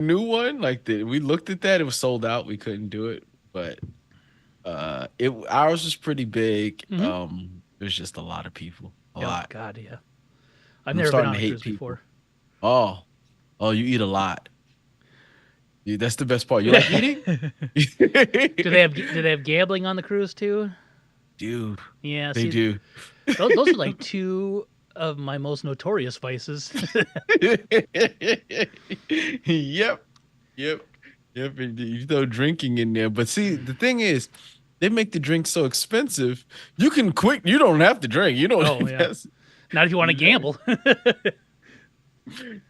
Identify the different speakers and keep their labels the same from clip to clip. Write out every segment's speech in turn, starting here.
Speaker 1: new one, like we looked at that, it was sold out. We couldn't do it, but it ours was pretty big.
Speaker 2: Mm-hmm.
Speaker 1: There's just a lot of people, a
Speaker 2: Oh
Speaker 1: lot.
Speaker 2: God, yeah. I've
Speaker 1: I'm
Speaker 2: never been
Speaker 1: starting
Speaker 2: on
Speaker 1: to
Speaker 2: a
Speaker 1: hate
Speaker 2: cruise
Speaker 1: people.
Speaker 2: before.
Speaker 1: Oh, oh, you eat a lot. That's the best part. You
Speaker 2: do
Speaker 1: like eating?
Speaker 2: they have gambling on the cruise too?
Speaker 1: Dude,
Speaker 2: Yeah.
Speaker 1: they
Speaker 2: See,
Speaker 1: do.
Speaker 2: those are like two of my most notorious vices.
Speaker 1: Yep, yep, yep. And you throw drinking in there, but see, the thing is, they make the drink so expensive. You can quit. You don't have to drink. You don't.
Speaker 2: Oh yeah.
Speaker 1: That's,
Speaker 2: Not if you want to
Speaker 1: you don't.
Speaker 2: gamble.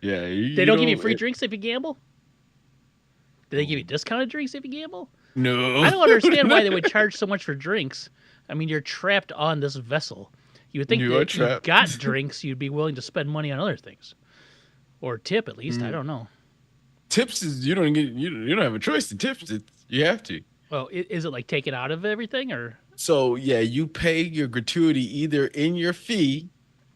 Speaker 1: Yeah,
Speaker 2: They
Speaker 1: you
Speaker 2: don't give you
Speaker 1: don't.
Speaker 2: free drinks if you gamble. Do they give you discounted drinks if you gamble? I
Speaker 1: No,
Speaker 2: don't understand
Speaker 1: no.
Speaker 2: why they would charge so much for drinks. I mean, you're trapped on this vessel. You would think
Speaker 1: You are
Speaker 2: that you
Speaker 1: trapped.
Speaker 2: got drinks, you'd be willing to spend money on other things, or tip at least. I
Speaker 1: Mm.
Speaker 2: don't know.
Speaker 1: Tips is you don't have a choice to tips. You have to.
Speaker 2: Well, is it like taken out of everything, or
Speaker 1: So yeah, you pay your gratuity either in your fee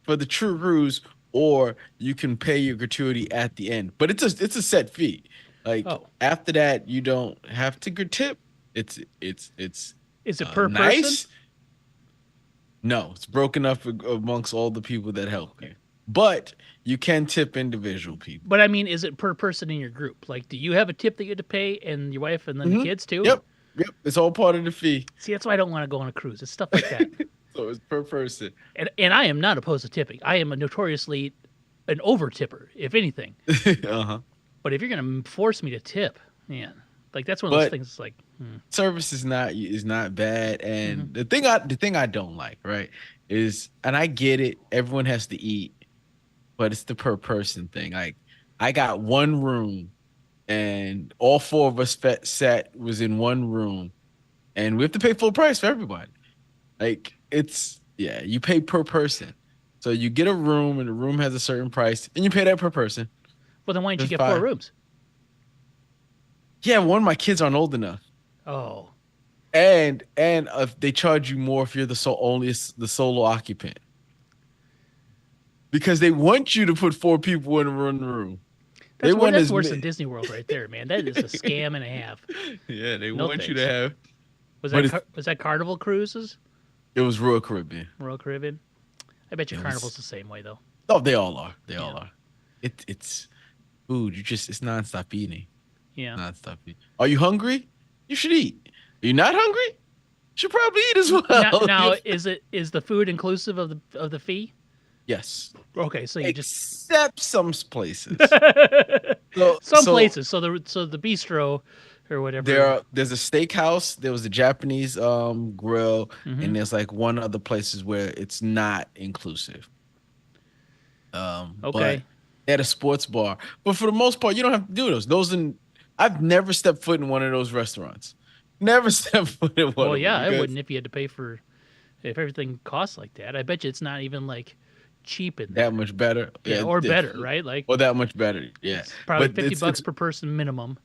Speaker 1: for the true ruse, or you can pay your gratuity at the end. But it's a set fee. Like
Speaker 2: oh,
Speaker 1: after that, you don't have to tip. It's
Speaker 2: is it per person?
Speaker 1: nice. No, it's broken up amongst all the people that help
Speaker 2: Okay,
Speaker 1: you. But you can tip individual people.
Speaker 2: but I mean, is it per person in your group? Like, do you have a tip that you had to pay, and your wife, and then the
Speaker 1: Hmm.
Speaker 2: kids too?
Speaker 1: Yep, yep. It's all part of the fee.
Speaker 2: See, that's why I don't want to go on a cruise. It's stuff like that.
Speaker 1: So it's per person.
Speaker 2: And I am not opposed to tipping. I am a notoriously an over tipper, if anything.
Speaker 1: Uh-huh.
Speaker 2: But if you're gonna force me to tip, man, like that's one of those
Speaker 1: But
Speaker 2: things. It's like,
Speaker 1: service is not bad,
Speaker 2: mm-hmm.
Speaker 1: and the thing I don't like, right, is, and I get it, everyone has to eat, but it's the per person thing. Like I got one room, and all four of us sat was in one room, and we have to pay full price for everybody. Like it's yeah, you pay per person, so you get a room, and the room has a certain price, and you pay that per person.
Speaker 2: Well, then why didn't you
Speaker 1: That's
Speaker 2: get four
Speaker 1: fine.
Speaker 2: rooms?
Speaker 1: Yeah, one of my kids aren't old enough.
Speaker 2: Oh,
Speaker 1: And they charge you more if you're the solo occupant, because they want you to put four people in one room. They
Speaker 2: that's wor-
Speaker 1: want
Speaker 2: that's
Speaker 1: as
Speaker 2: worse than
Speaker 1: many.
Speaker 2: Disney World right there, man. That is a scam and a half.
Speaker 1: Yeah, they
Speaker 2: No
Speaker 1: want you to
Speaker 2: thanks.
Speaker 1: have.
Speaker 2: Was
Speaker 1: But
Speaker 2: that was that Carnival Cruises,
Speaker 1: it was Royal Caribbean.
Speaker 2: Royal Caribbean? I bet you
Speaker 1: It
Speaker 2: Carnival's
Speaker 1: was.
Speaker 2: the same way though.
Speaker 1: Oh, they all are. They
Speaker 2: Yeah,
Speaker 1: all are. It's food. It's nonstop eating.
Speaker 2: yeah.
Speaker 1: Nonstop eating. Are you hungry? You should eat. Are you not hungry? You should probably eat as
Speaker 2: Now,
Speaker 1: well.
Speaker 2: now is the food inclusive of the fee?
Speaker 1: Yes,
Speaker 2: Okay, so you just
Speaker 1: except some places. So
Speaker 2: some
Speaker 1: so
Speaker 2: places. So the bistro or whatever.
Speaker 1: there's a steakhouse, there was a Japanese grill,
Speaker 2: Mm-hmm.
Speaker 1: and there's like one other places where it's not inclusive. But
Speaker 2: Okay.
Speaker 1: at a sports bar. But for the most part, you don't have to do those. I've never stepped foot in one of those restaurants. Never stepped foot in one
Speaker 2: Well,
Speaker 1: of them
Speaker 2: yeah, I
Speaker 1: because
Speaker 2: wouldn't if you had to pay for if everything costs like that. I bet you it's not even like cheap in
Speaker 1: that
Speaker 2: there.
Speaker 1: much better.
Speaker 2: Yeah,
Speaker 1: Yeah,
Speaker 2: or better, right? Like
Speaker 1: or that much better. Yeah.
Speaker 2: it's probably
Speaker 1: But
Speaker 2: 50 bucks
Speaker 1: it's
Speaker 2: per person minimum.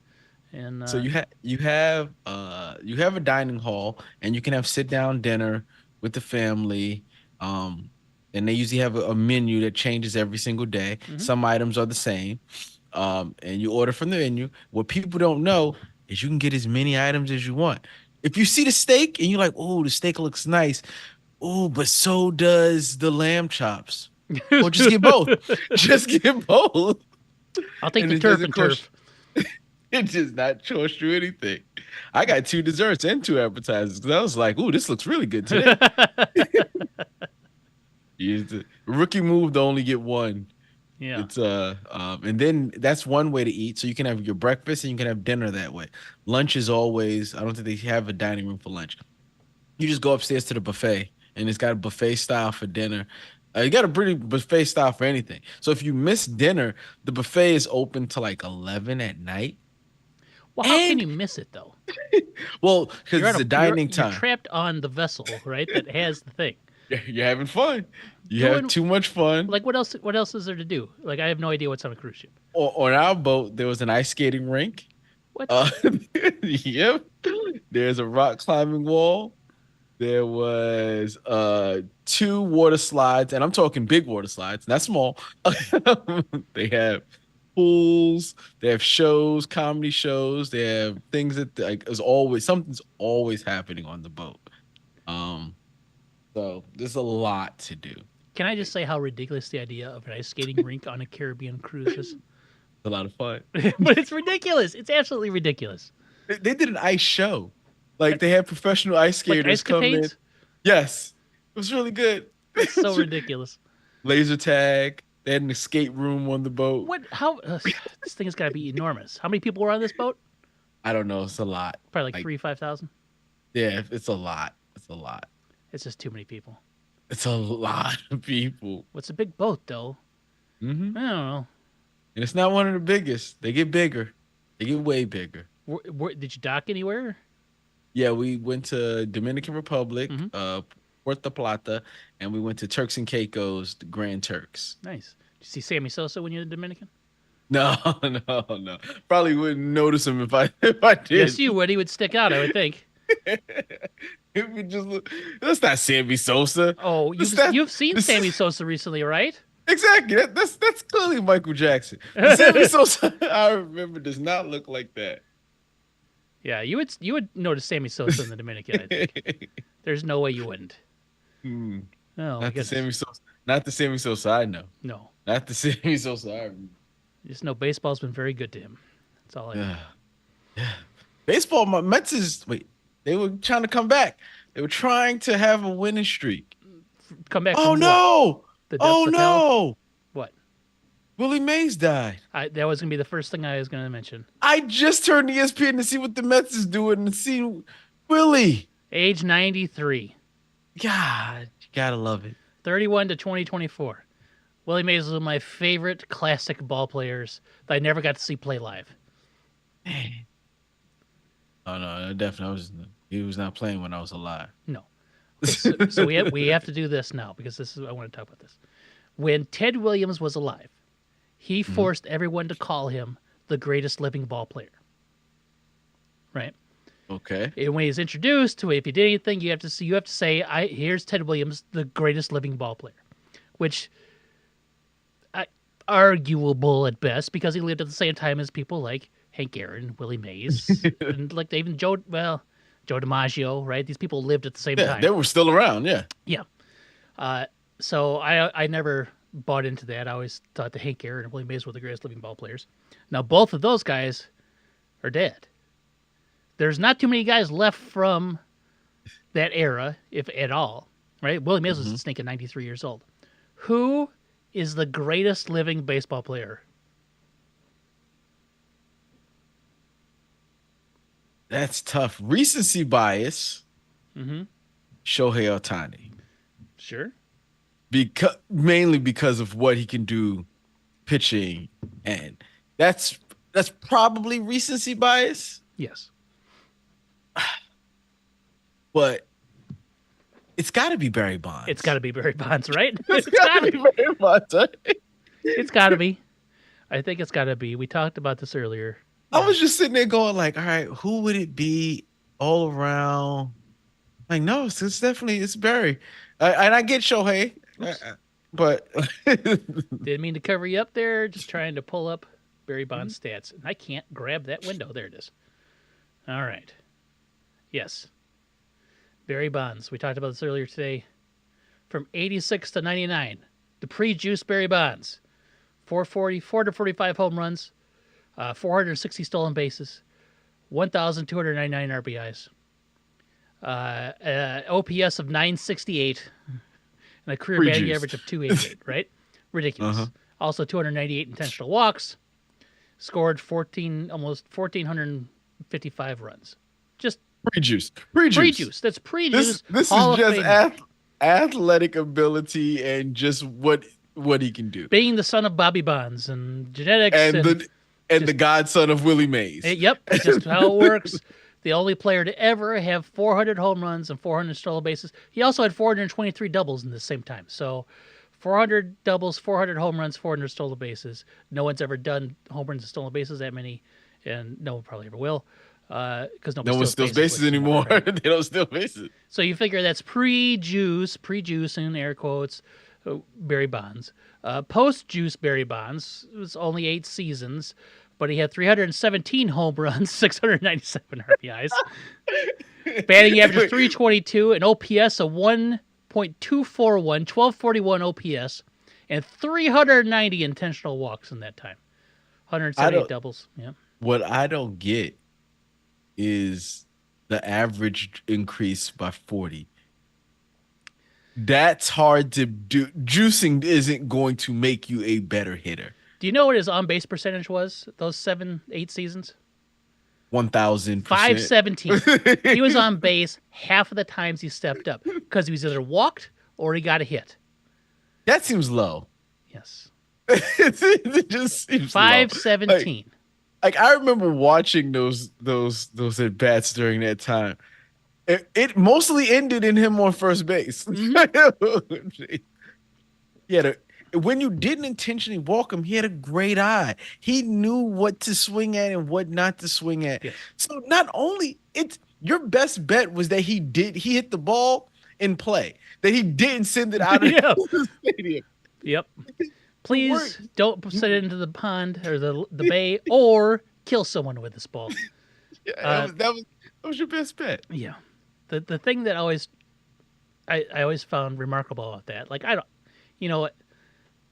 Speaker 2: And
Speaker 1: so you have a dining hall, and you can have sit down dinner with the family. Um and they usually have a menu that changes every single day.
Speaker 2: mhm.
Speaker 1: Some items are the same. And you order from the menu. What people don't know is you can get as many items as you want. If you see the steak and you're like, "Oh, the steak looks nice," oh, but so does the lamb chops. Well, just get both. Just get both,
Speaker 2: I'll take
Speaker 1: and
Speaker 2: the
Speaker 1: it
Speaker 2: turf
Speaker 1: doesn't
Speaker 2: and
Speaker 1: cost.
Speaker 2: turf.
Speaker 1: It does not cost you anything. I got two desserts and two appetizers because I was like, "Ooh, this looks really good today." Rookie move to only get one.
Speaker 2: Yeah.
Speaker 1: And then that's one way to eat. So you can have your breakfast and you can have dinner that way. Lunch is always, I don't think they have a dining room for lunch. You just go upstairs to the buffet, and it's got a buffet style for dinner. You got a pretty buffet style for anything. So if you miss dinner, the buffet is open to like 11 at night.
Speaker 2: Well, how can
Speaker 1: And
Speaker 2: you miss it though?
Speaker 1: well, because
Speaker 2: You're on
Speaker 1: it's
Speaker 2: a
Speaker 1: a dining
Speaker 2: you're
Speaker 1: time.
Speaker 2: trapped on the vessel, right? That has the thing.
Speaker 1: You're having fun. You have
Speaker 2: Doing
Speaker 1: too much fun.
Speaker 2: like what else is there to do? Like I have no idea what's on a cruise ship.
Speaker 1: On our boat, there was an ice skating rink.
Speaker 2: What?
Speaker 1: Uh, yep. There's a rock climbing wall. There was two water slides, and I'm talking big water slides, not small. They have pools. They have shows, comedy shows. They have things that like is always something's always happening on the boat. Um, so there's a lot to do.
Speaker 2: Can I just say how ridiculous the idea of an ice skating rink on a Caribbean cruise is?
Speaker 1: It's a lot of fun.
Speaker 2: But it's ridiculous. It's absolutely ridiculous.
Speaker 1: They did an ice show. Like they had professional ice
Speaker 2: Like
Speaker 1: skaters
Speaker 2: ice
Speaker 1: come in.
Speaker 2: capades?
Speaker 1: Yes. It was really good.
Speaker 2: That's so ridiculous.
Speaker 1: Laser tag. They had an escape room on the boat.
Speaker 2: What? How? This thing has got to be enormous. How many people were on this boat?
Speaker 1: I don't know. It's a lot.
Speaker 2: Probably like 5,000.
Speaker 1: Yeah, it's a lot. It's a lot.
Speaker 2: It's just too many people.
Speaker 1: It's a lot of people.
Speaker 2: What's a big boat though?
Speaker 1: Hmm.
Speaker 2: I don't know.
Speaker 1: And it's not one of the biggest. They get bigger. They get way bigger.
Speaker 2: Did you dock anywhere?
Speaker 1: Yeah, we went to Dominican Republic,
Speaker 2: Mhm.
Speaker 1: Puerto Plata, and we went to Turks and Caicos, the Grand Turks.
Speaker 2: Nice. Did you see Sammy Sosa when you were in the Dominican?
Speaker 1: No, no, no. Probably wouldn't notice him if I did.
Speaker 2: Yes, you would. He would stick out, I would think.
Speaker 1: If we just look, that's not Sammy Sosa.
Speaker 2: Oh, you've seen Sammy Sosa recently, right?
Speaker 1: Exactly. That's clearly Michael Jackson. Sammy Sosa, I remember, does not look like that.
Speaker 2: Yeah, you would notice Sammy Sosa in the Dominican, I think. There's no way you wouldn't.
Speaker 1: Hmm.
Speaker 2: Oh,
Speaker 1: Not the Sammy Sosa. Not the Sammy Sosa I know.
Speaker 2: No.
Speaker 1: Not the Sammy Sosa I remember.
Speaker 2: Just know baseball's been very good to him. That's all I know.
Speaker 1: Yeah. Baseball, my Mets is wait. They were trying to come back. They were trying to have a winning streak.
Speaker 2: Come back.
Speaker 1: Oh
Speaker 2: from
Speaker 1: no!
Speaker 2: What? The
Speaker 1: Oh
Speaker 2: depths of hell?
Speaker 1: no!
Speaker 2: What?
Speaker 1: Willie Mays died.
Speaker 2: That was gonna be the first thing I was gonna mention.
Speaker 1: I just turned ESPN to see what the Mets is doing and see Willie.
Speaker 2: Age 93.
Speaker 1: God, you gotta love it.
Speaker 2: 31 to 2024. Willie Mays is one of my favorite classic ball players that I never got to see play live.
Speaker 1: Man. Oh no, definitely. He was not playing when I was alive.
Speaker 2: No. Okay, so we have to do this now because I want to talk about this. When Ted Williams was alive, he forced everyone to call him the greatest living ball player. Right?
Speaker 1: Okay.
Speaker 2: And when he's introduced to it, if he did anything, you have to say, here's Ted Williams, the greatest living ball player, which arguable at best because he lived at the same time as people like Hank Aaron, Willie Mays, and like even Joe DiMaggio, right? These people lived at the same time.
Speaker 1: They were still around. Yeah.
Speaker 2: Yeah. So I never bought into that. I always thought that Hank Aaron and Willie Mays were the greatest living ball players. Now both of those guys are dead. There's not too many guys left from that era, if at all, right? Willie Mays was a stinking 93 years old. Who is the greatest living baseball player?
Speaker 1: That's tough. Recency bias.
Speaker 2: Mm-hmm.
Speaker 1: Shohei Ohtani.
Speaker 2: Sure.
Speaker 1: Mainly because of what he can do pitching, and that's probably recency bias.
Speaker 2: Yes.
Speaker 1: But it's got to be Barry Bonds.
Speaker 2: It's got to be Barry Bonds, right?
Speaker 1: It's got to be Barry Bonds.
Speaker 2: It's got to be. I think it's got to be. We talked about this earlier.
Speaker 1: I was just sitting there going like, all right, who would it be all around? Like, no, it's Barry. And I get Shohei, but
Speaker 2: Didn't mean to cover you up there. Just trying to pull up Barry Bonds stats. And I can't grab that window. There it is. All right. Yes. Barry Bonds. We talked about this earlier today. From 86 to 99. The pre-juice Barry Bonds. 445 home runs. 460 stolen bases. 1,299 RBIs. OPS of 968. And a career batting average of 288, right? Ridiculous. Also 298 intentional walks. Scored almost 1,455 runs. Just
Speaker 1: pre-juice.
Speaker 2: That's pre-juice.
Speaker 1: This
Speaker 2: Hall
Speaker 1: is just athletic ability and just what he can do.
Speaker 2: Being the son of Bobby Bonds and genetics
Speaker 1: and the godson of Willie Mays.
Speaker 2: Yep, it's just how it works. The only player to ever have 400 home runs and 400 stolen bases. He also had 423 doubles in the same time. So 400 doubles, 400 home runs, 400 stolen bases. No one's ever done home runs and stolen bases that many, and no one probably ever will. Because
Speaker 1: no one steals bases anymore. They don't steal bases.
Speaker 2: So you figure that's pre-juice in air quotes. Barry Bonds. Post Juice Barry Bonds, it was only 8 seasons, but he had 317 home runs, 697 RBIs, batting average of
Speaker 1: Wait,
Speaker 2: 322, an OPS of 1.241, 1241 OPS, and 390 intentional walks in that time.
Speaker 1: I
Speaker 2: 178
Speaker 1: don't.
Speaker 2: doubles. Yeah.
Speaker 1: What I don't get is the average increase by 40. That's hard to do. Juicing isn't going to make you a better hitter.
Speaker 2: Do you know what his on base percentage was those 7, 8 seasons?
Speaker 1: 1000%.
Speaker 2: 517. He was on base half of the times he stepped up because he was either walked or he got a hit.
Speaker 1: That seems low.
Speaker 2: Yes.
Speaker 1: It just seems low.
Speaker 2: 517.
Speaker 1: Like I remember watching those at bats during that time. It mostly ended in him on first base. He had when you didn't intentionally walk him, he had a great eye. He knew what to swing at and what not to swing at.
Speaker 2: Yes.
Speaker 1: So not only it's your best bet was that he hit the ball in play, that he didn't send it out of
Speaker 2: Yeah.
Speaker 1: the stadium.
Speaker 2: Yep. Please don't send it into the pond or the bay or kill someone with this ball.
Speaker 1: Yeah, that was your best bet.
Speaker 2: Yeah. The thing that I always found remarkable about that, like I don't, you know,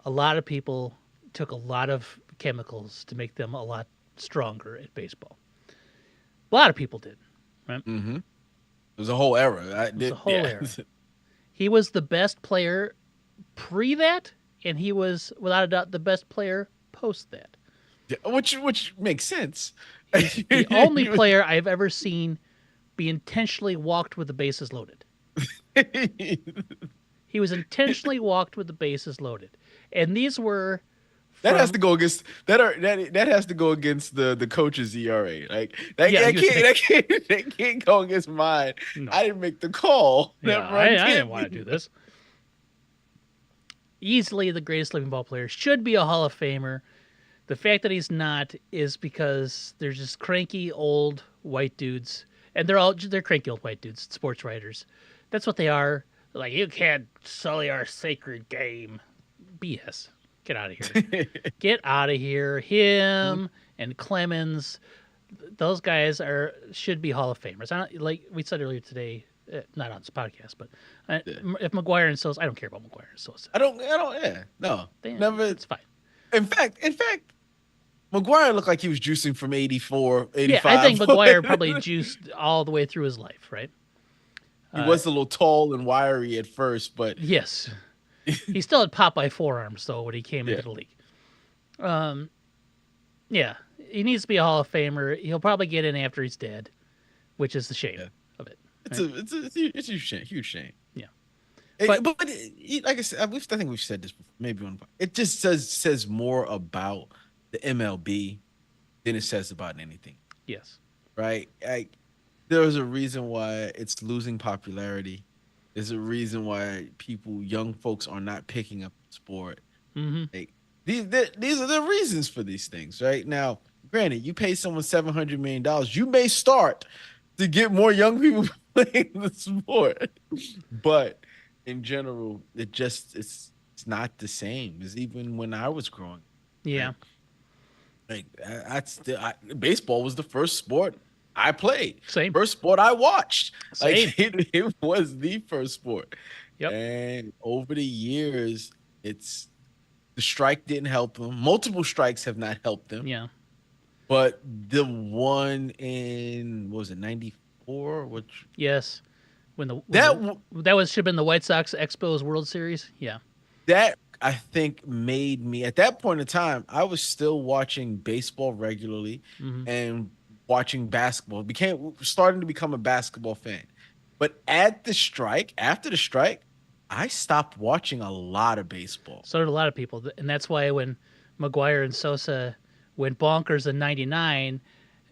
Speaker 2: a lot of people took a lot of chemicals to make them a lot stronger at baseball. A lot of people did, right?
Speaker 1: Mm-hmm. It was a whole era.
Speaker 2: It was a whole era. He was the best player pre that, and he was without a doubt the best player post that.
Speaker 1: Which makes sense.
Speaker 2: He's the only player I've ever seen be intentionally walked with the bases loaded. He was intentionally walked with the bases loaded, and these were
Speaker 1: that has to go against that has to go against the coach's ERA. Like that can't go against mine.
Speaker 2: No.
Speaker 1: I didn't make the call.
Speaker 2: Yeah, I didn't want to do this. Easily the greatest living ball player, should be a Hall of Famer. The fact that he's not is because there's just cranky old white dudes, and they're cranky old white dudes, sports writers. That's what they are. They're like, you can't sully our sacred game. BS. Get out of here. Get out of here. Him and Clemens, those guys should be Hall of Famers. Like we said earlier today, not on this podcast, but if McGuire and Sosa, I don't care about McGuire and Sosa.
Speaker 1: I don't. Yeah, no, never.
Speaker 2: It's fine.
Speaker 1: In fact, McGuire looked like he was juicing from 84, 85.
Speaker 2: Yeah, I think McGuire probably juiced all the way through his life, right?
Speaker 1: He was a little tall and wiry at first, but
Speaker 2: yes, he still had Popeye forearms though when he came into the league. Yeah, he needs to be a Hall of Famer. He'll probably get in after he's dead, which is the shame of it. Right?
Speaker 1: It's a huge shame.
Speaker 2: Yeah,
Speaker 1: But like I said, I think we've said this before, maybe on. It just says more about the MLB than it says about anything.
Speaker 2: Yes,
Speaker 1: right. Like there's a reason why it's losing popularity. There's a reason why young folks, are not picking up the sport.
Speaker 2: Mm-hmm.
Speaker 1: Like, these are the reasons for these things, right? Now, granted, you pay someone $700 million, you may start to get more young people playing the sport, but in general, it's not the same as even when I was growing.
Speaker 2: Yeah,
Speaker 1: like baseball was the first sport I played.
Speaker 2: Same.
Speaker 1: First sport I watched.
Speaker 2: Same.
Speaker 1: Like it was the first sport.
Speaker 2: Yep.
Speaker 1: And over the years, the strike didn't help them. Multiple strikes have not helped them.
Speaker 2: Yeah.
Speaker 1: But the one in what was it, 94? Which
Speaker 2: yes. That should have been the White Sox Expos World Series. Yeah.
Speaker 1: That I think made me at that point in time, I was still watching baseball regularly and watching basketball. Starting to become a basketball fan. But after the strike, I stopped watching a lot of baseball.
Speaker 2: So did a lot of people. And that's why when McGuire and Sosa went bonkers in 99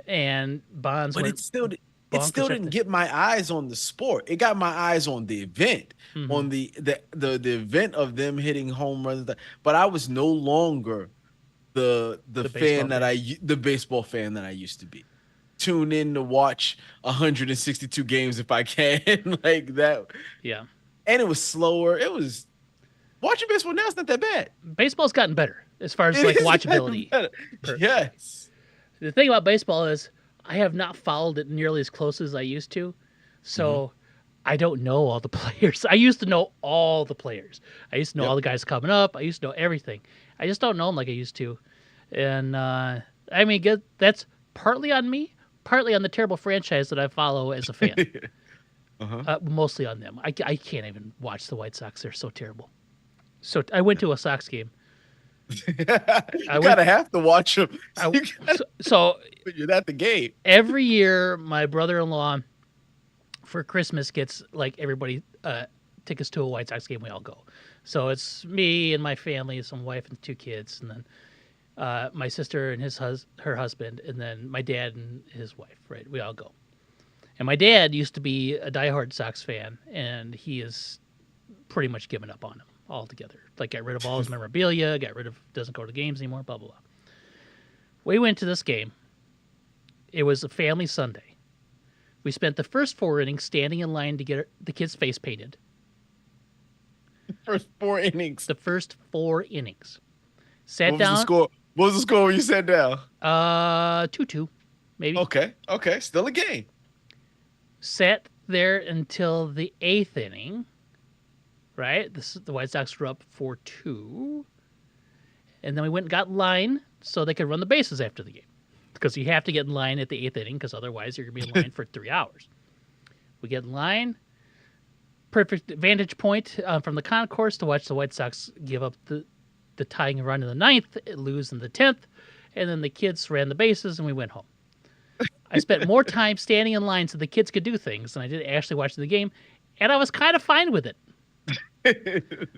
Speaker 2: and Bonds
Speaker 1: but
Speaker 2: went
Speaker 1: it still didn't get my eyes on the sport. It got my eyes on the event, on the event of them hitting home runs. But I was no longer the baseball fan that I used to be. Tune in to watch 162 games if I can, like that.
Speaker 2: Yeah.
Speaker 1: And it was slower. It was Watching baseball now is not that bad.
Speaker 2: Baseball's gotten better as far as
Speaker 1: It
Speaker 2: like
Speaker 1: is gotten
Speaker 2: watchability.
Speaker 1: better. Yes.
Speaker 2: The thing about baseball is I have not followed it nearly as close as I used to.
Speaker 1: Mm-hmm.
Speaker 2: So I don't know all the players. I used to know all the players. I used to know all
Speaker 1: Yep.
Speaker 2: the guys coming up. I used to know everything. I just don't know them like I used to. And I mean, that's partly on me, partly on the terrible franchise that I follow as a fan.
Speaker 1: Uh-huh.
Speaker 2: Mostly on them. I can't even watch the White Sox. They're so terrible. So I went to a Sox game. I
Speaker 1: You
Speaker 2: went.
Speaker 1: gotta have to watch them.
Speaker 2: I,
Speaker 1: You gotta,
Speaker 2: so
Speaker 1: you're at the game.
Speaker 2: every year, my brother-in-law for Christmas gets like everybody tickets to a White Sox game. We all go. So it's me and my family, some wife and 2 kids, and then my sister and her husband, and then my dad and his wife. Right, we all go. And my dad used to be a diehard Sox fan, and he has pretty much given up on them altogether. Like, got rid of all his memorabilia, doesn't go to games anymore, blah, blah, blah. We went to this game. It was a family Sunday. We spent the first 4 innings standing in line to get the kids' face painted.
Speaker 1: First 4 innings.
Speaker 2: The first 4 innings.
Speaker 1: What
Speaker 2: Sat
Speaker 1: was the
Speaker 2: down.
Speaker 1: score? What was the score when you sat down?
Speaker 2: 2-2, maybe.
Speaker 1: Okay. Still a game.
Speaker 2: Sat there until the 8th inning. Right? The White Sox were up 4-2. And then we went and got in line so they could run the bases after the game. Because you have to get in line at the 8th inning, because otherwise you're going to be in line for 3 hours. We get in line. Perfect vantage point from the concourse to watch the White Sox give up the tying run in the 9th, lose in the 10th, and then the kids ran the bases and we went home. I spent more time standing in line so the kids could do things than I did actually watching the game, and I was kind of fine with it.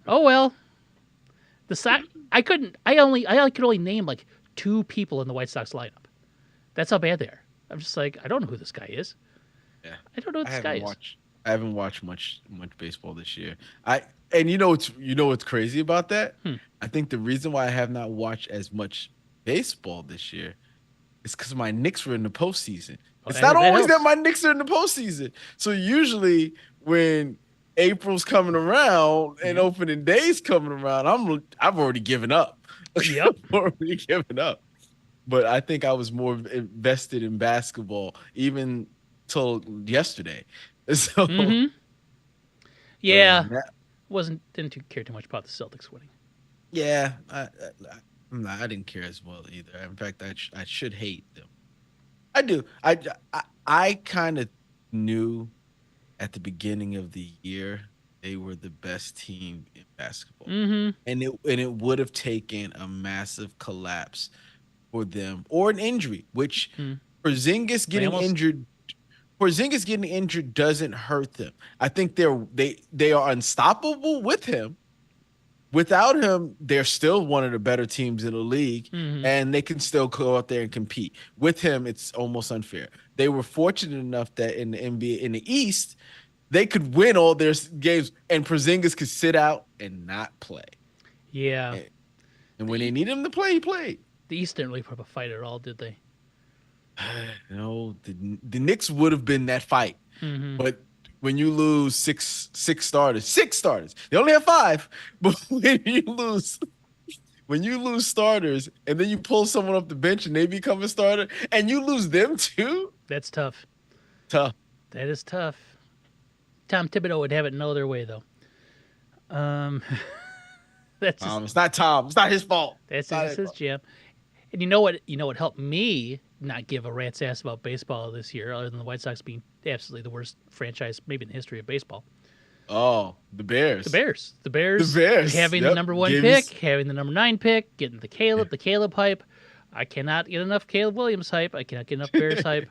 Speaker 2: Oh well. The Sox, I could only name like 2 people in the White Sox lineup. That's how bad they are. I'm just like, I don't know who this guy is.
Speaker 1: Yeah.
Speaker 2: I don't know what this guy is.
Speaker 1: I haven't watched much baseball this year. And you know what's crazy about that? I think the reason why I have not watched as much baseball this year is because my Knicks were in the postseason. It's not always that my Knicks are in the postseason. So usually when April's coming around and opening day's coming around, I've already given up.
Speaker 2: Yep.
Speaker 1: I've already given up. But I think I was more invested in basketball even till yesterday. So
Speaker 2: yeah, didn't care too much about the Celtics winning.
Speaker 1: Yeah, I didn't care as well either. In fact, I should hate them. I do. I kind of knew at the beginning of the year they were the best team in basketball, and it would have taken a massive collapse for them or an injury, which Porzingis getting injured. Porzingis getting injured doesn't hurt them. I think they are unstoppable with him. Without him, they're still one of the better teams in the league, and they can still go out there and compete. With him, it's almost unfair. They were fortunate enough that in the NBA, in the East, they could win all their games, and Porzingis could sit out and not play.
Speaker 2: Yeah.
Speaker 1: And when they need him to play, he played.
Speaker 2: The East didn't really put up a fight at all, did they?
Speaker 1: No, the Knicks would have been that fight, but when you lose six starters, they only have 5, but when you lose starters and then you pull someone off the bench and they become a starter and you lose them too,
Speaker 2: that's tough.
Speaker 1: Tough.
Speaker 2: That is tough. Tom Thibodeau would have it no other way, though. That's
Speaker 1: it's not Tom. It's not his fault.
Speaker 2: That's his jam. And you know what helped me not give a rat's ass about baseball this year, other than the White Sox being absolutely the worst franchise maybe in the history of baseball.
Speaker 1: Oh, the Bears.
Speaker 2: The Bears having the number 1 pick, having the number 9 pick, getting the Caleb hype. I cannot get enough Caleb Williams hype. I cannot get enough Bears hype.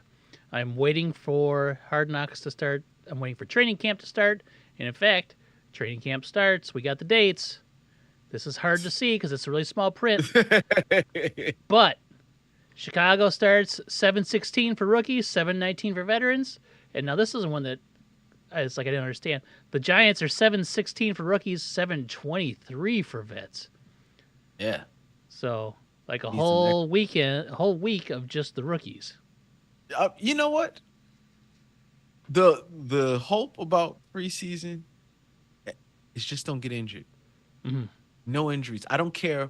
Speaker 2: I'm waiting for Hard Knocks to start. I'm waiting for training camp to start. And in fact, training camp starts. We got the dates. This is hard to see because it's a really small print. But Chicago starts 7-16 for rookies, 7-19 for veterans. And now this is one that it's like I didn't understand. The Giants are 7-16 for rookies, 7-23 for vets.
Speaker 1: Yeah.
Speaker 2: So like a whole week of just the rookies.
Speaker 1: You know what? The hope about preseason is just don't get injured.
Speaker 2: Mhm.
Speaker 1: No injuries. I don't care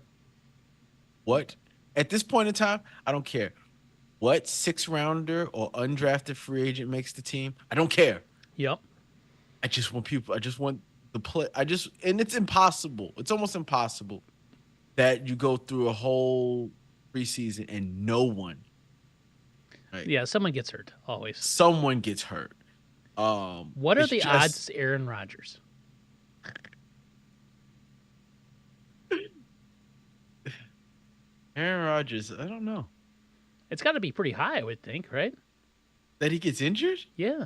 Speaker 1: what at this point in time, I don't care what six rounder or undrafted free agent makes the team. I don't care.
Speaker 2: Yep.
Speaker 1: I just want people. I just want the play. And it's impossible. It's almost impossible that you go through a whole preseason and no one, right?
Speaker 2: Yeah, someone gets hurt always.
Speaker 1: Someone gets hurt.
Speaker 2: What are
Speaker 1: It's
Speaker 2: the odds
Speaker 1: just
Speaker 2: it's Aaron Rodgers?
Speaker 1: Aaron Rodgers. I don't know
Speaker 2: It's got to be pretty high, I would think, right?
Speaker 1: that he gets injured.
Speaker 2: Yeah.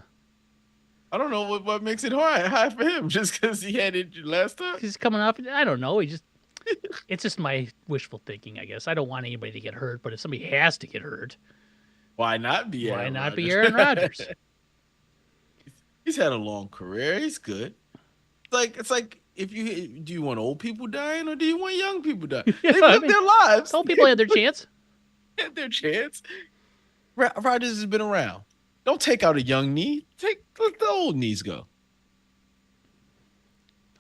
Speaker 1: I don't know what makes it high for him. Just because he had injured last time.
Speaker 2: He's coming off. I don't know. It's just my wishful thinking, I guess. I don't want anybody to get hurt, but if somebody has to get hurt,
Speaker 1: Why not be
Speaker 2: why
Speaker 1: Aaron
Speaker 2: not be
Speaker 1: Rodgers?
Speaker 2: Aaron Rodgers?
Speaker 1: He's had a long career. He's good. It's like if you do you want old people dying or do you want young people dying?
Speaker 2: Yeah,
Speaker 1: They've
Speaker 2: I
Speaker 1: lived
Speaker 2: mean,
Speaker 1: their lives.
Speaker 2: old people had their chance.
Speaker 1: They had their chance. Rodgers has been around. Don't take out a young knee. Let the old knees go.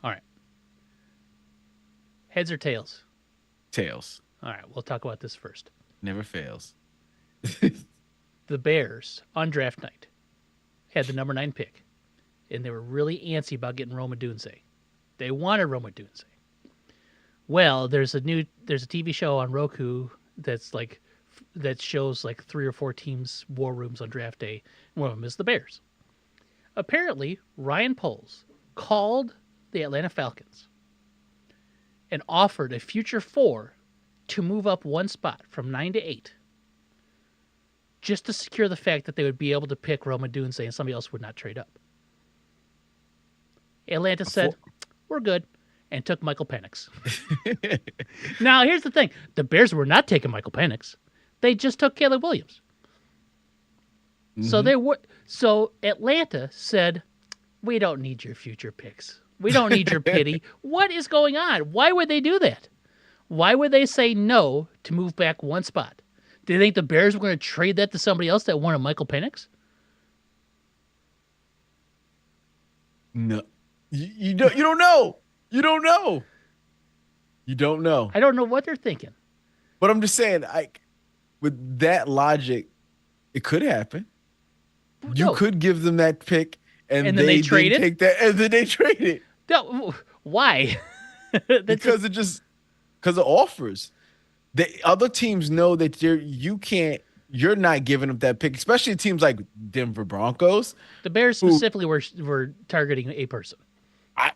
Speaker 2: All right. Heads or tails?
Speaker 1: Tails
Speaker 2: All right, we'll talk about this first.
Speaker 1: never fails.
Speaker 2: The Bears on draft night had the number 9 pick, and they were really antsy about getting Roma Dunze. They wanted Roma Dunze. Well, there's a TV show on Roku that shows like 3 or 4 teams' war rooms on draft day. And one of them is the Bears. Apparently, Ryan Poles called the Atlanta Falcons and offered a future 4 to move up one spot from 9 to 8 just to secure the fact that they would be able to pick Roma Dunze and somebody else would not trade up. Atlanta said, we're good, and took Michael Penix. Now, here's the thing. The Bears were not taking Michael Penix. They just took Caleb Williams.
Speaker 1: Mhm.
Speaker 2: So Atlanta said, we don't need your future picks. We don't need your pity. What is going on? Why would they do that? Why would they say no to move back one spot? Do you think the Bears were going to trade that to somebody else that wanted Michael Penix?
Speaker 1: No, you don't know. You don't know. You don't know.
Speaker 2: I don't know what they're thinking.
Speaker 1: But I'm just saying, with that logic, it could happen. You
Speaker 2: No.
Speaker 1: could give them that pick, and
Speaker 2: then they
Speaker 1: they
Speaker 2: trade
Speaker 1: didn't
Speaker 2: it?
Speaker 1: take that, and then they trade it
Speaker 2: No, why? That's
Speaker 1: because because of offers. The other teams know that you're not giving them that pick, especially teams like Denver Broncos.
Speaker 2: the Bears
Speaker 1: Who
Speaker 2: specifically were targeting a person.
Speaker 1: I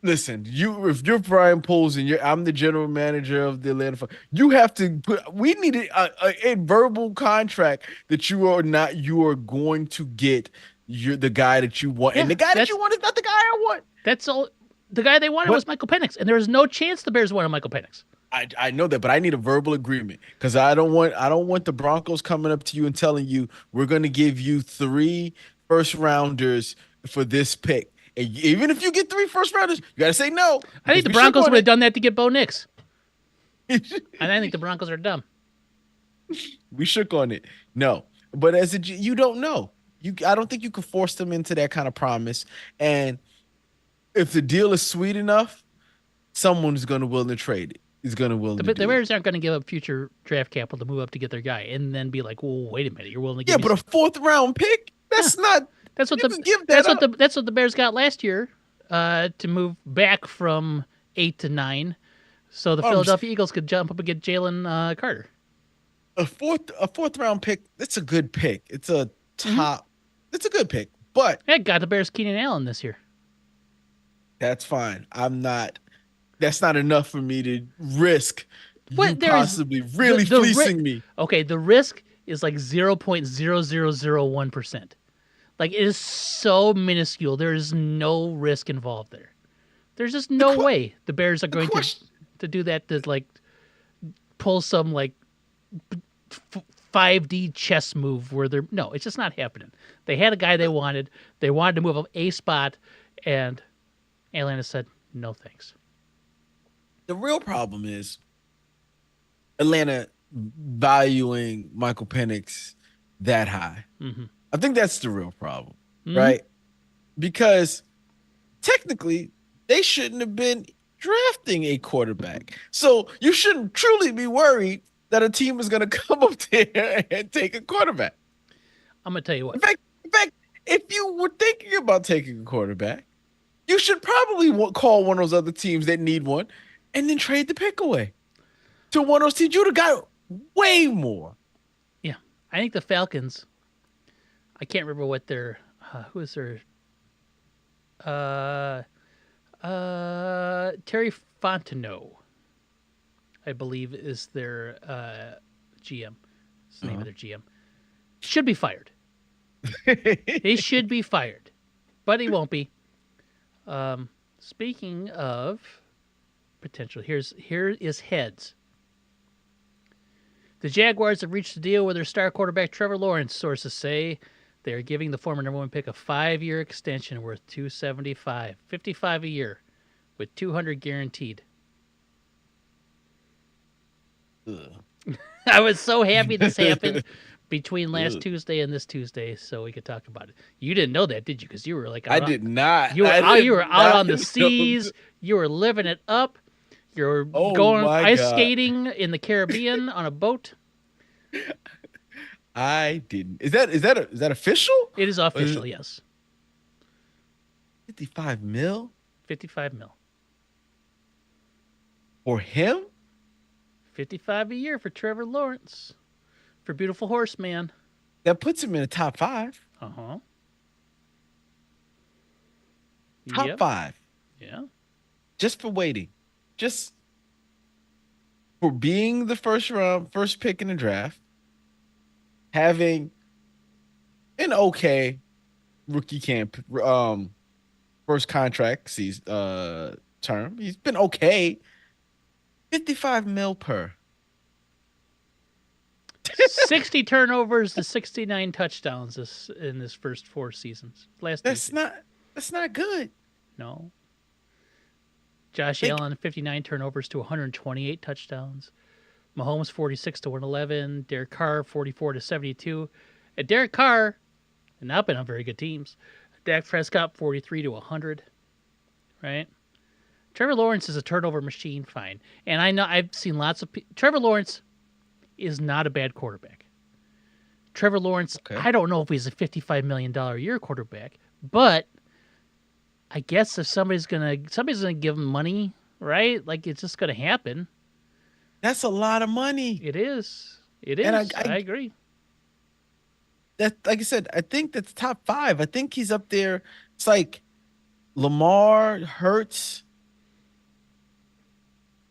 Speaker 1: listen, if you're Brian Poles and I'm the general manager of the Atlanta Falcons, you have to we need a verbal contract that you are going to get the guy that you want.
Speaker 2: Yeah,
Speaker 1: And the guy that you want is not the guy I want.
Speaker 2: That's all. The guy they wanted
Speaker 1: But
Speaker 2: was Michael Penix, and there was no chance the Bears wanted Michael Penix.
Speaker 1: I know that, but I need a verbal agreement because I don't want the Broncos coming up to you and telling you we're going to give you 3 first rounders for this pick. And even if you get 3 first rounders, you got to say no.
Speaker 2: I think the Broncos would have done that to get Bo Nix. And I think the Broncos are dumb.
Speaker 1: We shook on it. No, but you don't know. I don't think you can force them into that kind of promise. And if the deal is sweet enough, someone's going to willing to trade it. Is going to willing to
Speaker 2: The
Speaker 1: do it.
Speaker 2: Bears aren't going to give up future draft capital to move up to get their guy, and then be like, "Well, wait a minute, you're willing to give
Speaker 1: Yeah,
Speaker 2: me?"
Speaker 1: but a 4th round pick, that's not.
Speaker 2: That's what
Speaker 1: you can give that up.
Speaker 2: that's what the Bears got last year to move back from 8 to 9, so the Philadelphia Eagles could jump up and get Jalen Carter.
Speaker 1: A fourth round pick. That's a good pick. It's a top. It's a good pick, but
Speaker 2: That got the Bears Keenan Allen this year.
Speaker 1: that's fine. I'm not. That's not enough for me to risk you
Speaker 2: What there is
Speaker 1: possibly really
Speaker 2: the
Speaker 1: fleecing me.
Speaker 2: Okay, the risk is like 0.0001%. Like it is so minuscule. There is no risk involved there. There's just no way the Bears are going to do that to like pull some like 5D chess move where they're no, it's just not happening. They had a guy they wanted. They wanted to move up a spot, and Atlanta said no thanks.
Speaker 1: The real problem is Atlanta valuing Michael Penix that high.
Speaker 2: Mm-hmm.
Speaker 1: I think that's the real problem,
Speaker 2: Mm-hmm.
Speaker 1: right? Because technically they shouldn't have been drafting a quarterback. So you shouldn't truly be worried that a team is going to come up there and take a quarterback.
Speaker 2: I'm gonna tell you
Speaker 1: In
Speaker 2: what.
Speaker 1: fact, in fact, if you were thinking about taking a quarterback, you should probably call one of those other teams that need one, and then trade the pick away to one of those teams. You'd have got way more.
Speaker 2: Yeah, I think the Falcons. I can't remember what their who is their uh Terry Fontenot, I believe, is their GM. It's the name of
Speaker 1: Uh-huh.
Speaker 2: their GM. Should be fired. He should be fired, but he won't be. Speaking of potential, here is heads. The Jaguars have reached a deal with their star quarterback Trevor Lawrence. Sources say they are giving the former number one pick a 5-year extension worth $275, $55 a year, with $200 guaranteed.
Speaker 1: Ugh.
Speaker 2: I was so happy this happened between last
Speaker 1: Ugh.
Speaker 2: Tuesday and this Tuesday, so we could talk about it. You didn't know that, did you? Because you were like
Speaker 1: I
Speaker 2: out.
Speaker 1: did not.
Speaker 2: You were
Speaker 1: I
Speaker 2: out. You
Speaker 1: did
Speaker 2: were out
Speaker 1: not
Speaker 2: on the
Speaker 1: know.
Speaker 2: seas. You were living it up. You were
Speaker 1: Oh
Speaker 2: going
Speaker 1: my
Speaker 2: ice
Speaker 1: God.
Speaker 2: skating in the Caribbean on a boat.
Speaker 1: I didn't. Is that official?
Speaker 2: It is
Speaker 1: Or is
Speaker 2: official,
Speaker 1: it
Speaker 2: yes.
Speaker 1: 55 mil
Speaker 2: 55 mil.
Speaker 1: for him?
Speaker 2: 55 a year for Trevor Lawrence. For Beautiful Horseman.
Speaker 1: That puts him in the top five.
Speaker 2: Uh-huh.
Speaker 1: Top
Speaker 2: Yep.
Speaker 1: five.
Speaker 2: Yeah.
Speaker 1: Just for waiting. Just for being the first pick in the draft, having an okay rookie camp, first contract season, term. He's been okay. 55 mil per.
Speaker 2: 60 turnovers to 69 touchdowns in his first 4 seasons. Last 2
Speaker 1: That's
Speaker 2: seasons.
Speaker 1: not that's not good.
Speaker 2: No. Josh
Speaker 1: Like,
Speaker 2: Allen, 59 turnovers to 128 touchdowns. Mahomes, 46 to 111. Derek Carr, 44 to 72. And Derek Carr had not been on very good teams. Dak Prescott, 43 to 100. Right? Trevor Lawrence is a turnover machine, fine. And I know I've seen lots of Trevor Lawrence is not a bad quarterback. Trevor Lawrence,
Speaker 1: okay.
Speaker 2: I don't know if he's a $55 million a year quarterback, but I guess if somebody's gonna give him money, right? Like it's just gonna happen.
Speaker 1: That's a lot of money.
Speaker 2: It is. It
Speaker 1: And
Speaker 2: is. I agree.
Speaker 1: that like I said, I think that's top five. I think he's up there. It's like Lamar, Hurts.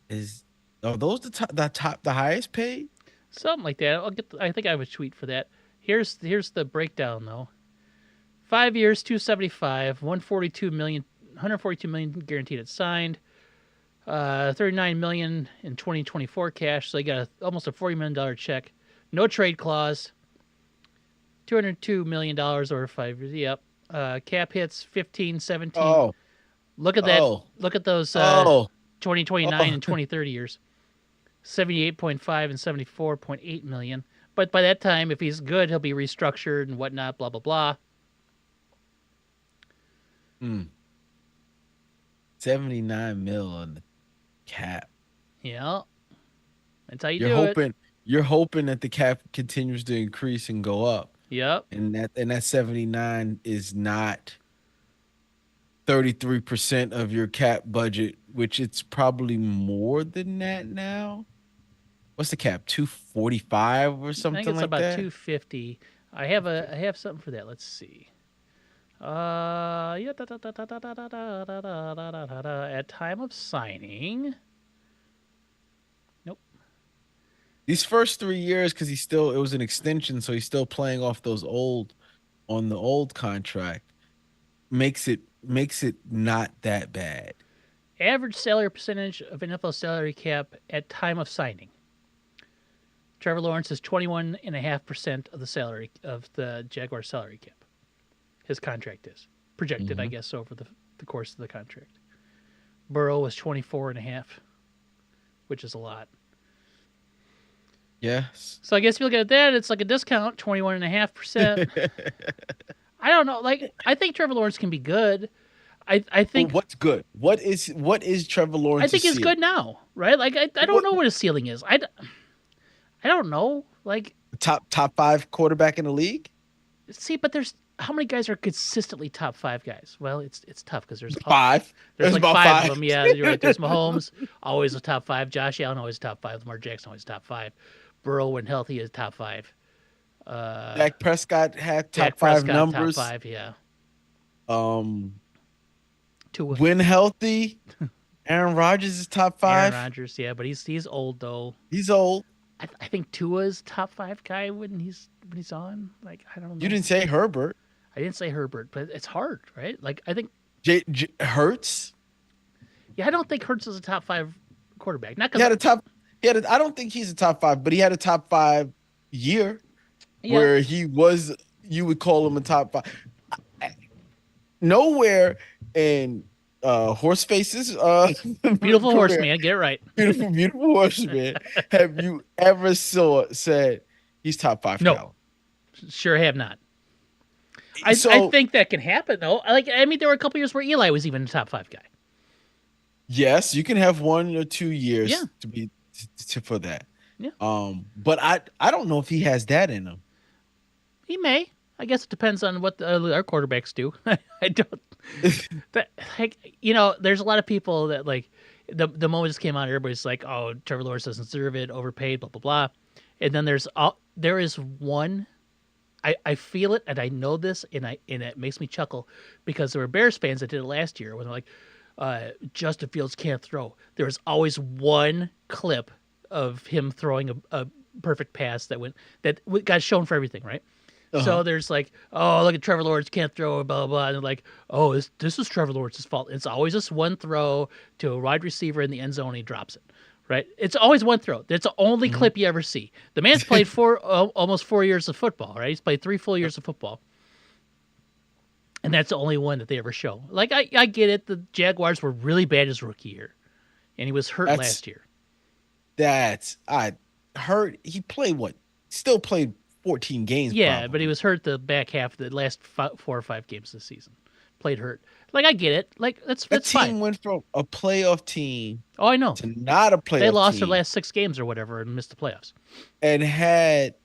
Speaker 1: Is are those the highest paid?
Speaker 2: Something like that. I think I have a tweet for that. Here's the breakdown though. 5 years, 275, 142 million guaranteed at signed. 39 million in 2024 cash, so they got almost a $40 million check. No trade clause. $202 million over 5 years. Yep. Cap hits 15, 17.
Speaker 1: Oh,
Speaker 2: Look at that.
Speaker 1: oh,
Speaker 2: Look at those
Speaker 1: oh,
Speaker 2: 2029
Speaker 1: oh.
Speaker 2: and 2030 years. 78.5 and 74.8 million. But by that time, if he's good, he'll be restructured and whatnot, blah, blah, blah.
Speaker 1: 79 mil on the cap.
Speaker 2: Yeah. That's how you
Speaker 1: You're
Speaker 2: do it.
Speaker 1: hoping you're hoping that the cap continues to increase and go up.
Speaker 2: Yep.
Speaker 1: And that 79 is not 33% of your cap budget, which it's probably more than that now. What's the cap? 245 or
Speaker 2: I
Speaker 1: something
Speaker 2: think it's
Speaker 1: like
Speaker 2: about
Speaker 1: that?
Speaker 2: 250. I have something for that. Let's see. Yeah, at time of signing. Nope.
Speaker 1: These first 3 years, because it was an extension, so he's still playing off those on the old contract, makes it not that bad.
Speaker 2: Average salary percentage of NFL salary cap at time of signing. Trevor Lawrence is 21.5% of the salary of the Jaguar salary cap. His contract is projected, I
Speaker 1: Mhm.
Speaker 2: guess, over the course of the contract. Burrow was 24.5, which is a lot.
Speaker 1: Yes.
Speaker 2: So I guess if you look at that, it's like a discount, 21.5%. I don't know. Like, I think Trevor Lawrence can be good. I
Speaker 1: But
Speaker 2: think
Speaker 1: what's good? What is Trevor
Speaker 2: I
Speaker 1: Lawrence's
Speaker 2: think he's
Speaker 1: ceiling?
Speaker 2: good now, right? Like I don't
Speaker 1: What
Speaker 2: know what his ceiling is. I don't know. Like
Speaker 1: top five quarterback in the league?
Speaker 2: see, but there's how many guys are consistently top five guys? Well, it's tough because
Speaker 1: Five.
Speaker 2: there's
Speaker 1: There's
Speaker 2: like
Speaker 1: about
Speaker 2: five of
Speaker 1: five.
Speaker 2: them. Yeah, you're right. There's Mahomes, always a top five. Josh Allen, always top five. Lamar Jackson, always top five. Burrow, when healthy, is top five. Uh,
Speaker 1: Dak Prescott had
Speaker 2: Dak
Speaker 1: top five
Speaker 2: Prescott, top
Speaker 1: numbers.
Speaker 2: five. Yeah.
Speaker 1: Um,
Speaker 2: Tua,
Speaker 1: when healthy, Aaron Rodgers is top
Speaker 2: Aaron
Speaker 1: five.
Speaker 2: Rodgers. Yeah, but he's old though.
Speaker 1: He's old.
Speaker 2: I think Tua's top five guy when he's on. Like I don't
Speaker 1: You
Speaker 2: know.
Speaker 1: didn't say Herbert.
Speaker 2: I didn't say Herbert, but it's hard, right? Like I think
Speaker 1: Hurts.
Speaker 2: yeah, I don't think Hurts is a top five quarterback. Not
Speaker 1: He
Speaker 2: because
Speaker 1: had a top. I don't think he's a top five, but he had a top five year
Speaker 2: yeah,
Speaker 1: where he was. You would call him a top five. Nowhere in horse faces
Speaker 2: beautiful
Speaker 1: career,
Speaker 2: horseman. Get it right.
Speaker 1: beautiful horseman, have you ever said he's top five
Speaker 2: No,
Speaker 1: caliber?
Speaker 2: sure have not. I
Speaker 1: So
Speaker 2: think that can happen though. Like I mean, there were a couple years where Eli was even a top five guy.
Speaker 1: yes, you can have 1 or 2 years
Speaker 2: Yeah,
Speaker 1: to be for that.
Speaker 2: yeah,
Speaker 1: But I don't know if he has that in him.
Speaker 2: he may. I guess it depends on what our quarterbacks do. I don't. But like there's a lot of people that like the moment this came out, everybody's like, "Oh, Trevor Lawrence doesn't deserve it, overpaid, blah blah blah," and then there is one. I feel it and I know this and it makes me chuckle because there were Bears fans that did it last year when they're like, Justin Fields can't throw. There was always one clip of him throwing a perfect pass that got shown for everything, right?
Speaker 1: Uh-huh.
Speaker 2: So there's like, oh, look at Trevor Lawrence can't throw, blah blah blah, and they're like, oh, this is Trevor Lawrence's fault. It's always this one throw to a wide receiver in the end zone, and he drops it. Right? It's always one throw. That's the only
Speaker 1: Mhm.
Speaker 2: clip you ever see. The man's played almost 4 years of football, right? He's played 3 full years of football, and that's the only one that they ever show. Like I get it. The Jaguars were really bad his rookie year, and he was hurt
Speaker 1: That's
Speaker 2: last year.
Speaker 1: I heard he played what? Still played 14 games
Speaker 2: Yeah, but he
Speaker 1: probably.
Speaker 2: was hurt the back half of the last 4 or 5 games this season. Played hurt. Like I get it. Like
Speaker 1: That
Speaker 2: that's fine.
Speaker 1: team went from a playoff team
Speaker 2: Oh, I know.
Speaker 1: to not a
Speaker 2: They
Speaker 1: playoff
Speaker 2: lost their
Speaker 1: team
Speaker 2: last 6 games or whatever and missed the playoffs.
Speaker 1: and had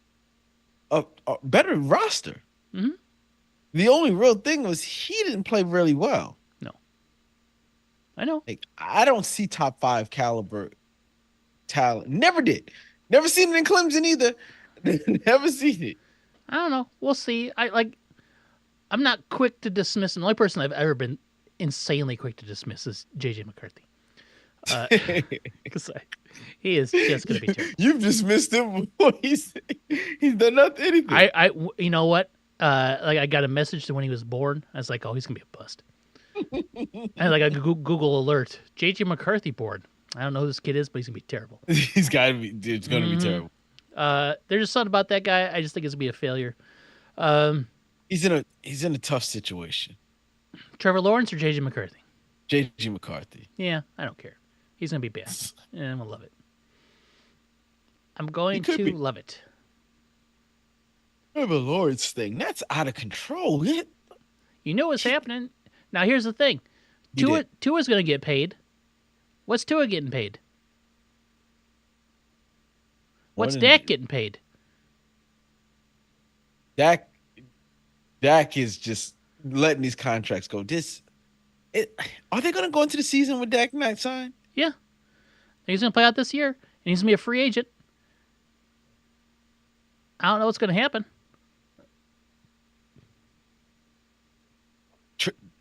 Speaker 1: a better roster.
Speaker 2: Hmm.
Speaker 1: The only real thing was he didn't play really well.
Speaker 2: No, I know.
Speaker 1: Like I don't see top five caliber talent. Never did. Never seen it in Clemson either. Never seen it.
Speaker 2: I don't know. We'll see. I'm not quick to dismiss him. The only person I've ever been insanely quick to dismiss is JJ McCarthy. Because he is just going to be terrible.
Speaker 1: You've dismissed him before he's done nothing anything.
Speaker 2: You know what? Like I got a message to when he was born. I was like, oh, he's going to be a bust. And like a Google alert, JJ McCarthy born. I don't know who this kid is, but he's going to be terrible.
Speaker 1: He's got to be. It's going to be terrible.
Speaker 2: There's just something about that guy. I just think it's going to be a failure.
Speaker 1: He's in a tough situation.
Speaker 2: Trevor Lawrence or JJ McCarthy?
Speaker 1: JJ McCarthy.
Speaker 2: Yeah, I don't care. He's going to be bad. And I'm going to love it. I'm going to love it.
Speaker 1: Trevor Lawrence thing, that's out of control.
Speaker 2: You know what's happening. Now, here's the thing. Tua's going to get paid. What's Tua getting paid? What's Dak getting paid?
Speaker 1: Dak is just letting these contracts go. Are they going to go into the season with Dak not signed?
Speaker 2: Yeah. He's going to play out this year, and he's going to be a free agent. I don't know what's going to happen.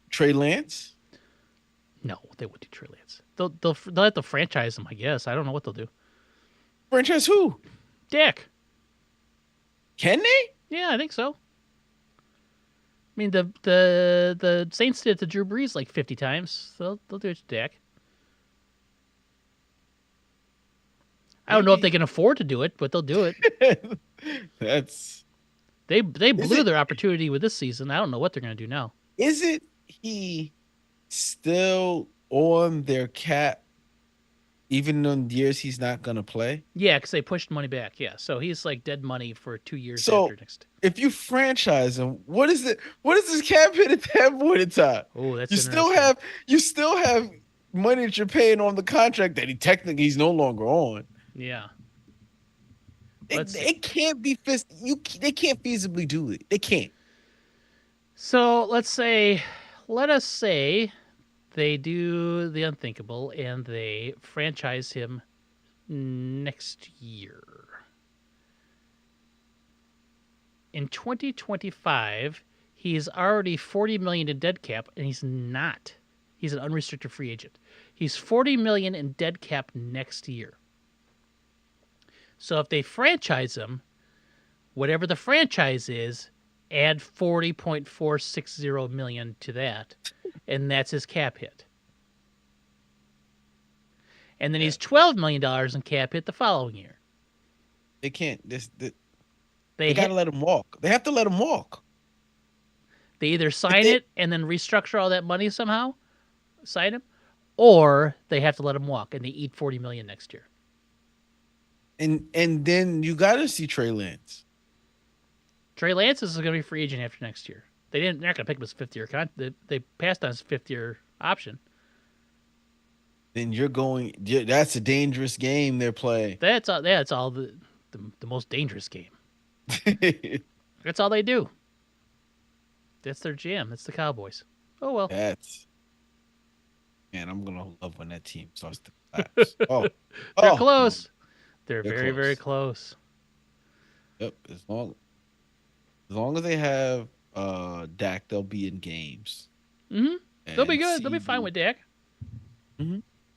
Speaker 1: Trey Lance?
Speaker 2: No, they wouldn't do Trey Lance. They'll have to franchise him, I guess. I don't know what they'll do.
Speaker 1: Franchise who?
Speaker 2: Dak.
Speaker 1: Can they?
Speaker 2: Yeah, I think so. I mean, the Saints did it to Drew Brees like 50 times. So they'll do it to Dak. I don't know if they can afford to do it, but they'll do it. They blew their opportunity with this season. I don't know what they're going to do now.
Speaker 1: Isn't he still on their cap even in years he's not gonna play.
Speaker 2: Yeah, because they pushed money back. Yeah, so he's like dead money for 2 years after
Speaker 1: So
Speaker 2: next.
Speaker 1: if you franchise him, what is it? What is this cap hit at that point in time?
Speaker 2: Oh, that's
Speaker 1: You still
Speaker 2: interesting.
Speaker 1: have you still have money that you're paying on the contract that he's no longer on.
Speaker 2: Yeah.
Speaker 1: It,
Speaker 2: Let's see.
Speaker 1: it can't be they can't feasibly do it. They can't.
Speaker 2: So let us say they do the unthinkable and they franchise him next year. In 2025, he's already 40 million in dead cap and he's not. He's an unrestricted free agent. He's 40 million in dead cap next year. So if they franchise him, whatever the franchise is, add 40.460 million to that, and that's his cap hit. And then
Speaker 1: Yeah.
Speaker 2: he's $12 million in cap hit the following year.
Speaker 1: They can't. They
Speaker 2: They
Speaker 1: got to let him walk. They have to let him walk.
Speaker 2: they either
Speaker 1: If
Speaker 2: sign
Speaker 1: they
Speaker 2: it and then restructure all that money somehow, sign him, or they have to let him walk and they eat 40 million next year.
Speaker 1: and then you got to see Trey Lance.
Speaker 2: Trey Lance is going to be free agent after next year. They're not going to pick him his fifth year They passed on his fifth year option.
Speaker 1: Then you're going. That's a dangerous game they're playing.
Speaker 2: That's all. That's all the most dangerous game. That's all they do. That's their jam. That's the Cowboys. Oh well.
Speaker 1: That's man. I'm gonna love when that team starts to collapse. Oh,
Speaker 2: They're
Speaker 1: oh,
Speaker 2: close. They're
Speaker 1: they're
Speaker 2: very, very
Speaker 1: close.
Speaker 2: close.
Speaker 1: Yep. As long as they have Dak, they'll be in games
Speaker 2: Hmm. They'll be
Speaker 1: and
Speaker 2: good. They'll be fine
Speaker 1: CD.
Speaker 2: with Dak.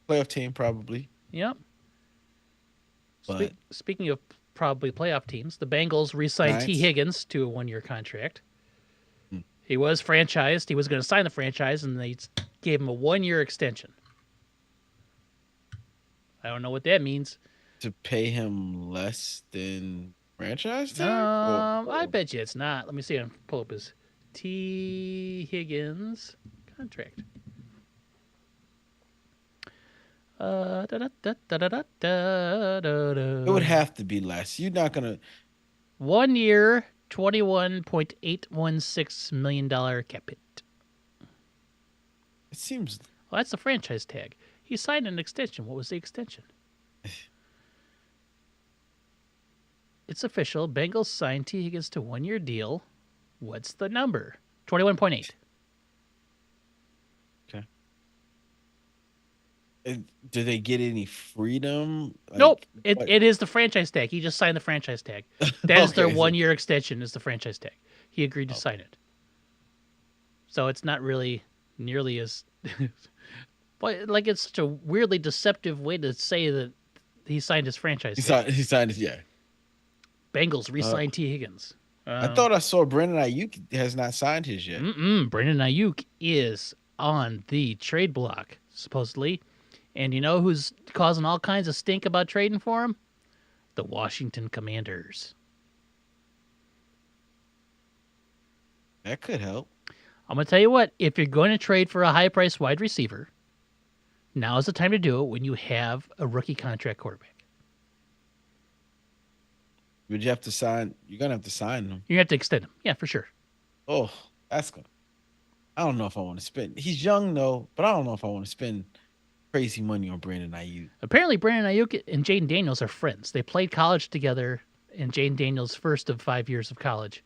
Speaker 1: Playoff team probably,
Speaker 2: Yep.
Speaker 1: but
Speaker 2: Speaking of probably playoff teams, the Bengals re-signed T.
Speaker 1: Giants.
Speaker 2: Higgins to a 1-year contract.
Speaker 1: Hmm.
Speaker 2: He was franchised. He was going to sign the franchise, and they gave him a 1-year extension. I don't know what that means.
Speaker 1: To pay him less than franchise tag,
Speaker 2: I bet you it's not. Let me see. I'll pull up his T. Higgins contract.
Speaker 1: it would have to be less. You're not gonna.
Speaker 2: 1 year, $21.816 million cap hit.
Speaker 1: It seems
Speaker 2: Well, that's the franchise tag. He signed an extension. What was the extension? It's official. Bengals signed T. Higgins to 1-year deal. What's the number? 21.8.
Speaker 1: okay. Do they get any freedom?
Speaker 2: Nope.
Speaker 1: Like what?
Speaker 2: It is the franchise tag. He just signed the franchise tag. That is their
Speaker 1: Okay,
Speaker 2: 1-year extension is the franchise tag. He agreed to sign it. So it's not really nearly as but like it's such a weirdly deceptive way to say that he signed his franchise tag.
Speaker 1: He signed it. Yeah.
Speaker 2: Bengals re-signed T. Higgins.
Speaker 1: I thought I saw Brandon Ayuk has not signed his yet.
Speaker 2: Brandon Ayuk is on the trade block, supposedly. And you know who's causing all kinds of stink about trading for him? The Washington Commanders.
Speaker 1: That could help.
Speaker 2: I'm going to tell you what, if you're going to trade for a high-priced wide receiver, now is the time to do it when you have a rookie contract quarterback.
Speaker 1: Would you have to sign? You're gonna have to sign him.
Speaker 2: You have to extend him. Yeah, for sure.
Speaker 1: Oh, that's good. I don't know if I want to spend. He's young though, but I don't know if I want to spend crazy money on Brandon Ayuk.
Speaker 2: Apparently, Brandon Ayuk and Jaden Daniels are friends. They played college together in Jaden Daniels' first of 5 years of college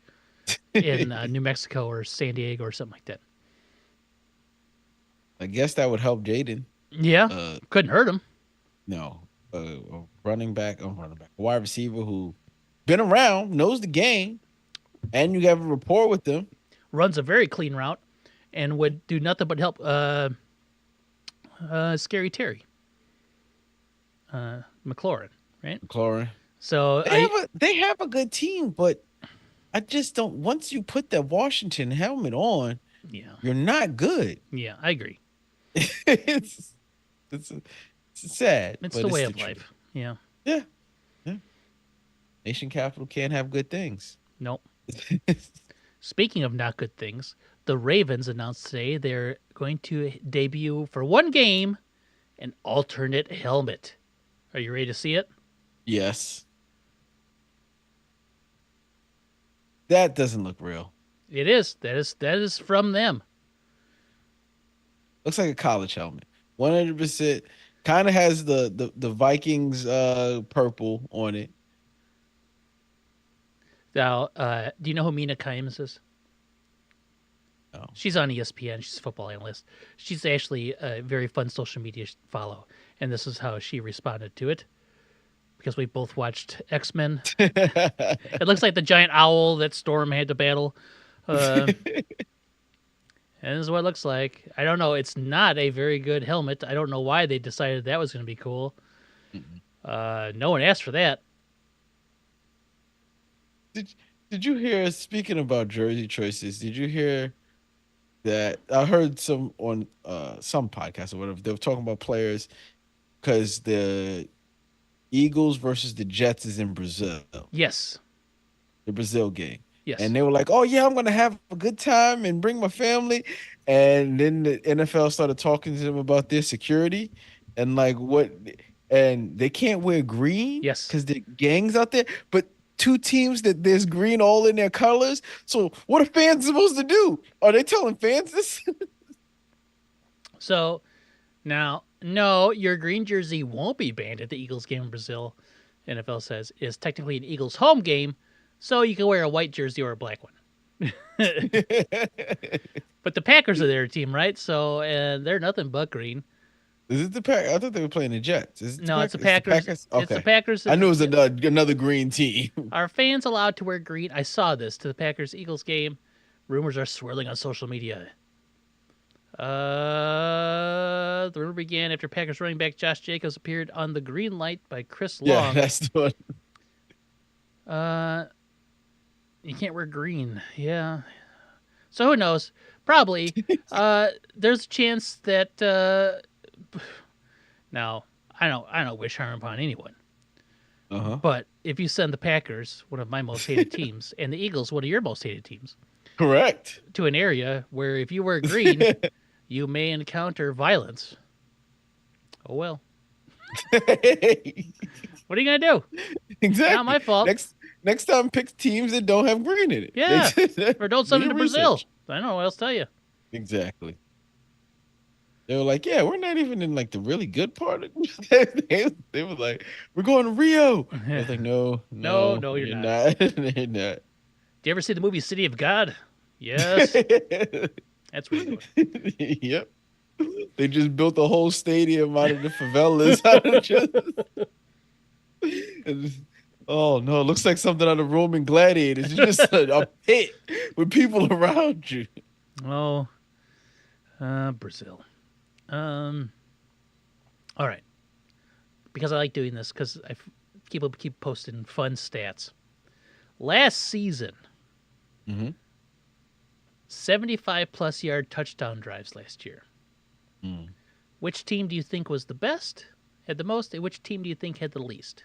Speaker 2: in New Mexico or San Diego or something like that.
Speaker 1: I guess that would help Jaden.
Speaker 2: Yeah, couldn't hurt him.
Speaker 1: No, a running back, a wide receiver who been around, knows the game, and you have a rapport with them.
Speaker 2: Runs a very clean route and would do nothing but help Scary Terry. McLaurin, right?
Speaker 1: McLaurin.
Speaker 2: So
Speaker 1: They have a good team, but I just don't. Once you put that Washington helmet on,
Speaker 2: yeah,
Speaker 1: you're not good.
Speaker 2: yeah, I agree.
Speaker 1: it's, it's sad.
Speaker 2: It's
Speaker 1: but
Speaker 2: the way
Speaker 1: the
Speaker 2: of life.
Speaker 1: truth.
Speaker 2: Yeah.
Speaker 1: Yeah. Yeah. Nation capital can't have good things.
Speaker 2: Nope. Speaking of not good things, the Ravens announced today they're going to debut for one game an alternate helmet. Are you ready to see it?
Speaker 1: Yes. That doesn't look real.
Speaker 2: It is. That is from them.
Speaker 1: Looks like a college helmet. 100%. Kind of has the Vikings purple on it.
Speaker 2: Now, do you know who Mina Kimes is?
Speaker 1: No.
Speaker 2: She's on ESPN. She's a football analyst. She's actually a very fun social media follow, and this is how she responded to it. Because we both watched X-Men. It looks like the giant owl that Storm had to battle. And this is what it looks like. I don't know. It's not a very good helmet. I don't know why they decided that was going to be cool. No one asked for that.
Speaker 1: Did you hear, speaking about jersey choices, did you hear that I heard some on some podcast or whatever, they were talking about players because the Eagles versus the Jets is in Brazil,
Speaker 2: Yes.
Speaker 1: the Brazil game.
Speaker 2: Yes.
Speaker 1: And they were like, "Oh yeah, I'm gonna have a good time and bring my family." And then the NFL started talking to them about their security and like what, and they can't wear green
Speaker 2: Yes.
Speaker 1: because the gangs out there. But two teams that there's green all in their colors. So what are fans supposed to do? Are they telling fans this?
Speaker 2: So now, no, your green jersey won't be banned at the Eagles game in Brazil. NFL says is technically an Eagles home game, so you can wear a white jersey or a black one. But the Packers are their team, right? So they're nothing but green.
Speaker 1: Is it the Packers? I thought they were playing the Jets. Is it
Speaker 2: No, it's the Packers.
Speaker 1: Okay.
Speaker 2: It's the Packers.
Speaker 1: I knew it was another green team.
Speaker 2: Are fans allowed to wear green? I saw this to the Packers-Eagles game. Rumors are swirling on social media. The rumor began after Packers running back Josh Jacobs appeared on the green light by Chris Long.
Speaker 1: Yeah, that's the
Speaker 2: one. You can't wear green. Yeah. So who knows? Probably. There's a chance that. Now, I don't wish harm upon anyone. But if you send the Packers, one of my most hated teams, and the Eagles, one of your most hated teams,
Speaker 1: correct,
Speaker 2: to an area where if you wear green, you may encounter violence. Oh well. What are you gonna do?
Speaker 1: Exactly.
Speaker 2: Not my fault.
Speaker 1: Next time, pick teams that don't have green in it.
Speaker 2: Yeah, or don't send them to Brazil. I don't know what else to tell you.
Speaker 1: Exactly. They were like, "Yeah, we're not even in like the really good part of." They were like, "We're going to Rio." I was like, "No,
Speaker 2: you're not.
Speaker 1: You're not."
Speaker 2: Do you ever see the movie City of God? Yes. That's where we're going.
Speaker 1: Yep. They just built a whole stadium out of the favelas. Oh no, it looks like something out of Roman gladiators. It's just a pit with people around you.
Speaker 2: Oh, Brazil. All right. Because I like doing this because I keep posting fun stats. Last season, 75 plus yard touchdown drives last year. Which team do you think was the best, had the most, and which team do you think had the least?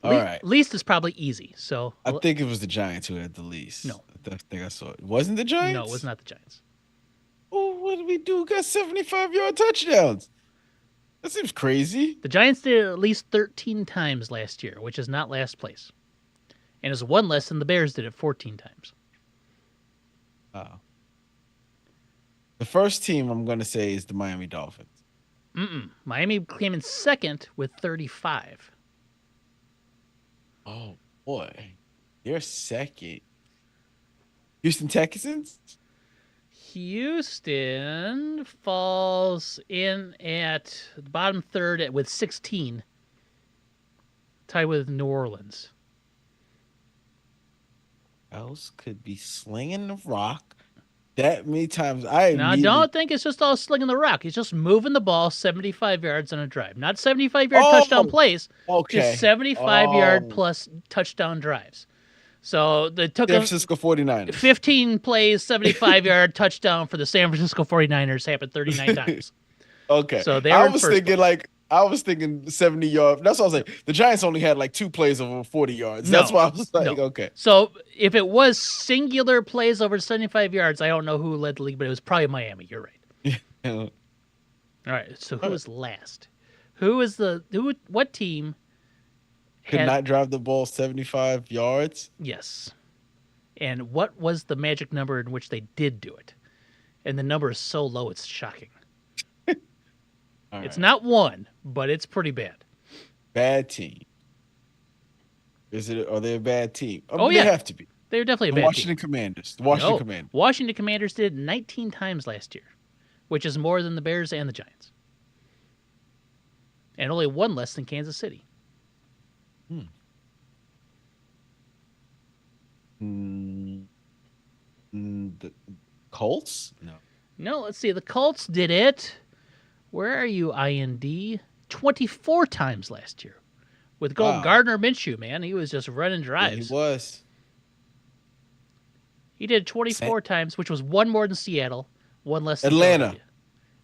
Speaker 1: All right.
Speaker 2: Least is probably easy. So
Speaker 1: I think it was the Giants who had the least.
Speaker 2: No.
Speaker 1: I think I saw it. Wasn't the Giants?
Speaker 2: No, it was not the Giants.
Speaker 1: Oh, what did we do? Got 75-yard touchdowns. That seems crazy.
Speaker 2: The Giants did it at least 13 times last year, which is not last place. And is one less than the Bears did it 14 times.
Speaker 1: Oh. The first team I'm going to say is the Miami Dolphins.
Speaker 2: Miami came in second with 35.
Speaker 1: Oh, boy. They're second. Houston Texans?
Speaker 2: Houston falls in at the bottom third with 16. Tied with New Orleans.
Speaker 1: Else could be slinging the rock that many times.
Speaker 2: Now, don't think it's just all slinging the rock. He's just moving the ball 75 yards on a drive. Not 75-yard touchdown plays.
Speaker 1: Okay.
Speaker 2: Just 75-yard plus touchdown drives. So they took
Speaker 1: San Francisco 49ers.
Speaker 2: 15 plays, 75-yard touchdown for the San Francisco 49ers happened 39 times.
Speaker 1: Okay.
Speaker 2: So they were
Speaker 1: I was thinking 70-yard. That's what I was saying. The Giants only had like 2 plays over 40 yards.
Speaker 2: No,
Speaker 1: That's why I was like, okay.
Speaker 2: So if it was singular plays over 75 yards, I don't know who led the league, but it was probably Miami. You're right. All All right. So who
Speaker 1: What?
Speaker 2: was last? Who is the who? What team
Speaker 1: Could
Speaker 2: had?
Speaker 1: not drive the ball 75 yards.
Speaker 2: Yes. And what was the magic number in which they did do it? And the number is so low, it's shocking.
Speaker 1: All
Speaker 2: It's
Speaker 1: right.
Speaker 2: not one, but it's pretty bad.
Speaker 1: Bad team. Is it? Are they a bad team? I
Speaker 2: Oh
Speaker 1: mean, they
Speaker 2: yeah,
Speaker 1: have to be.
Speaker 2: they're definitely a
Speaker 1: The
Speaker 2: bad team.
Speaker 1: Washington Commanders. The Washington
Speaker 2: No,
Speaker 1: Commanders.
Speaker 2: Washington Commanders did it 19 times last year, which is more than the Bears and the Giants, and only one less than Kansas City.
Speaker 1: Hmm. Mm, the Colts? No.
Speaker 2: No, let's see. The Colts did it. Where are you, IND? 24 times last year with
Speaker 1: Wow.
Speaker 2: Gardner Minshew. Man, he was just running
Speaker 1: Yeah, he
Speaker 2: drives.
Speaker 1: was.
Speaker 2: He did
Speaker 1: Sa-
Speaker 2: 24 times, which was one more than Seattle, one less than
Speaker 1: Atlanta.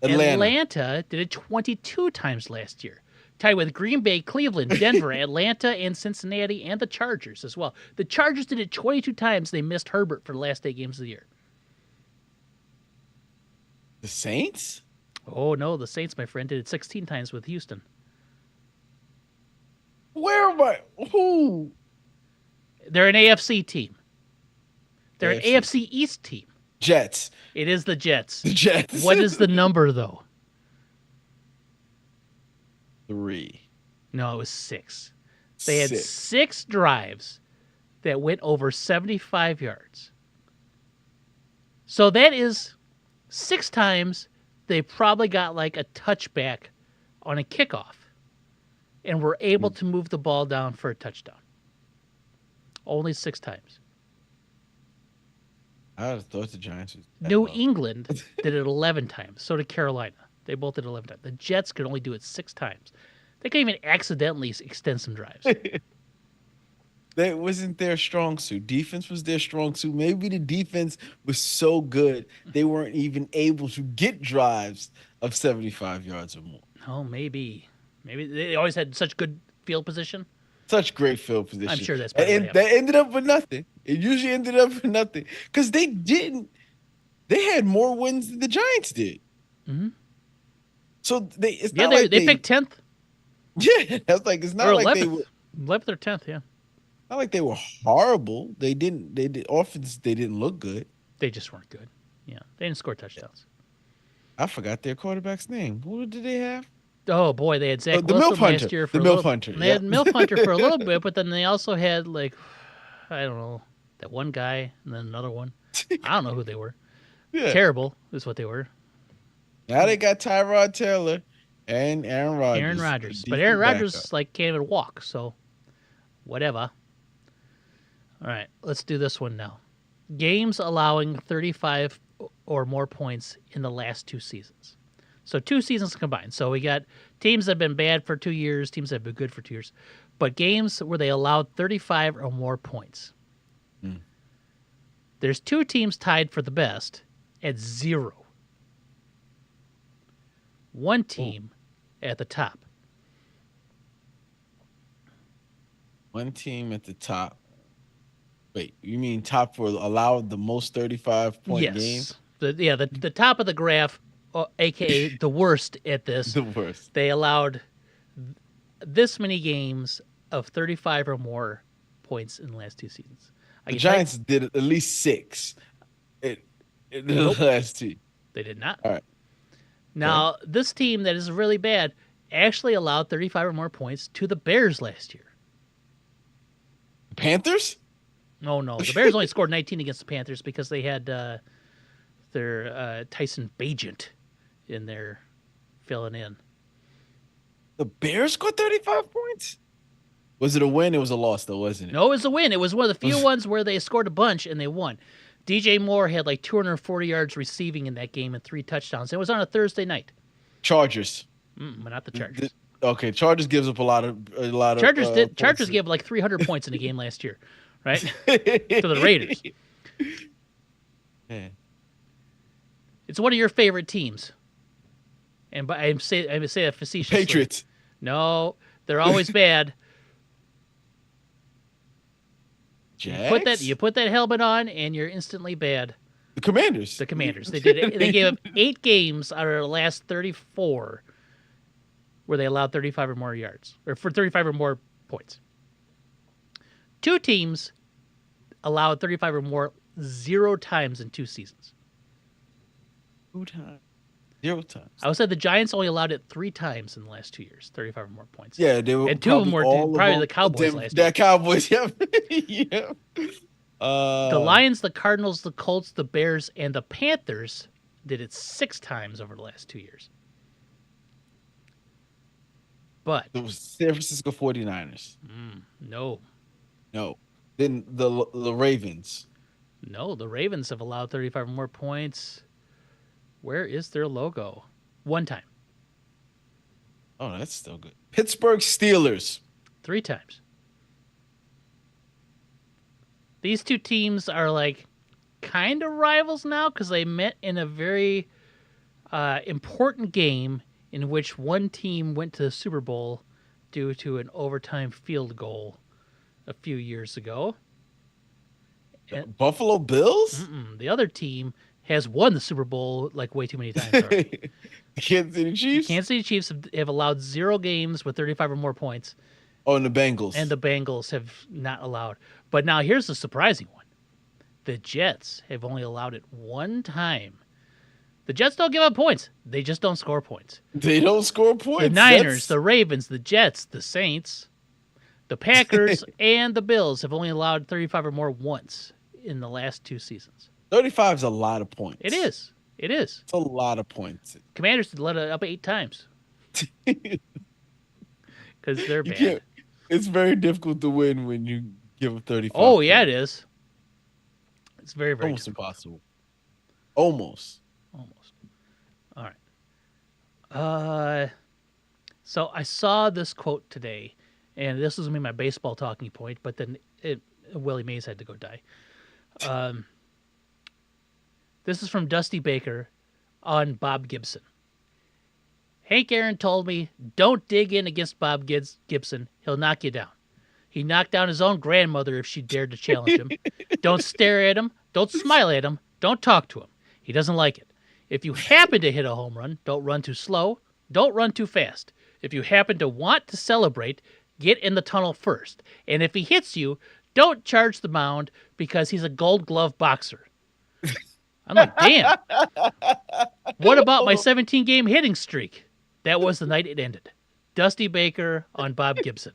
Speaker 2: Philadelphia.
Speaker 1: Atlanta.
Speaker 2: Atlanta did it 22 times last year, tied with Green Bay, Cleveland, Denver, Atlanta, and Cincinnati, and the Chargers as well. The Chargers did it 22 times. They missed Herbert for the last 8 games of the year.
Speaker 1: The Saints?
Speaker 2: Oh, no, the Saints, my friend, did it 16 times with Houston.
Speaker 1: Where am I? Who?
Speaker 2: They're an AFC team. They're an
Speaker 1: AFC.
Speaker 2: AFC East team.
Speaker 1: Jets.
Speaker 2: It is the Jets.
Speaker 1: The Jets.
Speaker 2: What is the number, though?
Speaker 1: 3.
Speaker 2: No, it was 6. They had
Speaker 1: 6.
Speaker 2: 6 drives that went over 75 yards. So that is 6 times they probably got like a touchback on a kickoff and were able to move the ball down for a touchdown. Only 6 times.
Speaker 1: I would have thought the Giants was that
Speaker 2: New
Speaker 1: low.
Speaker 2: England did it 11 times. So did Carolina. They both did 11 times. The Jets could only do it 6 times. They could even accidentally extend some drives.
Speaker 1: That wasn't their strong suit. Defense was their strong suit. Maybe the defense was so good they weren't even able to get drives of 75 yards or more.
Speaker 2: Oh, maybe. Maybe they always had such good field position.
Speaker 1: Such great field position.
Speaker 2: I'm sure that's probably
Speaker 1: and
Speaker 2: what
Speaker 1: that ended up with nothing. It usually ended up with nothing because they didn't. They had more wins than the Giants did.
Speaker 2: Mm-hmm.
Speaker 1: So it's
Speaker 2: Yeah,
Speaker 1: not like
Speaker 2: they picked 10th.
Speaker 1: Yeah, that's like it's not
Speaker 2: Or
Speaker 1: like
Speaker 2: 11th.
Speaker 1: they were
Speaker 2: 11th or 10th, yeah.
Speaker 1: not like they were horrible. They didn't. They did offense. They didn't look good.
Speaker 2: They just weren't good. Yeah, they didn't score touchdowns.
Speaker 1: I forgot their quarterback's name. Who did they have?
Speaker 2: Oh boy, they had Zach
Speaker 1: The
Speaker 2: Wilson
Speaker 1: Milf Hunter.
Speaker 2: last year
Speaker 1: The
Speaker 2: for a
Speaker 1: Milf
Speaker 2: little.
Speaker 1: Hunter.
Speaker 2: They had Milf Hunter for a little bit, but then they also had like I don't know that one guy and then another one. I don't know who they were.
Speaker 1: Yeah.
Speaker 2: Terrible is what they were.
Speaker 1: Now they got Tyrod Taylor and Aaron Rodgers.
Speaker 2: Aaron
Speaker 1: a
Speaker 2: Rodgers, but
Speaker 1: decent
Speaker 2: Aaron
Speaker 1: backup.
Speaker 2: Rodgers like can't even walk, so whatever. All right, let's do this one now. Games allowing 35 or more points in the last 2 seasons. So 2 seasons combined. So we got teams that have been bad for 2 years, teams that have been good for 2 years, but games where they allowed 35 or more points.
Speaker 1: Mm.
Speaker 2: There's 2 teams tied for the best at 0. One team at the top.
Speaker 1: One team at the top. Wait, you mean top for allowed the most 35-point
Speaker 2: Yes.
Speaker 1: games?
Speaker 2: The top of the graph, aka the worst at this.
Speaker 1: The worst.
Speaker 2: They allowed this many games of 35 or more points in the last 2 seasons.
Speaker 1: The Giants did at least 6 in the last 2.
Speaker 2: They did not.
Speaker 1: All right.
Speaker 2: Now, this team that is really bad actually allowed 35 or more points to the Bears last year.
Speaker 1: Panthers?
Speaker 2: Oh, no. The Bears only scored 19 against the Panthers because they had their Tyson Bagent in there filling in.
Speaker 1: The Bears scored 35 points? Was it a win? It was a loss, though, wasn't it?
Speaker 2: No, it was a win. It was one of the few ones where they scored a bunch and they won. DJ Moore had like 240 yards receiving in that game and 3 touchdowns. It was on a Thursday night.
Speaker 1: Chargers.
Speaker 2: But not the Chargers.
Speaker 1: Okay, Chargers gives up a lot of
Speaker 2: Chargers
Speaker 1: points.
Speaker 2: Chargers gave like 300 points in a game last year, right? To the Raiders.
Speaker 1: Yeah.
Speaker 2: It's one of your favorite teams. And I say that facetiously.
Speaker 1: Patriots.
Speaker 2: No, they're always bad.
Speaker 1: Jags?
Speaker 2: You put that helmet on and you're instantly bad.
Speaker 1: The Commanders.
Speaker 2: The Commanders. They gave up 8 games out of their last 34 where they allowed 35 or more yards, or for 35 or more points. 2 teams allowed 35 or more 0 times in 2 seasons.
Speaker 1: 2 times. 0 times.
Speaker 2: I would say the Giants only allowed it 3 times in the last 2 years, 35 or more points.
Speaker 1: Yeah, they were
Speaker 2: and 2 of them were probably the Cowboys last year.
Speaker 1: That Cowboys, yep. Yep.
Speaker 2: The Lions, the Cardinals, the Colts, the Bears, and the Panthers did it 6 times over the last 2 years. But
Speaker 1: it was San Francisco 49ers.
Speaker 2: No.
Speaker 1: Then the Ravens.
Speaker 2: No, the Ravens have allowed 35 or more points. Where is their logo? 1 time.
Speaker 1: Oh, that's still good. Pittsburgh Steelers.
Speaker 2: 3 times. These 2 teams are like kind of rivals now because they met in a very important game in which one team went to the Super Bowl due to an overtime field goal a few years ago.
Speaker 1: Buffalo Bills?
Speaker 2: The other team has won the Super Bowl like way too many times already.
Speaker 1: Kansas City Chiefs?
Speaker 2: Kansas City Chiefs have allowed 0 games with 35 or more points.
Speaker 1: Oh, and the Bengals.
Speaker 2: And the Bengals have not allowed. But now here's the surprising one. The Jets have only allowed it 1 time. The Jets don't give up points. They just don't score points.
Speaker 1: They don't score points.
Speaker 2: The Niners, the Ravens, the Jets, the Saints, the Packers, and the Bills have only allowed 35 or more once in the last 2 seasons.
Speaker 1: 35 is a lot of points.
Speaker 2: It is.
Speaker 1: It's a lot of points.
Speaker 2: Commanders let it up 8 times. Because they're bad.
Speaker 1: It's very difficult to win when you give up 35.
Speaker 2: Oh, yeah, it is. It's very, very
Speaker 1: almost
Speaker 2: difficult.
Speaker 1: impossible. Almost.
Speaker 2: All right. So I saw this quote today, and this was going to be my baseball talking point, but then Willie Mays had to go die. This is from Dusty Baker on Bob Gibson. Hank Aaron told me, don't dig in against Bob Gibson. He'll knock you down. He knocked down his own grandmother if she dared to challenge him. Don't stare at him. Don't smile at him. Don't talk to him. He doesn't like it. If you happen to hit a home run, don't run too slow. Don't run too fast. If you happen to want to celebrate, get in the tunnel first. And if he hits you, don't charge the mound because he's a Gold Glove boxer. I'm like, damn. What about my 17-game hitting streak? That was the night it ended. Dusty Baker on Bob Gibson.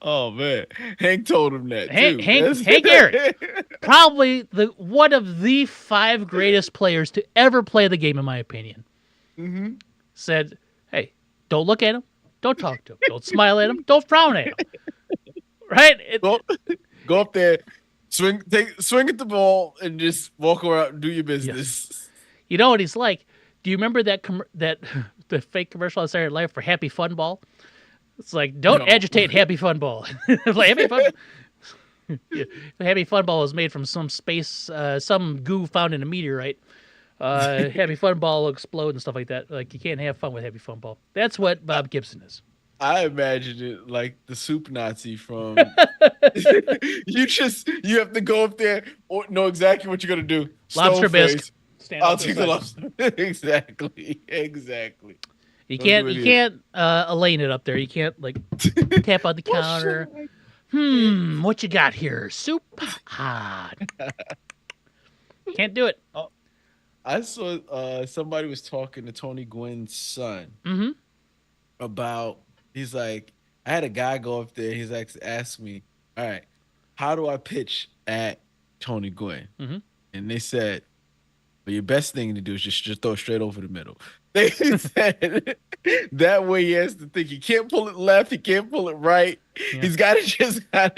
Speaker 1: Oh man, Hank told him that too.
Speaker 2: Hank Aaron, probably one of the 5 greatest players to ever play the game, in my opinion.
Speaker 1: Mm-hmm.
Speaker 2: Said, "Hey, don't look at him, don't talk to him, don't smile at him, don't frown at him." Right?
Speaker 1: Go up there, swing at the ball, and just walk around and do your business.
Speaker 2: Yes. You know what he's like? Do you remember that the fake commercial on Saturday Night Live for Happy Fun Ball? It's like, don't agitate Happy Fun Ball. Like, Happy Fun yeah. Happy Fun Ball was made from some space, some goo found in a meteorite. Happy Fun Ball will explode and stuff like that. Like, you can't have fun with Happy Fun Ball. That's what Bob Gibson is.
Speaker 1: I imagine it like the soup Nazi from. You have to go up there or know exactly what you're gonna do.
Speaker 2: Lobster bisque.
Speaker 1: I'll take the lobster. Exactly.
Speaker 2: You can't Elaine it up there. You can't like tap on the counter. What you got here? Soup? Can't do it.
Speaker 1: Oh, I saw somebody was talking to Tony Gwynn's son about. He's like, I had a guy go up there. He's like, ask me, all right, how do I pitch at Tony Gwynn? And they said, well, your best thing to do is just throw it straight over the middle. They said that way he has to think. He can't pull it left. He can't pull it right. Yeah. He's got to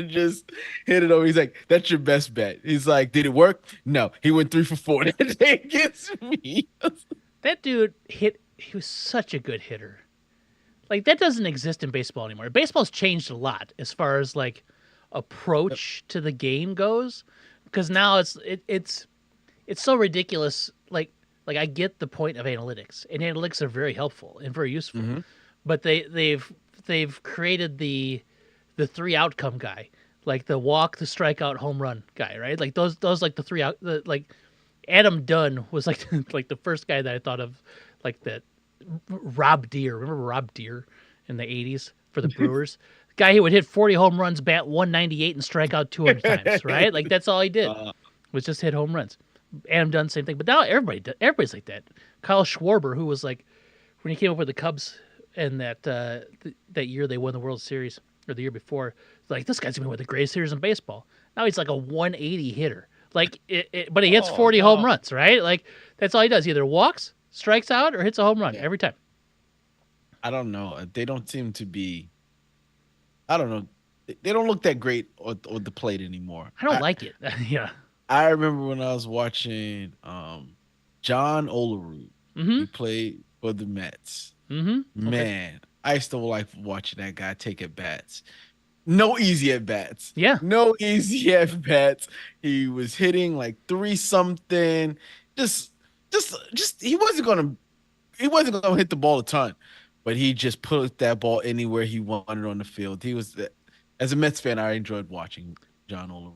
Speaker 1: just hit it over. He's like, that's your best bet. He's like, did it work? No. He went 3 for 4 that day against me.
Speaker 2: That dude he was such a good hitter. Like, that doesn't exist in baseball anymore. Baseball's changed a lot as far as like approach to the game goes, because now it's so ridiculous. Like I get the point of analytics, and analytics are very helpful and very useful, but they've created the 3 outcome guy. like the walk, the strikeout, home run guy, right? Like those like the three out. Like Adam Dunn was like like the first guy that I thought of, like that. Rob Deere, remember Rob Deere in the '80s for the Brewers? The guy who would hit 40 home runs, bat 198, and strike out 200 times, right? Like that's all he did
Speaker 1: Uh,
Speaker 2: was just hit home runs. Adam Dunn, same thing. But now everybody's like that. Kyle Schwarber, who was like when he came up with the Cubs and that year they won the World Series, or the year before, like this guy's gonna be one of the greatest hitters in baseball. Now he's like a 180 hitter. Like but he hits
Speaker 1: oh
Speaker 2: 40 home
Speaker 1: no.
Speaker 2: runs, right? Like that's all he does. He either walks, strikes out, or hits a home run
Speaker 1: Yeah.
Speaker 2: every time.
Speaker 1: I don't know. They don't seem to be. I don't know. They don't look that great on the plate anymore.
Speaker 2: I don't like it. Yeah.
Speaker 1: I remember when I was watching John Olerud.
Speaker 2: Mm-hmm.
Speaker 1: He played for the Mets.
Speaker 2: Mm-hmm. Okay.
Speaker 1: Man, I still like watching that guy take at bats. No easy at bats.
Speaker 2: Yeah.
Speaker 1: No easy at bats. He was hitting like three something. Just he wasn't gonna hit the ball a ton, but he just put that ball anywhere he wanted on the field. He was as a Mets fan, I enjoyed watching John Olerud.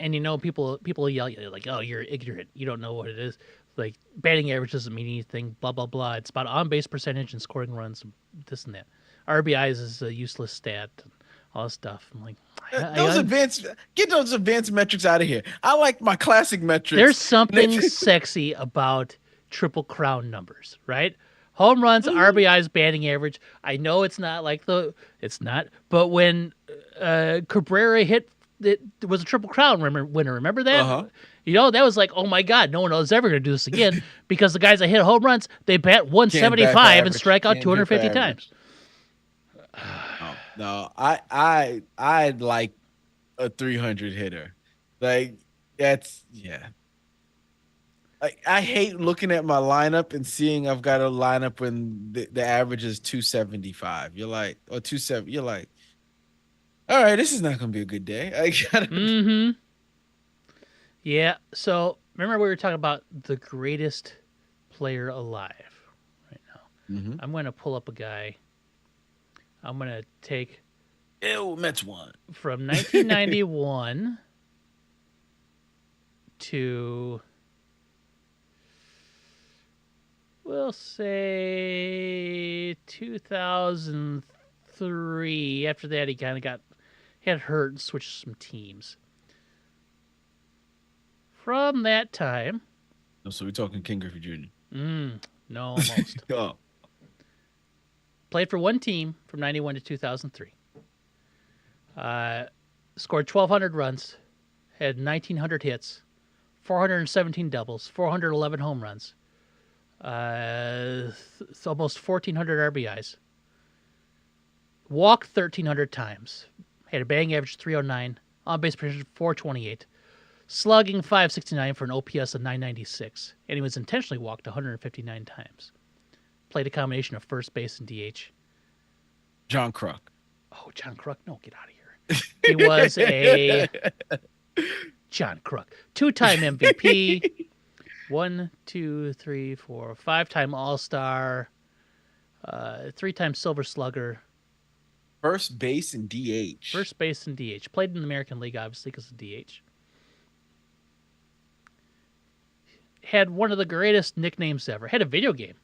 Speaker 2: And you know, people yell at you like, "Oh, you're ignorant. You don't know what it is." Like batting average doesn't mean anything. Blah blah blah. It's about on base percentage and scoring runs, and this and that. RBIs is a useless stat. And all this stuff. I'm like,
Speaker 1: Get those advanced metrics out of here. I like my classic metrics.
Speaker 2: there's something sexy about triple crown numbers, right? Home runs, RBIs, batting average. I know it's not it's not. But when Cabrera hit, it was a triple crown winner. Remember that?
Speaker 1: Uh-huh.
Speaker 2: You know, that was like, oh my God, no one is ever going to do this again because the guys that hit home runs, they bat 175 and strike out
Speaker 1: Can't
Speaker 2: 250
Speaker 1: hit for
Speaker 2: times.
Speaker 1: No, I like a 300 hitter. Like that's yeah. I hate looking at my lineup and seeing I've got a lineup when the average is 275. You're like, or 27. You're like, all right, this is not gonna be a good day. I gotta.
Speaker 2: Mm-hmm. Yeah. So remember we were talking about the greatest player alive right now.
Speaker 1: Mhm.
Speaker 2: I'm going to pull up a guy. I'm going to take
Speaker 1: Ew, Mets won.
Speaker 2: from 1991 to, we'll say 2003. After that, he kind of had hurt and switched some teams. From that time,
Speaker 1: So we're talking King Griffey Jr.
Speaker 2: no, almost.
Speaker 1: Oh,
Speaker 2: Played for one team from 91 to 2003. Scored 1,200 runs, had 1,900 hits, 417 doubles, 411 home runs, almost 1,400 RBIs, walked 1,300 times, had a batting average 309, on base percentage 428, slugging 569 for an OPS of 996, and he was intentionally walked 159 times. Played a combination of first base and DH.
Speaker 1: John Kruk.
Speaker 2: Oh, John Kruk, no, get out of here. He was a John Kruk, 2-time MVP, 5-time All-Star, 3-time Silver Slugger,
Speaker 1: First base and DH.
Speaker 2: first base and DH. Played in the American League, obviously, because of DH. Had one of the greatest nicknames ever. Had a video game.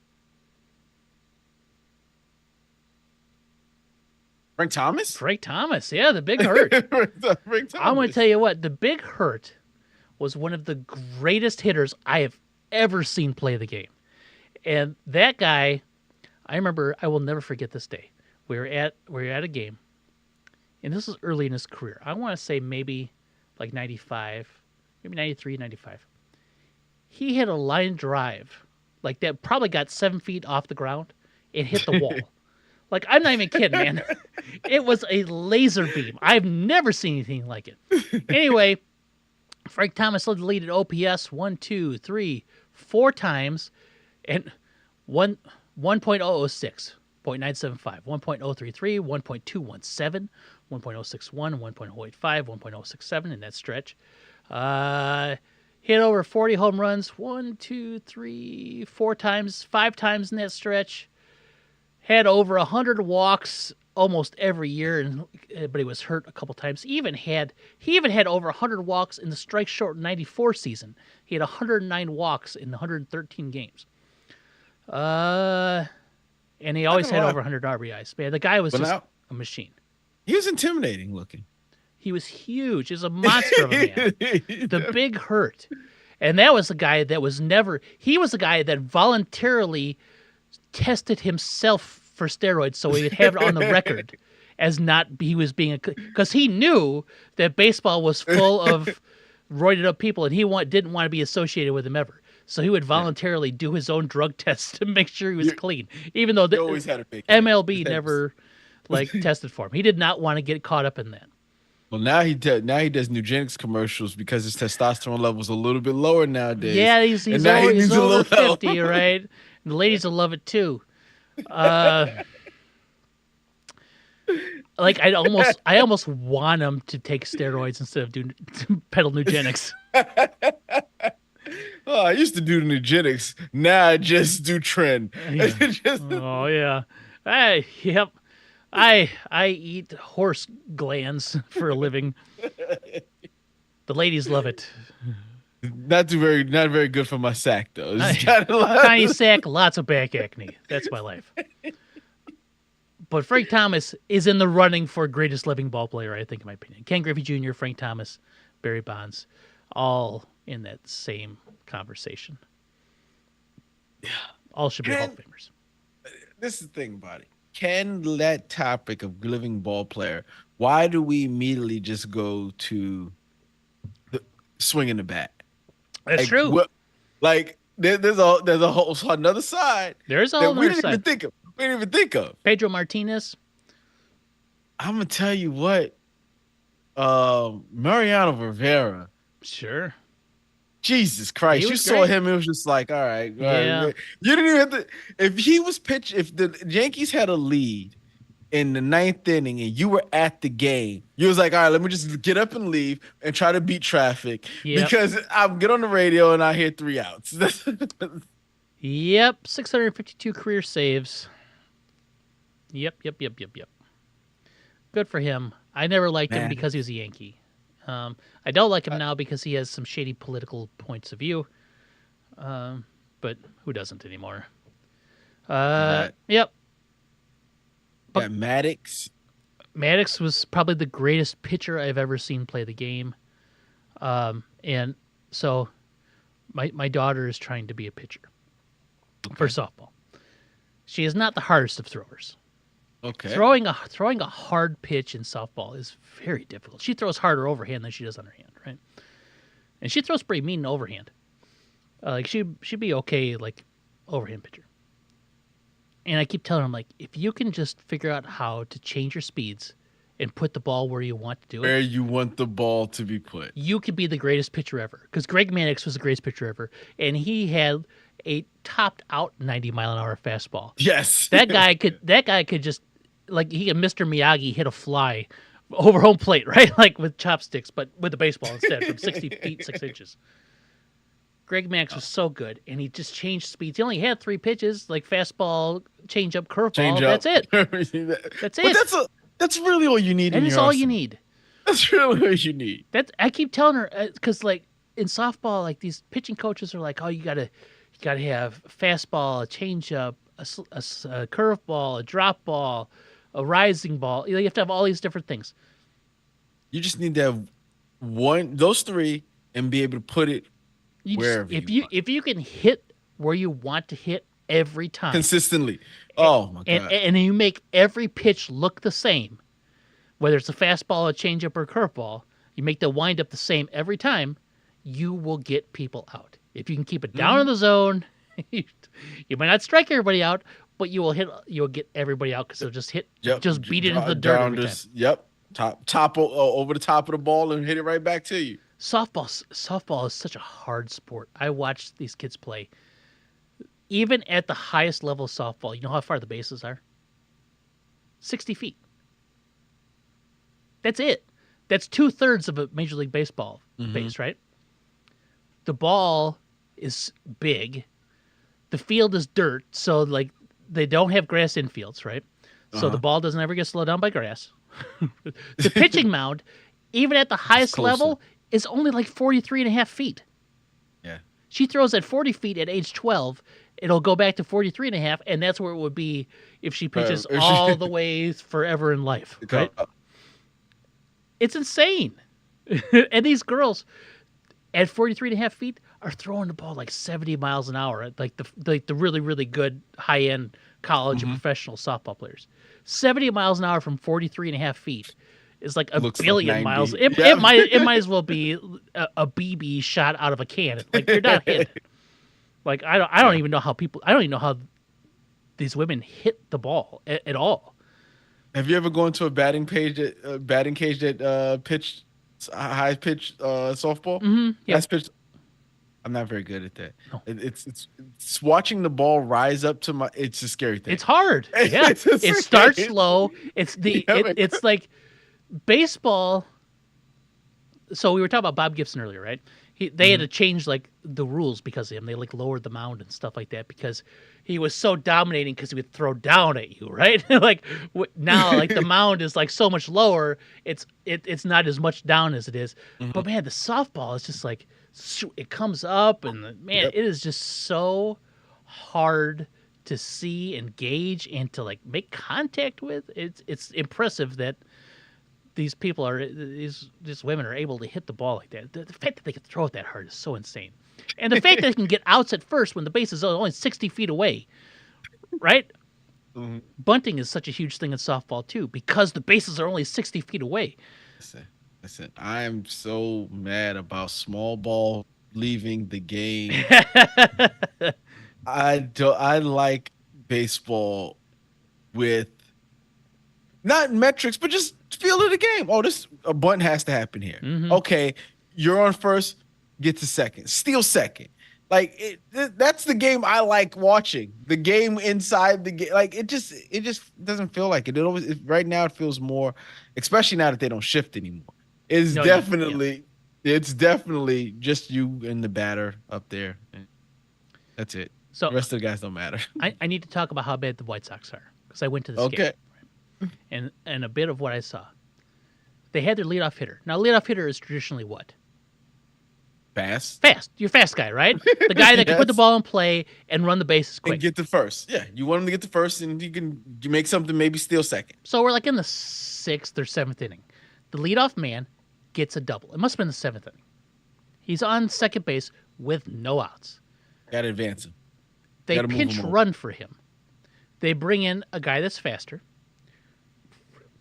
Speaker 1: Frank Thomas?
Speaker 2: Frank Thomas, yeah, the Big Hurt.
Speaker 1: Frank Thomas.
Speaker 2: I'm going to tell you what, the Big Hurt was one of the greatest hitters I have ever seen play the game. And that guy, I remember, I will never forget this day. We were at a game, and this was early in his career. I want to say maybe like 95, maybe 93, 95. He hit a line drive like that, probably got 7 feet off the ground and hit the wall. Like, I'm not even kidding, man. It was a laser beam. I've never seen anything like it. Anyway, Frank Thomas led the lead at OPS 1, 2, 3, 4 times, and 1.006, 0.975, 1.033, 1.217, 1.061, 1.085, 1.067 in that stretch. Hit over 40 home runs, 1, 2, 3, 4 times, 5 times in that stretch. Had over 100 walks, almost every year, but he was hurt a couple times. He even had over 100 walks in the strike short '94 season. He had 109 walks in 113 games. And he
Speaker 1: I
Speaker 2: always
Speaker 1: can
Speaker 2: had
Speaker 1: lie.
Speaker 2: over 100 RBIs. Man, the guy was
Speaker 1: But
Speaker 2: just
Speaker 1: now
Speaker 2: a machine.
Speaker 1: he was intimidating looking.
Speaker 2: He was huge. He was a monster of a man. The Big Hurt. And that was the guy that was never. He was the guy that voluntarily tested himself for steroids so he would have it on the record as not he was being a, because he knew that baseball was full of roided up people and didn't want to be associated with them ever. So he would voluntarily do his own drug tests to make sure he was clean, even though
Speaker 1: You
Speaker 2: the
Speaker 1: always had a big head.
Speaker 2: MLB never tested for him. He did not want to get caught up in that.
Speaker 1: Well, now he does Nugenics commercials because his testosterone level's a little bit lower nowadays.
Speaker 2: Yeah, he's
Speaker 1: and now he needs a
Speaker 2: over
Speaker 1: little help.
Speaker 2: 50, right? And the ladies will love it too. Like I almost want him to take steroids instead of doing pedal Nugenics.
Speaker 1: Oh, I used to do Nugenics. Now I just do trend.
Speaker 2: Yeah.
Speaker 1: Just-
Speaker 2: Oh yeah. Yep. I eat horse glands for a living. The ladies love it.
Speaker 1: not very good for my sack though. It's
Speaker 2: Tiny sack, lots of back acne. That's my life. But Frank Thomas is in the running for greatest living ball player, I think, in my opinion. Ken Griffey Jr., Frank Thomas, Barry Bonds, all in that same conversation. All should be Hall of Famers.
Speaker 1: This is the thing about it. Can that topic of living ball player, why do we immediately just go to the swinging the bat?
Speaker 2: That's true.
Speaker 1: There's a whole another side
Speaker 2: There's a
Speaker 1: that
Speaker 2: whole
Speaker 1: we
Speaker 2: other
Speaker 1: didn't even
Speaker 2: side.
Speaker 1: think of. We didn't even think of.
Speaker 2: Pedro Martinez.
Speaker 1: I'm gonna tell you what. Mariano Rivera.
Speaker 2: Sure.
Speaker 1: Jesus Christ!
Speaker 2: He
Speaker 1: You
Speaker 2: was
Speaker 1: saw
Speaker 2: great.
Speaker 1: him. It was just like, all right.
Speaker 2: Yeah.
Speaker 1: You didn't even have to. If he was pitch, if the Yankees had a lead in the ninth inning and you were at the game, you was like, all right, let me just get up and leave and try to beat traffic
Speaker 2: Yep.
Speaker 1: because I'll get on the radio and I hear 3 outs.
Speaker 2: Yep. 652 career saves. Yep. Good for him. I never liked him
Speaker 1: Man.
Speaker 2: because he was a Yankee. I don't like him now because he has some shady political points of view. But who doesn't anymore?
Speaker 1: Right.
Speaker 2: Yep.
Speaker 1: Got Maddox.
Speaker 2: Maddox was probably the greatest pitcher I've ever seen play the game. And so my daughter is trying to be a pitcher for softball. She is not the hardest of throwers.
Speaker 1: Okay.
Speaker 2: Throwing a hard pitch in softball is very difficult. She throws harder overhand than she does underhand, right? And she throws pretty mean overhand. Like she'd be okay like overhand pitcher. And I keep telling her, I'm like, if you can just figure out how to change your speeds and put the ball where you want to do it,
Speaker 1: Where you want the ball to be put.
Speaker 2: you could be the greatest pitcher ever. Because Greg Maddux was the greatest pitcher ever, and he had a topped out 90-mile-an-hour fastball.
Speaker 1: Yes.
Speaker 2: That guy could just like he could Mr. Miyagi hit a fly over home plate, right? Like with chopsticks, but with a baseball instead from 60 feet 6 inches. Greg Maddux was so good, and he just changed speeds. He only had 3 pitches, like fastball, changeup, curveball. That's it. That's it.
Speaker 1: But that's really all you need.
Speaker 2: That is all you need.
Speaker 1: That's really all you need.
Speaker 2: I keep telling her because like in softball, like these pitching coaches are like, oh, you gotta have a fastball, a changeup, a curveball, a drop ball, a rising ball. You have to have all these different things.
Speaker 1: You just need to have those 3, and be able to put it wherever
Speaker 2: If you can hit where you want to hit every time
Speaker 1: consistently. Oh my god!
Speaker 2: and you make every pitch look the same, whether it's a fastball, a changeup, or a curveball, you make the windup the same every time. You will get people out if you can keep it down in the zone. You might not strike everybody out, but you'll get everybody out because they'll just beat it into the dirt every time.
Speaker 1: Yep, top over the top of the ball and hit it right back to you.
Speaker 2: Softball is such a hard sport. I watched these kids play. Even at the highest level of softball, you know how far the bases are? 60 feet. That's it. That's 2/3 of a Major League Baseball base, right? The ball is big. The field is dirt, so like they don't have grass infields, right? so the
Speaker 1: Uh-huh.
Speaker 2: ball doesn't ever get slowed down by grass. The pitching mound, even at the
Speaker 1: It's
Speaker 2: highest
Speaker 1: closer.
Speaker 2: level, is only like 43 and a half feet.
Speaker 1: Yeah.
Speaker 2: She throws at 40 feet at age 12. It'll go back to 43 and a half, and that's where it would be if she pitches
Speaker 1: If
Speaker 2: all
Speaker 1: she
Speaker 2: the way forever in life,
Speaker 1: come,
Speaker 2: right? It's insane. And these girls at 43 and a half feet are throwing the ball like 70 miles an hour, like the really, really good high-end college and
Speaker 1: mhm,
Speaker 2: professional softball players. 70 miles an hour from 43 and a half feet is like a
Speaker 1: looks like
Speaker 2: billion miles.
Speaker 1: 90.
Speaker 2: It,
Speaker 1: Yeah.
Speaker 2: it might as well be a BB shot out of a cannon. Like you're not hitting it. Like I don't
Speaker 1: Yeah.
Speaker 2: even know how people. I don't even know how these women hit the ball at all.
Speaker 1: Have you ever gone to a batting cage that pitched high pitch softball?
Speaker 2: Yep.
Speaker 1: High pitch. I'm not very good at that.
Speaker 2: No.
Speaker 1: It's watching the ball rise up to my. It's a scary thing.
Speaker 2: It's hard. Yeah.
Speaker 1: It's a
Speaker 2: It starts
Speaker 1: scary-
Speaker 2: slow. It's the
Speaker 1: Yeah, man.
Speaker 2: it's like baseball. So we were talking about Bob Gibson earlier, right? They had to change like the rules because of him. They like lowered the mound and stuff like that because he was so dominating because he would throw down at you, right? Like now, like the mound is like so much lower. It's not as much down as it is. But man, the softball is just like it comes up and man,
Speaker 1: Yep.
Speaker 2: it is just so hard to see and gauge and to like make contact with. It's impressive that these people are these women are able to hit the ball like that. The fact that they can throw it that hard is so insane, and the fact that they can get outs at first when the base is only 60 feet away, right?
Speaker 1: Mhm.
Speaker 2: Bunting is such a huge thing in softball too because the bases are only 60 feet away.
Speaker 1: Listen. I am so mad about small ball leaving the game. I like baseball with not metrics, but just feel of the game. Oh, this a bunt has to happen here. Okay, you're on first, get to second, steal second. Like that's the game I like watching. The game inside the game, like it just doesn't feel like it. Right now it feels more, especially now that they don't shift anymore. It's
Speaker 2: No,
Speaker 1: definitely it's definitely just you and the batter up there. That's it.
Speaker 2: So
Speaker 1: The rest of the guys don't matter.
Speaker 2: I need to talk about how bad the White Sox are because I went to this game.
Speaker 1: Okay.
Speaker 2: And a bit of what I saw. They had their leadoff hitter. Now, leadoff hitter is traditionally what?
Speaker 1: Fast.
Speaker 2: Fast. You're a fast guy, right? The guy that can put the
Speaker 1: Yes.
Speaker 2: ball in play and run the bases
Speaker 1: And
Speaker 2: quick.
Speaker 1: get the first. Yeah, you want him to get the first, and you make something, maybe steal second.
Speaker 2: So we're like in the 6th or 7th inning. The leadoff man gets a double. It must have been the 7th inning. He's on second base with no outs.
Speaker 1: Got to advance him.
Speaker 2: They
Speaker 1: Gotta move
Speaker 2: pinch
Speaker 1: him on.
Speaker 2: run for him. They bring in a guy that's faster.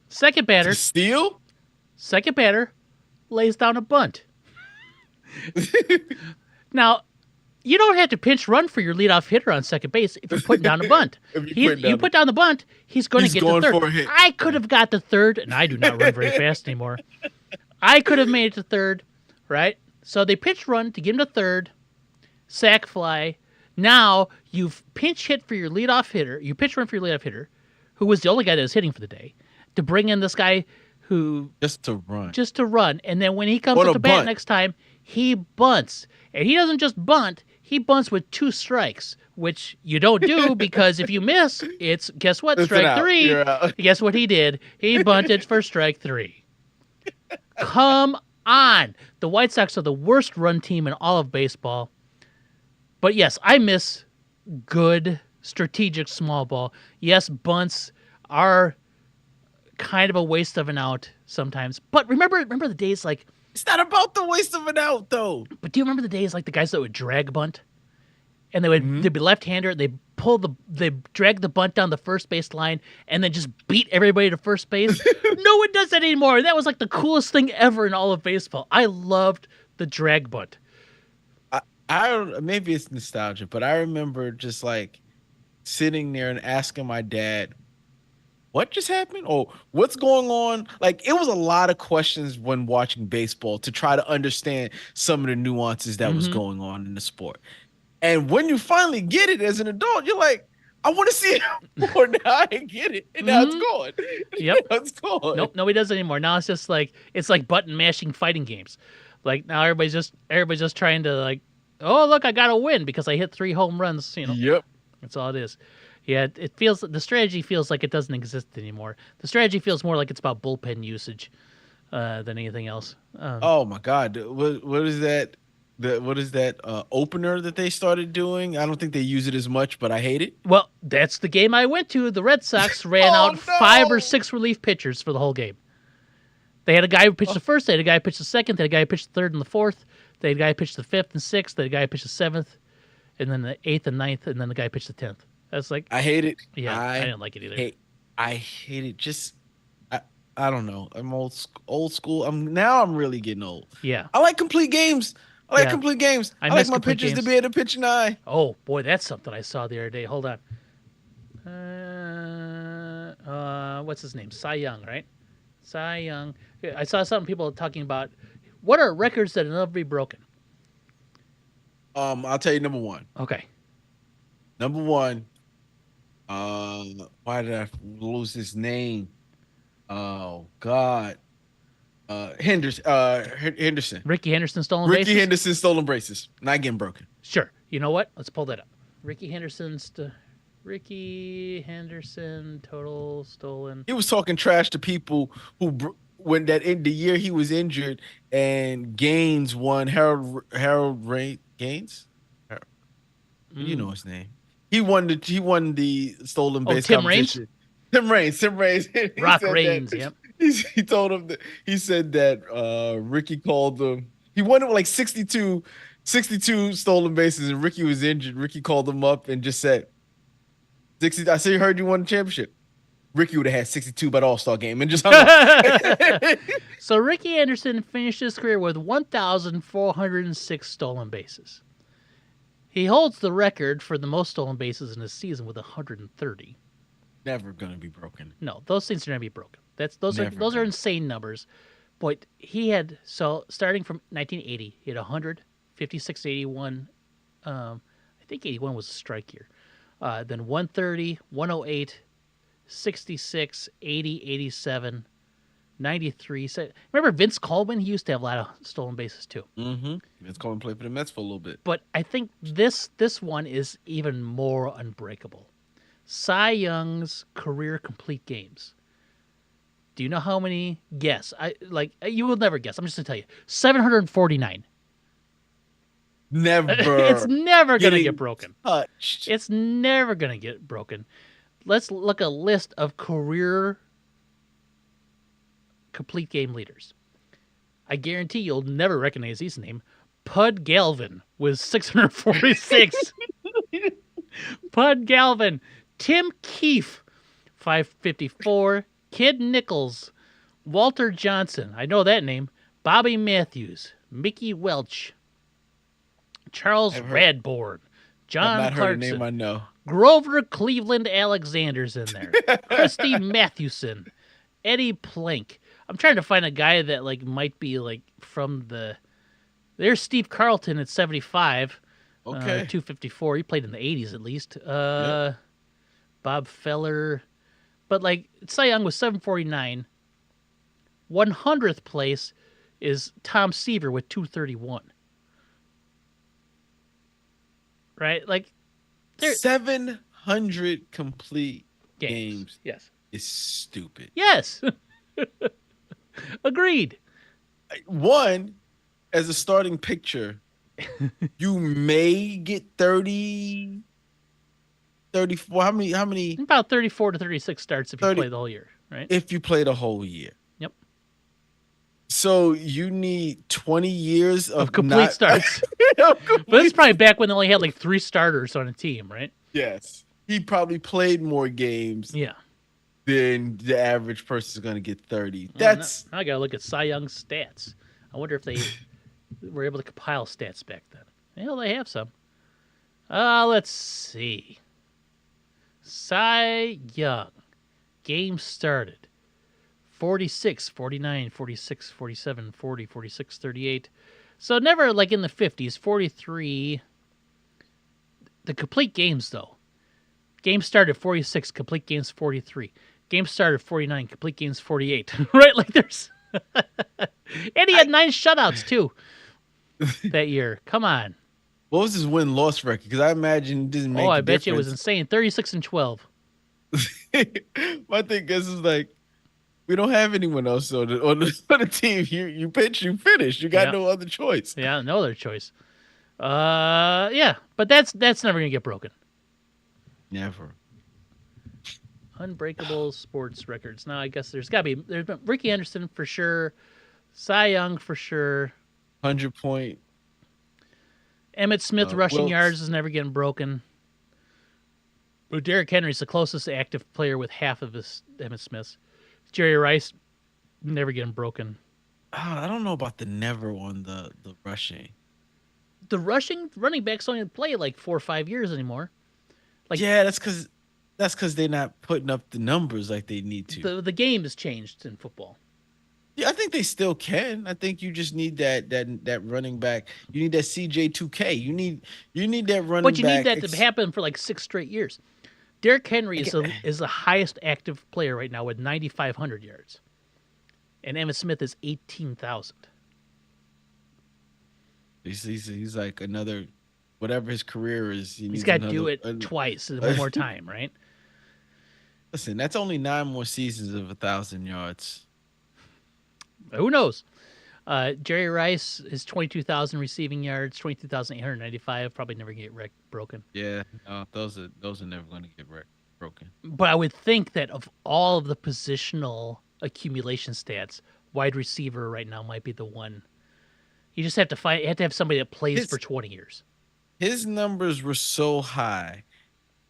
Speaker 2: Second batter lays down a bunt. Now, you don't have to pinch run for your leadoff hitter on second base if you're putting down a bunt. You put down the bunt, he's going to get
Speaker 1: going
Speaker 2: the
Speaker 1: for a
Speaker 2: third.
Speaker 1: hit.
Speaker 2: I could have got the third, and I do not run very fast anymore. I could have made it to third, right? So they pitch run to get him to third, sac fly. Now you've pinch hit for your leadoff hitter. You pitch run for your leadoff hitter, who was the only guy that was hitting for the day, to bring in this guy who
Speaker 1: Just to run.
Speaker 2: and then when he comes
Speaker 1: What
Speaker 2: up
Speaker 1: a
Speaker 2: to bat
Speaker 1: bunt.
Speaker 2: next time, he bunts. And he doesn't just bunt, he bunts with 2 strikes, which you don't do because if you miss, it's guess what?
Speaker 1: It's an
Speaker 2: Strike
Speaker 1: out.
Speaker 2: 3.
Speaker 1: You're out.
Speaker 2: Guess what he did? He bunted for strike 3. Come on. The White Sox are the worst run team in all of baseball. But yes, I miss good strategic small ball. Yes, bunts are kind of a waste of an out sometimes. But remember the days like
Speaker 1: It's not about the waste of an out, though.
Speaker 2: but do you remember the days like the guys that would drag bunt? And they'd be left-hander, they drag the bunt down the first base line and then just beat everybody to first base. No one does that anymore. That was like the coolest thing ever in all of baseball. I loved the drag bunt.
Speaker 1: I don't. Maybe it's nostalgia, but I remember just like sitting there and asking my dad, "What just happened? Oh, what's going on?" Like it was a lot of questions when watching baseball to try to understand some of the nuances that was going on in the sport. And when you finally get it as an adult, you're like, I want to see it more. Now I get it, and now it's gone.
Speaker 2: Yep.
Speaker 1: Now it's gone.
Speaker 2: Nope, nobody does it anymore. Now it's just like button mashing fighting games. Like now everybody's just trying to like, oh look, I got a win because I hit 3 home runs. You know,
Speaker 1: Yep.
Speaker 2: that's all it is. Yeah, it feels the strategy feels like it doesn't exist anymore. The strategy feels more like it's about bullpen usage than anything else.
Speaker 1: Oh my God. What is that? What is that opener that they started doing? I don't think they use it as much, but I hate it.
Speaker 2: Well, that's the game I went to. The Red Sox ran
Speaker 1: Oh
Speaker 2: out 5 or 6
Speaker 1: no.
Speaker 2: relief pitchers for the whole game. They had a guy who pitched
Speaker 1: Oh,
Speaker 2: the first, they had a guy who pitched the second, they had a guy who pitched the third and the fourth, they had a guy who pitched the fifth and sixth, they had a guy who pitched the seventh, and then the eighth and ninth, and then the guy who pitched the 10th. That's like,
Speaker 1: I hate it.
Speaker 2: yeah, I
Speaker 1: I
Speaker 2: didn't like it either.
Speaker 1: hate I hate it. Just I, I don't know. I'm old school. I'm really getting old.
Speaker 2: Yeah,
Speaker 1: I like complete games. I like
Speaker 2: yeah.
Speaker 1: complete games.
Speaker 2: I
Speaker 1: I like
Speaker 2: miss
Speaker 1: my
Speaker 2: complete
Speaker 1: pitchers to
Speaker 2: games.
Speaker 1: be able to pitch an eye.
Speaker 2: Oh, boy, that's something I saw the other day. Hold on. What's his name? Cy Young, right? Cy Young. Yeah, I saw some people talking about what are records that will never be broken.
Speaker 1: I'll tell you number one.
Speaker 2: Okay.
Speaker 1: Number one. Why did I lose his name? Oh God. Henderson.
Speaker 2: Ricky Henderson stolen
Speaker 1: Ricky
Speaker 2: bases?
Speaker 1: Henderson stolen braces. Not getting broken.
Speaker 2: Sure. You know what? Let's pull that up. Ricky Henderson total stolen.
Speaker 1: He was talking trash to people when that in the year he was injured and Gaines won. Harold Ray Gaines. You know his name. He won the stolen
Speaker 2: Oh,
Speaker 1: base
Speaker 2: Tim Raines?
Speaker 1: competition. Tim Raines. He
Speaker 2: Rock
Speaker 1: said
Speaker 2: Raines,
Speaker 1: that,
Speaker 2: yep.
Speaker 1: he told him that he said that Ricky called him. He won it with like 62 stolen bases, and Ricky was injured. Ricky called him up and just said, 60. I said, you heard you won the championship. Ricky would have had 62 by the All-Star game and just hung up.
Speaker 2: So Ricky Henderson finished his career with 1,406 stolen bases. He holds the record for the most stolen bases in a season with 130.
Speaker 1: Never gonna be broken.
Speaker 2: No, those things are going to be broken. Those
Speaker 1: Never
Speaker 2: are
Speaker 1: gonna.
Speaker 2: insane numbers. But he had, so starting from 1980, he had 100, 56, 81. I think 81 was a strike year. Then 130, 108, 66, 80, 87, 93. So, remember Vince Coleman? He used to have a lot of stolen bases too.
Speaker 1: Mm-hmm. Vince Coleman played for the Mets for a little bit.
Speaker 2: But I think this one is even more unbreakable. Cy Young's career complete games. Do you know how many? Guess. You will never guess. I'm just gonna tell you. 749.
Speaker 1: Never.
Speaker 2: It's never gonna
Speaker 1: getting
Speaker 2: get broken.
Speaker 1: touched.
Speaker 2: It's never gonna get broken. Let's look a list of career complete game leaders. I guarantee you'll never recognize his name. Pud Galvin with 646. Pud Galvin. Tim Keefe, 554. Kid Nichols. Walter Johnson. I know that name. Bobby Matthews. Mickey Welch. Charles Radbourne. John
Speaker 1: I've not
Speaker 2: Clarkson.
Speaker 1: heard a name I know.
Speaker 2: Grover Cleveland Alexander's in there. Christy Mathewson. Eddie Plank. I'm trying to find a guy that might be from the. There's Steve Carlton at 75.
Speaker 1: Okay.
Speaker 2: 254. He played in the 80s at least.
Speaker 1: Yep.
Speaker 2: Bob Feller. But Cy Young was 749. 100th place is Tom Seaver with 231. Right?
Speaker 1: 700 complete games
Speaker 2: Yes.
Speaker 1: is stupid.
Speaker 2: Yes. Agreed.
Speaker 1: One, as a starting pitcher, you may get 30, 34. How many?
Speaker 2: About 34 to 36 starts if you
Speaker 1: 30
Speaker 2: play the whole year, right?
Speaker 1: If you play the whole year.
Speaker 2: Yep.
Speaker 1: So you need 20 years
Speaker 2: Of complete starts. But this is probably back when they only had 3 starters on a team, right?
Speaker 1: Yes. He probably played more games
Speaker 2: Yeah.
Speaker 1: than the average person is going to get 30.
Speaker 2: Well,
Speaker 1: That's
Speaker 2: now I got to look at Cy Young's stats. I wonder if they were able to compile stats back then. Well, they have some. Let's see. Cy Young. Game started. 46, 49, 46, 47, 40, 46, 38. So never in the 50s. 43. The complete games, though. Game started 46, complete games 43. Game started 49, complete games 48. Right? There's... and he had 9 shutouts, too, that year. Come on.
Speaker 1: What was his win loss record? Because I imagine it doesn't
Speaker 2: Oh,
Speaker 1: make
Speaker 2: I
Speaker 1: a
Speaker 2: bet you it was
Speaker 1: difference.
Speaker 2: insane. 36-12.
Speaker 1: My thing is like we don't have anyone else on the team. You pitch, you finish. You got
Speaker 2: Yeah,
Speaker 1: no other choice.
Speaker 2: yeah, no other choice. Yeah, but that's never gonna get broken.
Speaker 1: Never.
Speaker 2: Unbreakable sports records. Now I guess there's been Ricky Anderson for sure, Cy Young for sure.
Speaker 1: 100 point.
Speaker 2: Emmett Smith rushing
Speaker 1: Wilts.
Speaker 2: yards is never getting broken. But Derrick Henry's the closest active player with half of his Emmett Smiths. Jerry Rice never getting broken.
Speaker 1: I don't know about the never on the rushing.
Speaker 2: The running backs don't even play like 4 or 5 years anymore. Like
Speaker 1: Yeah, that's because they're not putting up the numbers like they need to.
Speaker 2: the game has changed in football.
Speaker 1: Yeah, I think they still can. I think you just need that running back. You need that CJ2K. You need that
Speaker 2: But
Speaker 1: running
Speaker 2: you need
Speaker 1: back.
Speaker 2: that to happen for like 6 straight years. Derrick Henry
Speaker 1: Like,
Speaker 2: is the highest active player right now with 9,500 yards, and Emmitt Smith is 18,000.
Speaker 1: he's like another whatever his career is. He
Speaker 2: He's
Speaker 1: needs
Speaker 2: got to do
Speaker 1: another.
Speaker 2: it twice, one more time, right?
Speaker 1: Listen, that's only 9 more seasons of 1,000 yards.
Speaker 2: Who knows? Jerry Rice is 22,000 receiving yards, 22,895. Probably never get broken.
Speaker 1: Yeah, no, those are never going to get broken.
Speaker 2: But I would think that of all of the positional accumulation stats, wide receiver right now might be the one. You just have to find. You have to have somebody that plays for
Speaker 1: His
Speaker 2: 20 years.
Speaker 1: his numbers were so high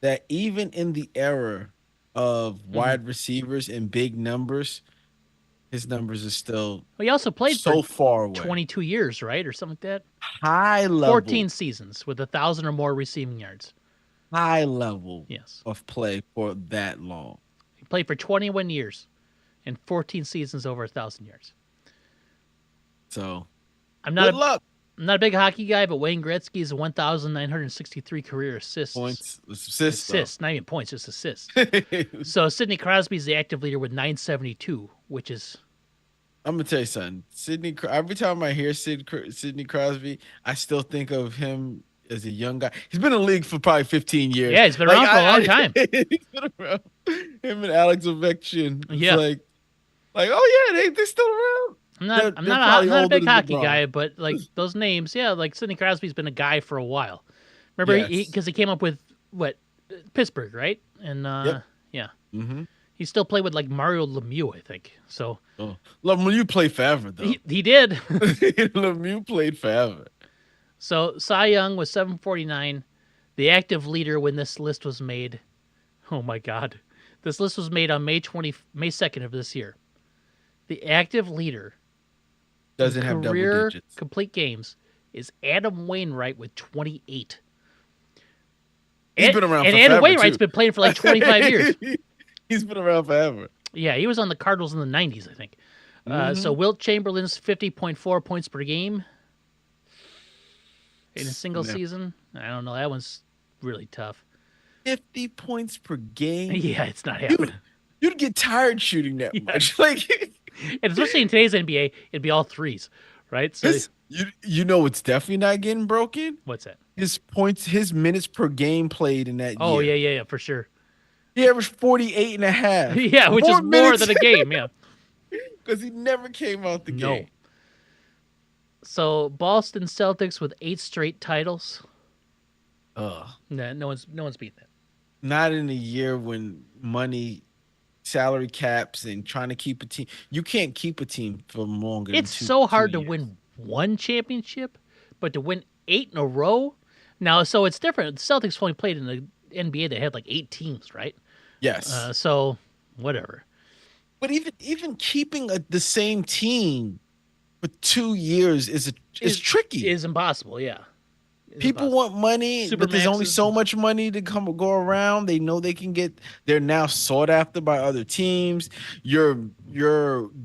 Speaker 1: that even in the era of
Speaker 2: Hmm.
Speaker 1: wide receivers and big numbers, his numbers are still
Speaker 2: Well, he also played for
Speaker 1: so far away.
Speaker 2: 22 years, right, or something like that.
Speaker 1: High
Speaker 2: 14
Speaker 1: level,
Speaker 2: seasons with 1,000 or more receiving yards.
Speaker 1: high level
Speaker 2: Yes,
Speaker 1: of play for that long.
Speaker 2: he played for 21 years and 14 seasons over 1,000 yards.
Speaker 1: So
Speaker 2: I'm not
Speaker 1: good
Speaker 2: a
Speaker 1: luck.
Speaker 2: I'm not a big hockey guy, but Wayne Gretzky's 1,963 career assists.
Speaker 1: Points, assists though.
Speaker 2: Assists, not even points, just assists. So Sidney Crosby's the active leader with 972, which is
Speaker 1: I'm gonna tell you something. Every time I hear Sidney Crosby, I still think of him as a young guy. He's been in the league for probably 15 years.
Speaker 2: yeah, he's been around for a long time.
Speaker 1: He's been around. Him and Alex Ovechkin. It's
Speaker 2: Yeah.
Speaker 1: like, oh yeah, they're still around. They're
Speaker 2: I'm
Speaker 1: probably
Speaker 2: not a
Speaker 1: older
Speaker 2: big
Speaker 1: than
Speaker 2: hockey
Speaker 1: LeBron.
Speaker 2: guy, but like those names, yeah, like Sidney Crosby's been a guy for a while. Remember,
Speaker 1: Yes.
Speaker 2: because he came up with what Pittsburgh, right? And
Speaker 1: Yep.
Speaker 2: yeah,
Speaker 1: Mm-hmm.
Speaker 2: he still played with like Mario Lemieux, I think. So
Speaker 1: Oh, Lemieux played forever though.
Speaker 2: he did.
Speaker 1: Lemieux played forever.
Speaker 2: So Cy Young was 749, the active leader when this list was made. Oh my God, this list was made on May 2nd of this year. The active leader
Speaker 1: Doesn't have double
Speaker 2: career
Speaker 1: digits.
Speaker 2: complete games is Adam Wainwright with 28.
Speaker 1: He's been around
Speaker 2: and
Speaker 1: for
Speaker 2: Adam
Speaker 1: forever,
Speaker 2: Wainwright's
Speaker 1: too.
Speaker 2: been playing for like 25 years.
Speaker 1: He's been around forever.
Speaker 2: Yeah, he was on the Cardinals in the 90s, I think. So Wilt Chamberlain's 50.4 points per game in a single
Speaker 1: Never.
Speaker 2: season. I don't know. That one's really tough.
Speaker 1: 50 points per game.
Speaker 2: Yeah, it's not happening.
Speaker 1: You'd get tired shooting that
Speaker 2: Yeah.
Speaker 1: much. Like
Speaker 2: And especially in today's NBA, it'd be all threes, right? So
Speaker 1: you know what's definitely not getting broken?
Speaker 2: what's that?
Speaker 1: His minutes per game played in that
Speaker 2: Oh,
Speaker 1: year.
Speaker 2: yeah, for sure.
Speaker 1: He averaged 48 and a half.
Speaker 2: Yeah, which is more than a game, yeah.
Speaker 1: Because he never came out the
Speaker 2: No.
Speaker 1: game.
Speaker 2: So Boston Celtics with 8 straight titles.
Speaker 1: Ugh.
Speaker 2: Nah, no one's beating that.
Speaker 1: Not in a year when money, salary caps, and trying to keep a team. You can't keep a team for longer.
Speaker 2: It's
Speaker 1: than
Speaker 2: so hard
Speaker 1: 2
Speaker 2: to
Speaker 1: years.
Speaker 2: win one championship, but to win 8 in a row. Now, so it's different. The Celtics only played in the NBA that had like 8 teams, right?
Speaker 1: Yes,
Speaker 2: So whatever.
Speaker 1: but even keeping the same team for 2 years is tricky.
Speaker 2: Is impossible. Yeah. It's
Speaker 1: People
Speaker 2: impossible.
Speaker 1: want money,
Speaker 2: Super
Speaker 1: but there's only
Speaker 2: maxes.
Speaker 1: so much money to go around. They know they can get. They're now sought after by other teams. Your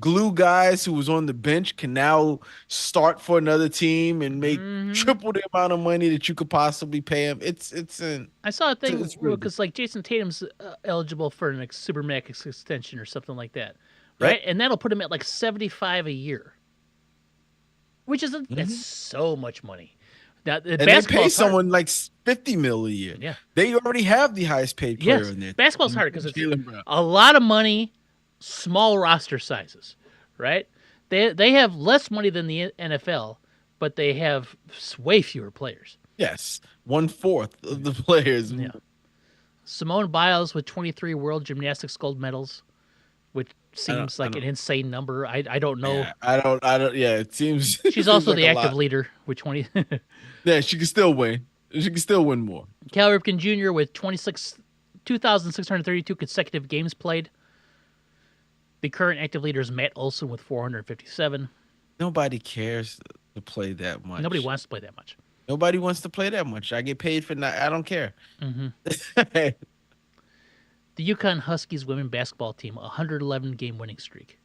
Speaker 1: glue guys who was on the bench can now start for another team and make
Speaker 2: Mhm.
Speaker 1: triple the amount of money that you could possibly pay them. It's an
Speaker 2: I saw a thing
Speaker 1: it's really
Speaker 2: because like Jason Tatum's eligible for an super max extension or something like that,
Speaker 1: Yep.
Speaker 2: right? And that'll put him at like 75 a year, which is that's so much money. Now, the
Speaker 1: And they pay
Speaker 2: basketball's hard.
Speaker 1: someone like 50 mil a year.
Speaker 2: Yeah.
Speaker 1: They already have the highest paid player
Speaker 2: Yes.
Speaker 1: in there.
Speaker 2: Basketball's hard because it's
Speaker 1: Jaylen Brown.
Speaker 2: a lot of money, small roster sizes, right? They have less money than the NFL, but they have way fewer players.
Speaker 1: Yes, 1/4 of the players.
Speaker 2: Yeah. Simone Biles with 23 World Gymnastics gold medals, which seems
Speaker 1: I
Speaker 2: like an
Speaker 1: don't.
Speaker 2: insane number. I don't know.
Speaker 1: Yeah, I don't. Yeah, it seems it
Speaker 2: She's
Speaker 1: seems
Speaker 2: also
Speaker 1: like
Speaker 2: the
Speaker 1: a
Speaker 2: active
Speaker 1: lot.
Speaker 2: leader with 20.
Speaker 1: Yeah, she can still win. She can still win more.
Speaker 2: Cal Ripken Jr. with 2,632 consecutive games played. The current active leader is Matt Olson with 457.
Speaker 1: Nobody cares to play that
Speaker 2: Nobody
Speaker 1: much.
Speaker 2: wants to play that much.
Speaker 1: Nobody wants to play that much. I get paid for not. I don't care.
Speaker 2: Mm-hmm.
Speaker 1: I
Speaker 2: The Yukon Huskies women basketball team, 111 game winning streak.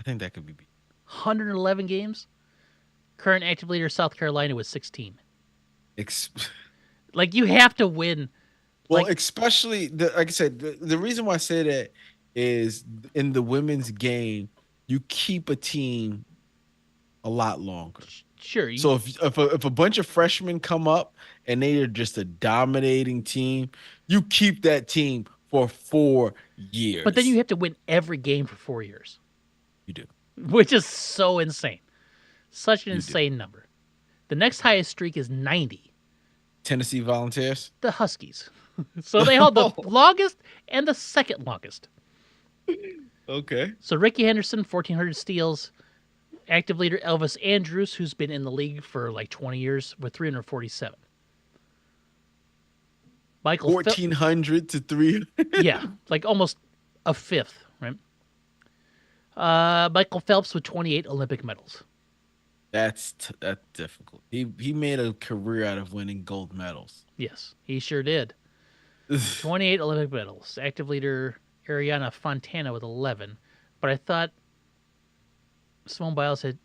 Speaker 1: think that could be beat.
Speaker 2: 111 games? Current active leader South Carolina with 16.
Speaker 1: Ex-
Speaker 2: Like, you have to win.
Speaker 1: well,
Speaker 2: Like,
Speaker 1: especially like I said, the reason why I say that is in the women's game, you keep a team a lot longer.
Speaker 2: sure.
Speaker 1: So if a bunch of freshmen come up and they are just a dominating team, you keep that team for 4 years.
Speaker 2: But then you have to win every game for 4 years,
Speaker 1: You do.
Speaker 2: which is so insane. Such an
Speaker 1: You do.
Speaker 2: insane number. The next highest streak is 90.
Speaker 1: Tennessee Volunteers.
Speaker 2: The Huskies. So they hold the longest and the second longest.
Speaker 1: Okay.
Speaker 2: So Ricky Henderson, 1,400 steals. Active leader Elvis Andrews, who's been in the league for like 20 years, with 347. Michael
Speaker 1: 1,400 to 300.
Speaker 2: yeah, like almost a fifth, right? Michael Phelps with 28 Olympic medals.
Speaker 1: That's difficult. He made a career out of winning gold medals.
Speaker 2: Yes, he sure did. 28 Olympic medals. Active leader Ariana Fontana with 11. But I thought Simone Biles had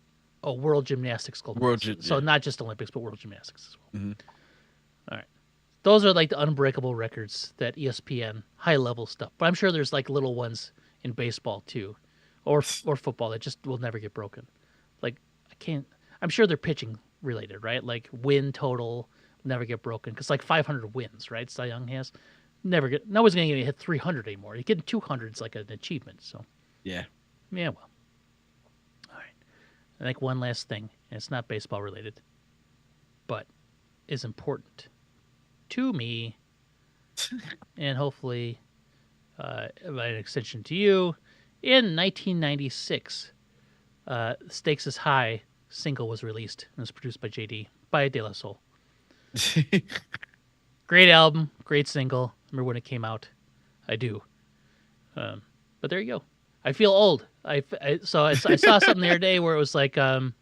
Speaker 2: world gymnastics gold medals. So
Speaker 1: yeah.
Speaker 2: not just Olympics, but world gymnastics as well.
Speaker 1: Mm-hmm.
Speaker 2: All right. Those are like the unbreakable records that ESPN, high level stuff. But I'm sure there's like little ones in baseball too, or football that just will never get broken. Like I can't. I'm sure they're pitching related, right? Like win total never get broken because like 500 wins, right? Cy Young has no one's gonna hit 300 anymore. You get 200 is like an achievement. So
Speaker 1: Yeah.
Speaker 2: yeah, well, all right. I think one last thing, and it's not baseball related, but is important to me, and hopefully, by an extension to you. In 1996, "Stakes is High" single was released and was produced by JD by De La Soul. Great album, great single. Remember when it came out? I do. But there you go. I feel old. I saw something the other day where it was like, "Don't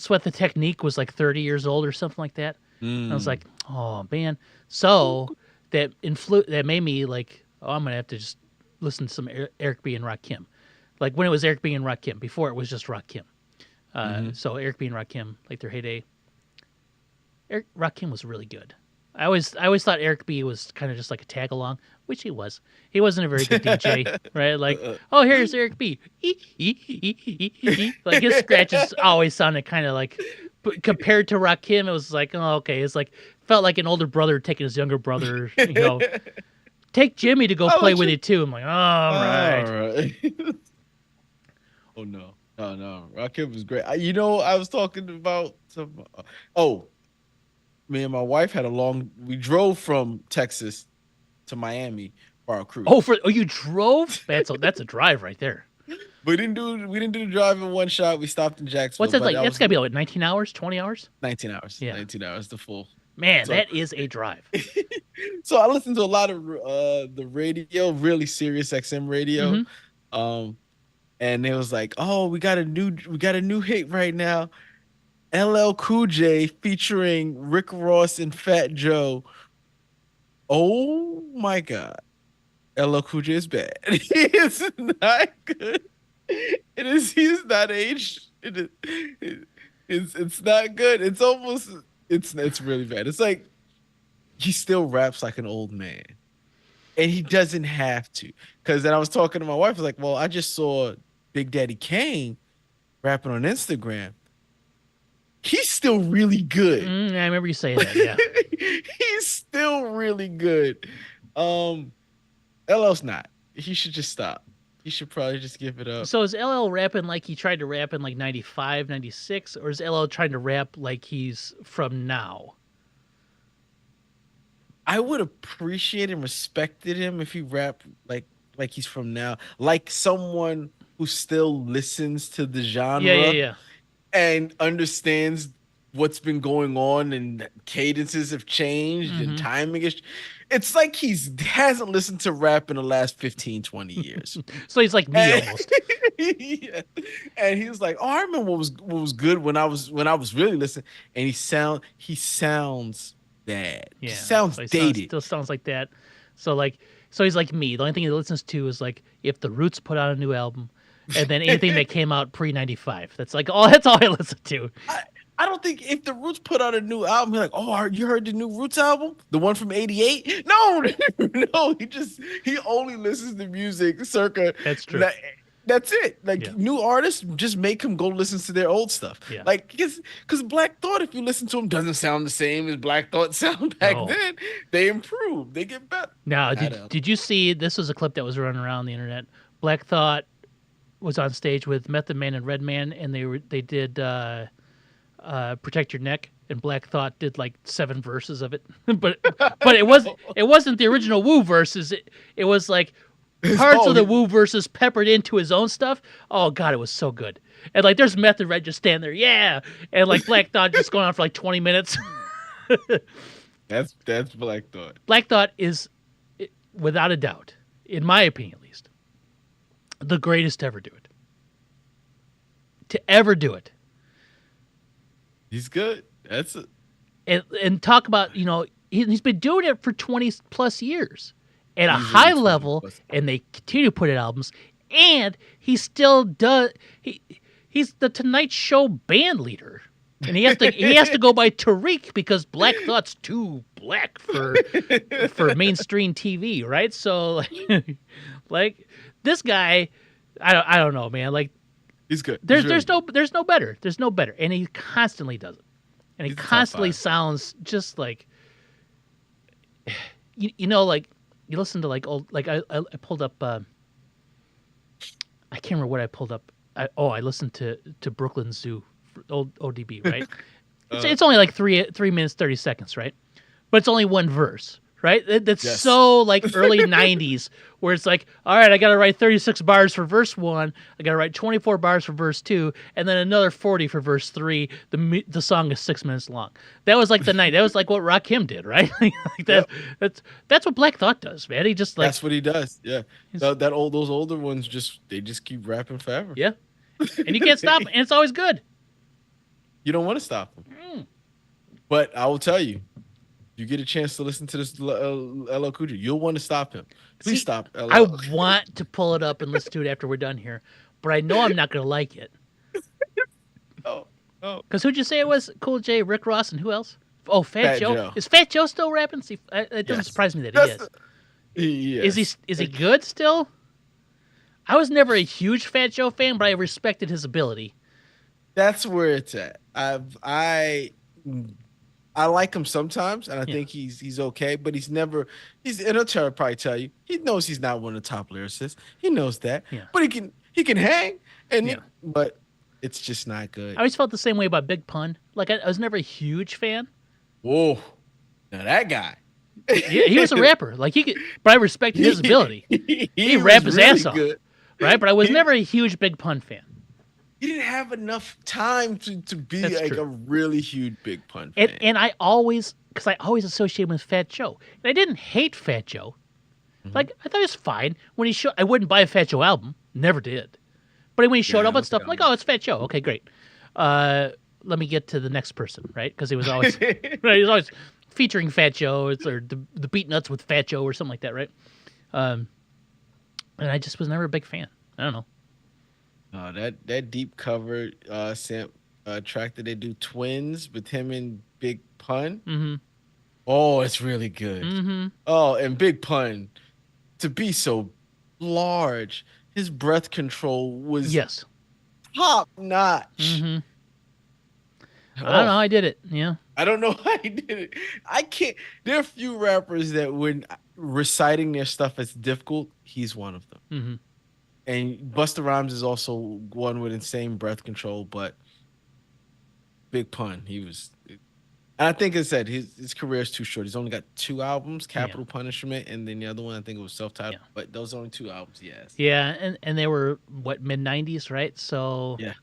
Speaker 2: Sweat the Technique" was like 30 years old or something like that. I was like, oh man. So that made me like, oh, I'm gonna have to just listen to some Eric B and Rakim. Like when it was Eric B and Rakim, before it was just Rakim. So Eric B and Rakim, like their heyday. Rakim was really good. I always thought Eric B was kind of just like a tag along, which he was. He wasn't a very good DJ, right? Like, oh, here's Eric B. Like his scratches always sounded kind of like, but compared to Rakim, it was like, oh, okay. It's like felt like an older brother taking his younger brother, take Jimmy to go play with you too. I'm like, oh, all right.
Speaker 1: All right. Oh no. No. Rakim was great. I was talking about some. Me and my wife we drove from Texas to Miami for our cruise.
Speaker 2: You drove? That's a drive right there.
Speaker 1: We didn't do the drive in one shot. We stopped in Jacksonville.
Speaker 2: What's that like? That's gotta be like 19 hours, 20 hours?
Speaker 1: 19 hours.
Speaker 2: Yeah.
Speaker 1: 19 hours, the full.
Speaker 2: Man, that is a drive.
Speaker 1: So I listened to a lot of the radio, really Sirius XM radio. And it was like, oh, we got a new hit right now. LL Cool J featuring Rick Ross and Fat Joe. Oh my God. LL Cool J is bad. He is not good. He's not aged. It's not good. It's really bad. It's like he still raps like an old man. And he doesn't have to. Because then I was talking to my wife, I was like, well, I just saw Big Daddy Kane rapping on Instagram, he's still really good.
Speaker 2: I remember you saying that. Yeah.
Speaker 1: He's still really good. Um, LL's not. He should just stop. He should probably just give it up.
Speaker 2: So is LL rapping like he tried to rap in like 95, 96, or is LL trying to rap like he's from now?
Speaker 1: I would appreciate and respected him if he rapped like he's from now, like someone who still listens to the
Speaker 2: Yeah, yeah,
Speaker 1: genre
Speaker 2: yeah.
Speaker 1: and understands what's been going on and cadences have changed and
Speaker 2: Mm-hmm.
Speaker 1: timing is. It's like he's hasn't listened to rap in the last 15, 20 years.
Speaker 2: So he's like me
Speaker 1: And,
Speaker 2: almost.
Speaker 1: yeah. And he was like, "Oh, I remember what was good when I was really listening." And he sounds bad. He
Speaker 2: Yeah.
Speaker 1: sounds
Speaker 2: So he
Speaker 1: dated.
Speaker 2: still sounds like that. So like so he's like me. The only thing he listens to is like if the Roots put out a new album, and then anything that came out pre 95. That's like all. That's all I listen to.
Speaker 1: I, I don't think if the Roots put out a new album, he's like, "Oh, you heard the new Roots album, the one from '88?" No, no, he only listens to music circa.
Speaker 2: That's true.
Speaker 1: that- That's it. Like
Speaker 2: Yeah.
Speaker 1: new artists, just make them go listen to their old stuff.
Speaker 2: Yeah.
Speaker 1: Like, because Black Thought, if you listen to them, doesn't sound the same as Black Thought sound back
Speaker 2: No.
Speaker 1: then. They improve. They get better.
Speaker 2: Now,
Speaker 1: I
Speaker 2: did
Speaker 1: don't.
Speaker 2: did you see this was a clip that was running around the internet? Black Thought was on stage with Method Man and Redman, and they did Protect Your Neck, and Black Thought did like 7 verses of it. but it wasn't the original Woo verses. It was like parts
Speaker 1: Oh,
Speaker 2: of the Woo verses peppered into his own stuff. Oh god, it was so good. And like there's Method Red just standing there, yeah, and like Black Thought just going on for like 20 minutes.
Speaker 1: that's Black Thought.
Speaker 2: Black Thought is, without a doubt, in my opinion at least, the greatest to ever do it. To ever do it.
Speaker 1: He's good. That's it.
Speaker 2: And talk about, he's been doing it for 20 plus years at a
Speaker 1: Easily
Speaker 2: high
Speaker 1: 20
Speaker 2: level,
Speaker 1: plus.
Speaker 2: and they continue to put out albums, and he still does. He's the Tonight Show band leader. And he has to go by Tariq because Black Thought's too black for mainstream TV, right? So like this guy, I don't know, man. Like
Speaker 1: He's good.
Speaker 2: there's
Speaker 1: He's really
Speaker 2: there's no better, and he constantly does it, and he
Speaker 1: He's the top
Speaker 2: constantly
Speaker 1: 5.
Speaker 2: sounds just like like you listen to like old like I pulled up I can't remember what I pulled up. I listened to Brooklyn Zoo, old ODB, right? It's only like 3 minutes 30 seconds, right? But it's only one verse, right? That's
Speaker 1: Yes.
Speaker 2: so like early 90s where it's like, all right, I got to write 36 bars for verse 1, I got to write 24 bars for verse 2, and then another 40 for verse 3. The song is 6 minutes long. That was like the night. That was like what Rakim did, right? Like that.
Speaker 1: Yep.
Speaker 2: That's what Black Thought does, man. He just like
Speaker 1: That's what he does. Yeah. Those older ones just keep rapping forever.
Speaker 2: yeah. And you can't stop, and it's always good.
Speaker 1: You don't want to stop him.
Speaker 2: Mm.
Speaker 1: But I will tell you, you get a chance to listen to this LL Cool J, you'll want to stop him. Please
Speaker 2: See,
Speaker 1: stop LL.
Speaker 2: I want to pull it up and listen to it after we're done here, but I know I'm not going to like it.
Speaker 1: Oh, oh.
Speaker 2: Because who'd you say it was? Cool J, Rick Ross, and who else? Oh, Fat
Speaker 1: Fat
Speaker 2: Joe.
Speaker 1: Joe.
Speaker 2: Is Fat Joe still rapping? See, it doesn't
Speaker 1: Yes.
Speaker 2: surprise me that he is.
Speaker 1: Yes.
Speaker 2: Is he good still? I was never a huge Fat Joe fan, but I respected his ability.
Speaker 1: That's where it's at. I like him sometimes, and I
Speaker 2: Yeah.
Speaker 1: think he's okay, but and he'll probably tell you he knows he's not one of the top lyricists. He knows that,
Speaker 2: Yeah.
Speaker 1: but he can hang,
Speaker 2: Yeah.
Speaker 1: but it's just not good.
Speaker 2: I always felt the same way about Big Pun. Like I was never a huge fan.
Speaker 1: Whoa, now that guy,
Speaker 2: Yeah, he was a rapper. Like he could, but I respected his ability.
Speaker 1: he
Speaker 2: rap
Speaker 1: was
Speaker 2: his
Speaker 1: really
Speaker 2: ass off.
Speaker 1: good.
Speaker 2: Right, but I was never a huge Big Pun fan.
Speaker 1: He didn't have enough time to be
Speaker 2: That's
Speaker 1: like
Speaker 2: true.
Speaker 1: a really huge Big Pun
Speaker 2: And,
Speaker 1: fan.
Speaker 2: and I always associate him with Fat Joe. And I didn't hate Fat Joe. Like I thought he was fine when he showed. I wouldn't buy a Fat Joe album, never did. But when he showed
Speaker 1: Yeah,
Speaker 2: up
Speaker 1: I
Speaker 2: on stuff, I'm like, oh, it's Fat Joe. Okay, great. Let me get to the next person, right? Because he was always right, he was always featuring Fat Joe, or the Beat Nuts with Fat Joe, or something like that, right? And I just was never a big fan. I don't know.
Speaker 1: That deep cover track that they do twins with him and Big Pun.
Speaker 2: Mm-hmm.
Speaker 1: Oh, it's really good.
Speaker 2: Mm-hmm.
Speaker 1: Oh, and Big Pun to be so large, his breath control was
Speaker 2: Yes.
Speaker 1: top notch.
Speaker 2: Mm-hmm. I don't know.
Speaker 1: Oh,
Speaker 2: I did it. Yeah.
Speaker 1: I don't know how he did it. I can't. There are a few rappers that when reciting their stuff is difficult, he's one of them.
Speaker 2: Mm-hmm.
Speaker 1: And Busta Rhymes is also one with insane breath control, but Big Pun, he was. And I think it said his career is too short. He's only got two albums,
Speaker 2: Yeah.
Speaker 1: Capital Punishment, and then the other one I think it was self-titled.
Speaker 2: Yeah.
Speaker 1: But those are only two albums. Yes.
Speaker 2: Yeah. And they were what, mid 90s, right? So
Speaker 1: Yeah.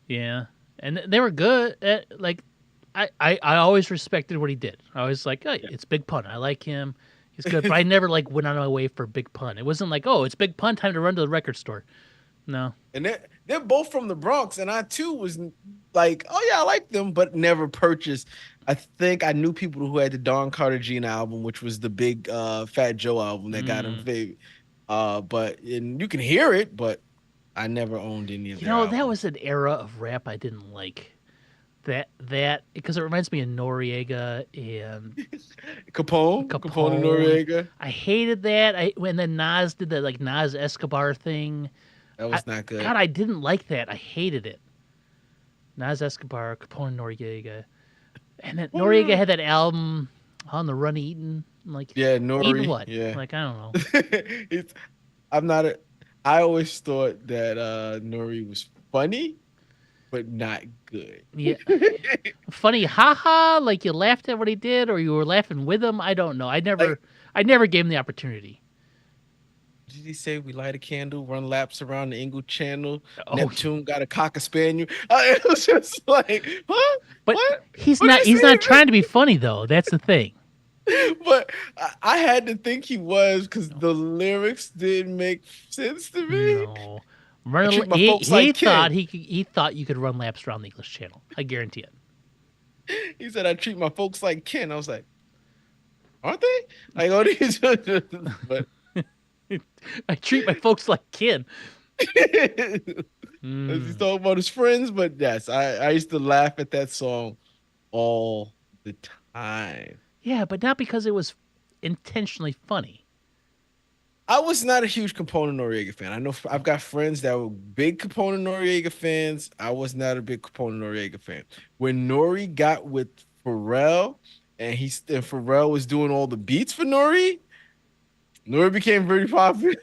Speaker 2: yeah, and they were good. Like I always respected what he did. I was like, oh,
Speaker 1: Yeah.
Speaker 2: it's Big Pun. I like him. He's good. But I never like went on my way for Big Pun. It wasn't like, oh, it's Big Pun, time to run to the record store. No.
Speaker 1: And they're both from the Bronx, and I too was like, oh yeah, I like them, but never purchased. I think I knew people who had the Don Carter Gina album, which was the big Fat Joe album that got him
Speaker 2: Mm.
Speaker 1: famous. But and you can hear it, but I never owned any of
Speaker 2: You
Speaker 1: their
Speaker 2: know, that
Speaker 1: albums.
Speaker 2: was an era of rap I didn't like. That because it reminds me of Noriega and
Speaker 1: Capone and
Speaker 2: Capone.
Speaker 1: Noriega.
Speaker 2: I hated that. I when then Nas did that like Nas Escobar thing.
Speaker 1: That
Speaker 2: I,
Speaker 1: was not good.
Speaker 2: God, I didn't like that. I hated it. Nas Escobar, Capone, Noriega, and then Noriega had that album on the Run Eating. Like,
Speaker 1: Yeah,
Speaker 2: eating
Speaker 1: Nori.
Speaker 2: what?
Speaker 1: Yeah.
Speaker 2: Like, I don't know.
Speaker 1: it's I'm not a I always thought that Nori was funny, but not good.
Speaker 2: Yeah, funny, haha. Like you laughed at what he did, or you were laughing with him. I don't know.
Speaker 1: Like,
Speaker 2: I never gave him the opportunity.
Speaker 1: did he say we light a candle, run laps around the Ingle Channel?
Speaker 2: Oh,
Speaker 1: Neptune got a cocker spaniel. It was just like, huh?
Speaker 2: but
Speaker 1: What?
Speaker 2: he's
Speaker 1: What did
Speaker 2: not.
Speaker 1: he
Speaker 2: He's not
Speaker 1: say?
Speaker 2: trying to be funny though. That's the thing.
Speaker 1: But I had to think he was because the lyrics didn't make sense to me.
Speaker 2: No,
Speaker 1: I
Speaker 2: run.
Speaker 1: treat my folks like kin.
Speaker 2: He thought you could run laps around the English Channel. I guarantee it.
Speaker 1: He said I treat my folks like kin. I was like, aren't they? Like, oh, these, but
Speaker 2: I treat my folks like kin.
Speaker 1: he's
Speaker 2: Mm.
Speaker 1: talking about his friends. But yes, I used to laugh at that song all the time.
Speaker 2: Yeah, but not because it was intentionally funny.
Speaker 1: I was not a huge Capone Noriega fan. I know I've got friends that were big Capone Noriega fans. I was not a big Capone Noriega fan. When Nori got with Pharrell and Pharrell was doing all the beats for Nori, Nori became very popular.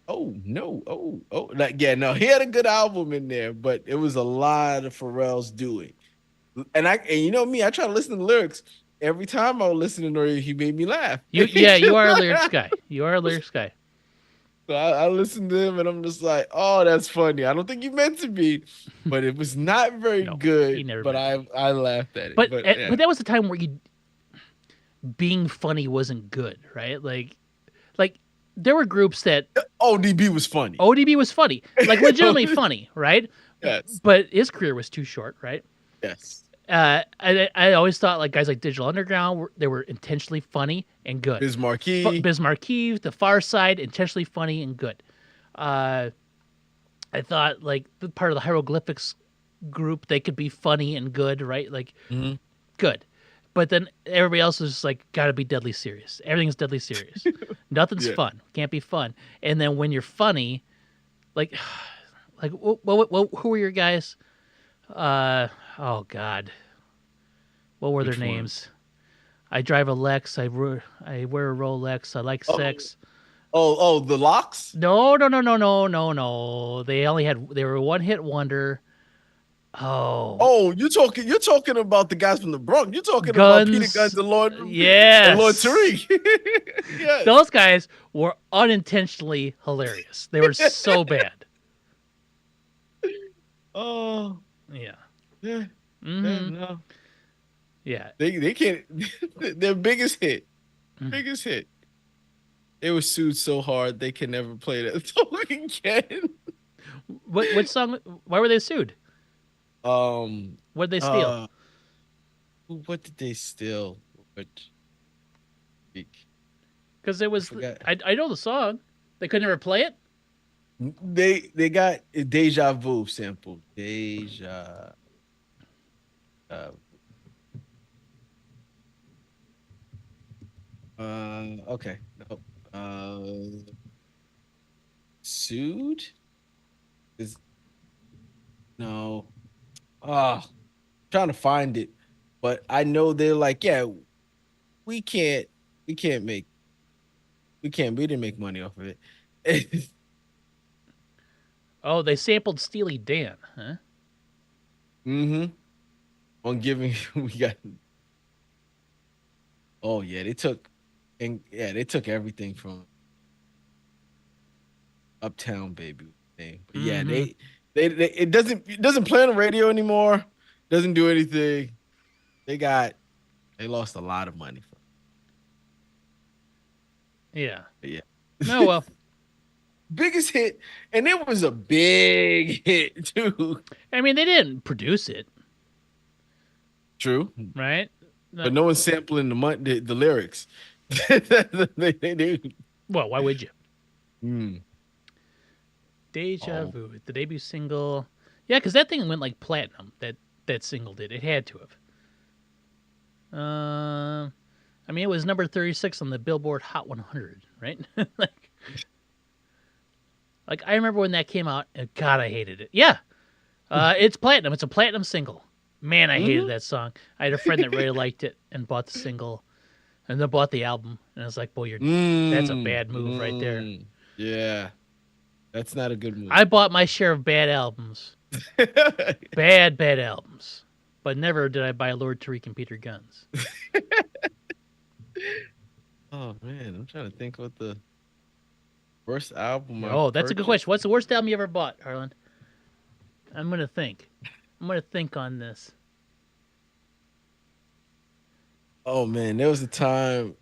Speaker 1: Oh no, like yeah, no, he had a good album in there, but it was a lot of Pharrell's doing. And you know me, I try to listen to the lyrics. Every time I would listen to Nori, he made me laugh.
Speaker 2: You are a lyrics guy. You are a lyrics guy.
Speaker 1: So I listened to him and I'm just like, oh, that's funny. I don't think you meant to be, but it was not very
Speaker 2: No, he
Speaker 1: good.
Speaker 2: never
Speaker 1: But
Speaker 2: meant to be.
Speaker 1: I laughed at it. But
Speaker 2: But
Speaker 1: yeah.
Speaker 2: that was a time where you being funny wasn't good, right? Like there were groups that
Speaker 1: ODB was funny.
Speaker 2: ODB was funny, like legitimately funny, right?
Speaker 1: Yes.
Speaker 2: But his career was too short, right?
Speaker 1: Yes.
Speaker 2: I always thought like guys like Digital Underground they were intentionally funny and good.
Speaker 1: Biz Markie.
Speaker 2: Biz Markie, The Far Side, intentionally funny and good. Uh, I thought like the part of the Hieroglyphics group they could be funny and good, right? Like
Speaker 1: Mhm.
Speaker 2: good. But then everybody else is like got to be deadly serious. Everything's deadly serious. Nothing's
Speaker 1: Yeah.
Speaker 2: fun. Can't be fun. And then when you're funny, like like who were your guys? Oh God, what were their
Speaker 1: Which one?
Speaker 2: names? I drive a Lex. I wear a Rolex. I like
Speaker 1: Oh,
Speaker 2: sex.
Speaker 1: the locks?
Speaker 2: No. They were a one hit wonder. Oh,
Speaker 1: Oh, you're talking about the guys from the Bronx. You're talking about Peter
Speaker 2: Guns.
Speaker 1: Guns and Lord
Speaker 2: Yes.
Speaker 1: Tariq. Yes.
Speaker 2: Those guys were unintentionally hilarious. They were so bad.
Speaker 1: Oh,
Speaker 2: Yeah.
Speaker 1: yeah. Yeah,
Speaker 2: Hmm.
Speaker 1: no.
Speaker 2: Yeah.
Speaker 1: They can't their biggest hit.
Speaker 2: Mm.
Speaker 1: Biggest hit. They were sued so hard they can never play that song again.
Speaker 2: What song? Why were they sued?
Speaker 1: Um
Speaker 2: What did they steal?
Speaker 1: uh what did they steal? What
Speaker 2: Because it
Speaker 1: I
Speaker 2: was.
Speaker 1: forgot.
Speaker 2: I know the song. They could never play it.
Speaker 1: They got a deja vu sample. Deja uh okay. No. Sued? Is No. Ah, trying to find it, but I know they're like, yeah, we can't, we can't make, we didn't make money off of it.
Speaker 2: Oh, they sampled Steely Dan, huh?
Speaker 1: Mm-hmm. On giving, we got. Oh yeah, they took, and yeah, they took everything from Uptown Baby thing. But yeah,
Speaker 2: Mm-hmm.
Speaker 1: they it doesn't play on the radio anymore. Doesn't do anything. They got they lost a lot of money from
Speaker 2: Yeah.
Speaker 1: it.
Speaker 2: Oh
Speaker 1: Yeah.
Speaker 2: well.
Speaker 1: Biggest hit, and it was a big hit too.
Speaker 2: I mean, they didn't produce it,
Speaker 1: True,
Speaker 2: right?
Speaker 1: but
Speaker 2: Not,
Speaker 1: no one's sampling the lyrics. They-
Speaker 2: well, why would you?
Speaker 1: Mm.
Speaker 2: Deja
Speaker 1: Oh,
Speaker 2: Vu, the debut single. Yeah, because that thing went like platinum. That single did. It had to have. I mean, it was number 36 on the Billboard Hot 100, right? like, like I remember when that came out, and God, I hated it. Yeah, it's platinum. It's a platinum single. Man, I hated
Speaker 1: mhm.
Speaker 2: that song. I had a friend that really liked it and bought the single, and then bought the album, and I was like, "Boy, that's a bad move right there."
Speaker 1: Yeah, that's not a good move.
Speaker 2: I bought my share of bad albums, bad albums, but never did I buy Lord Tariq and Peter Guns.
Speaker 1: Oh man, I'm trying to think what the first album
Speaker 2: Oh,
Speaker 1: I've
Speaker 2: that's a good question.
Speaker 1: purchased.
Speaker 2: What's the worst album you ever bought, Harland? I'm gonna think. I'm gonna think on this.
Speaker 1: Oh man, there was a time.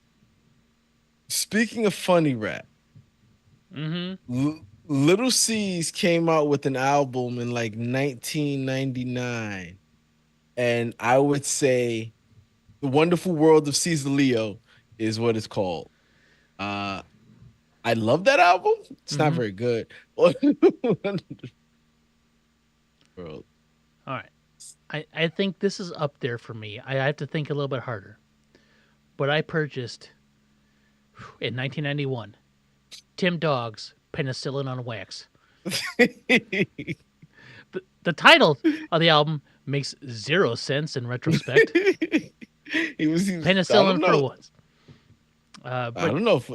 Speaker 1: Speaking of funny rap,
Speaker 2: Mm-hmm.
Speaker 1: Little C's came out with an album in like 1999, and I would say "The Wonderful World of Caesar Leo" is what it's called. Uh, I love that album. It's not
Speaker 2: Mm-hmm.
Speaker 1: very good. World.
Speaker 2: All right. I think this is up there for me. I have to think a little bit harder. But I purchased in 1991 Tim Dog's Penicillin on Wax. The title of the album makes zero sense in retrospect.
Speaker 1: He was, I don't
Speaker 2: Penicillin for
Speaker 1: know.
Speaker 2: once.
Speaker 1: I
Speaker 2: But
Speaker 1: don't know if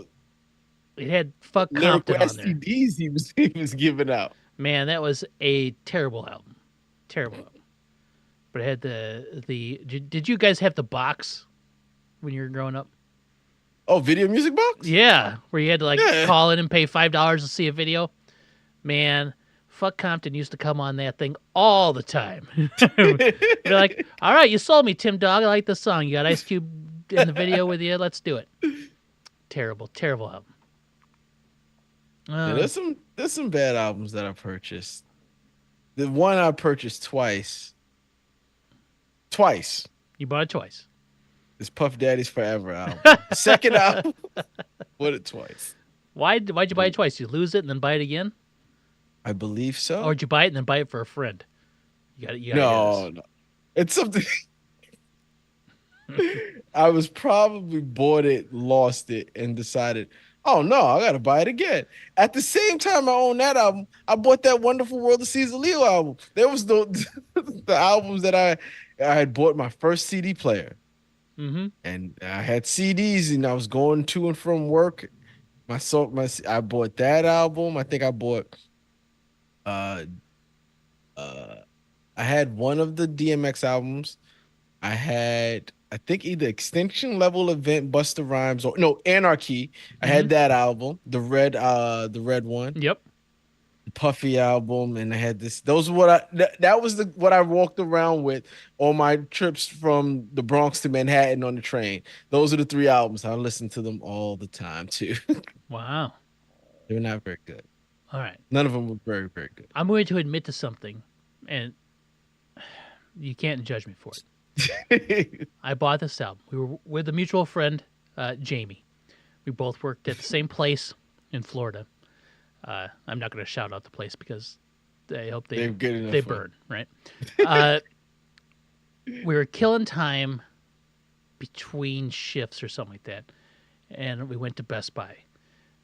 Speaker 2: it had Fuck
Speaker 1: lyrical
Speaker 2: Compton on there.
Speaker 1: STDs he was giving out.
Speaker 2: Man, that was a terrible album. Terrible album. But it had the. Did you guys have the box when you were growing up?
Speaker 1: Oh, video music box?
Speaker 2: Yeah, where you had to like
Speaker 1: Yeah.
Speaker 2: call in and pay $5 to see a video. Man, Fuck Compton used to come on that thing all the time. You're like, all right, you sold me, Tim Dog. I like this song. You got Ice Cube in the video with you. Let's do it. Terrible, terrible album.
Speaker 1: Yeah,
Speaker 2: Uh,
Speaker 1: there's some bad albums that I purchased. The one I purchased twice,
Speaker 2: you bought it twice.
Speaker 1: is Puff Daddy's Forever album. Second album, bought it twice.
Speaker 2: Why'd you buy it twice? You lose it and then buy it again,
Speaker 1: I believe
Speaker 2: or
Speaker 1: so.
Speaker 2: did you buy it and then buy it for a friend? You gotta hear this.
Speaker 1: No, no. It's something I was probably bought it, lost it, and decided, oh no, I gotta buy it again. At the same time I owned that album, I bought that Wonderful World of Caesar Leo album. There was the albums that I had bought my first CD player.
Speaker 2: Mm-hmm.
Speaker 1: And I had CDs and I was going to and from work. I bought that album. I think I bought uh uh I had one of the DMX albums. I had, I think, either Extinction Level Event, Busta Rhymes, or no, Anarchy. I
Speaker 2: Mm-hmm.
Speaker 1: had that album, the red one,
Speaker 2: Yep.
Speaker 1: the Puffy album, and I had this. Those were what that was the what I walked around with on my trips from the Bronx to Manhattan on the train. Those are the three albums. I listened to them all the time too.
Speaker 2: Wow.
Speaker 1: They were not very good.
Speaker 2: All right.
Speaker 1: None of them were very, very good.
Speaker 2: I'm going to admit to something, and you can't judge me for it. I bought this album. We were with a mutual friend, Jamie. We both worked at the same place in Florida. I'm not going to shout out the place because I hope
Speaker 1: They're good enough.
Speaker 2: they burn, right? Uh, we were killing time between shifts or something like that, and we went to Best Buy.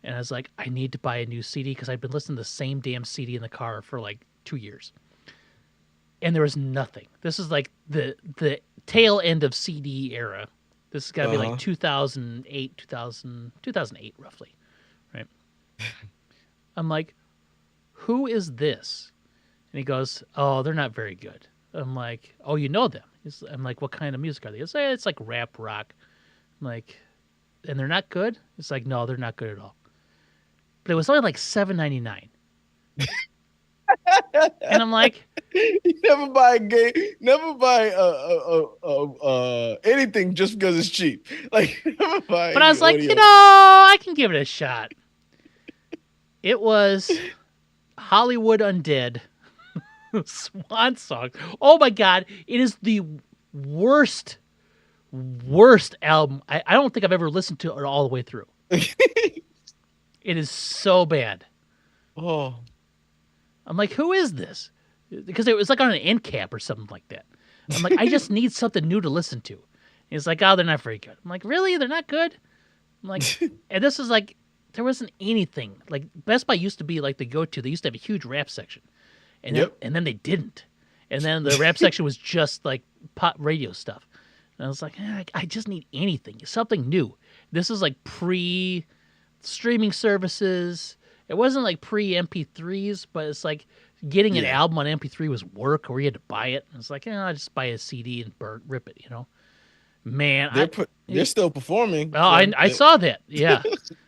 Speaker 2: And I was like, I need to buy a new CD because I've been listening to the same damn CD in the car for like 2 years. and there was nothing. This is like the tail end of CD era. This has got to be like
Speaker 1: Uh-huh.
Speaker 2: 2008, 2008 roughly, right? I'm like, who is this? And he goes, oh, they're not very good. I'm like, oh, you know them. I'm like, what kind of music are they? It's, it's like rap rock. I'm like, and they're not good? It's like, no, they're not good at all. But it was only like $7.99. And I'm like,
Speaker 1: You never buy a game, never buy anything just because it's cheap. Like never buy
Speaker 2: but I
Speaker 1: any
Speaker 2: was like,
Speaker 1: audio.
Speaker 2: I can give it a shot. It was Hollywood Undead Swan Song. Oh my God. It is the worst, worst album. I don't think I've ever listened to it all the way through. It is so bad.
Speaker 1: Oh,
Speaker 2: I'm like, who is this? Because it was like on an end cap or something like that. I'm like, I just need something new to listen to. He's like, oh, they're not very good. I'm like, really? They're not good? I'm like, and this is like, there wasn't anything. Like, Best Buy used to be like the go to. They used to have a huge rap section.
Speaker 1: yep.
Speaker 2: And then they didn't. And then the rap section was just like pop radio stuff. And I was like, I just need anything, something new. This is like pre streaming services. It wasn't like pre MP3s, but it's like getting an
Speaker 1: Yeah.
Speaker 2: album on MP3 was work, or you had to buy it. And it's like, I just buy a CD and rip it, Man,
Speaker 1: They're still performing.
Speaker 2: oh, I saw that, yeah,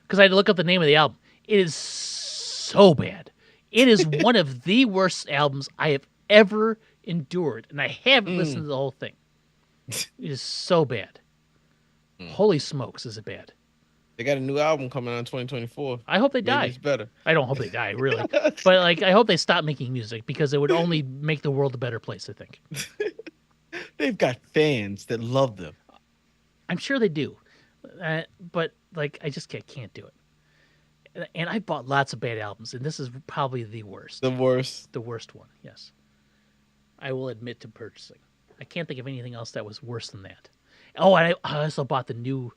Speaker 2: because I had to look up the name of the album. It is so bad. It is one of the worst albums I have ever endured, and I haven't listened to the whole thing. It is so bad. Holy smokes, is it bad?
Speaker 1: They got a new album coming out in 2024.
Speaker 2: I hope they
Speaker 1: Maybe
Speaker 2: die.
Speaker 1: it's better.
Speaker 2: I don't hope they die, really. But like, I hope they stop making music because it would only make the world a better place, I think.
Speaker 1: They've got fans that love them.
Speaker 2: I'm sure they do. But like, I just can't do it. And I bought lots of bad albums, and this is probably the worst.
Speaker 1: The worst.
Speaker 2: The worst one, yes. I will admit to purchasing. I can't think of anything else that was worse than that. Oh, and I also bought the new,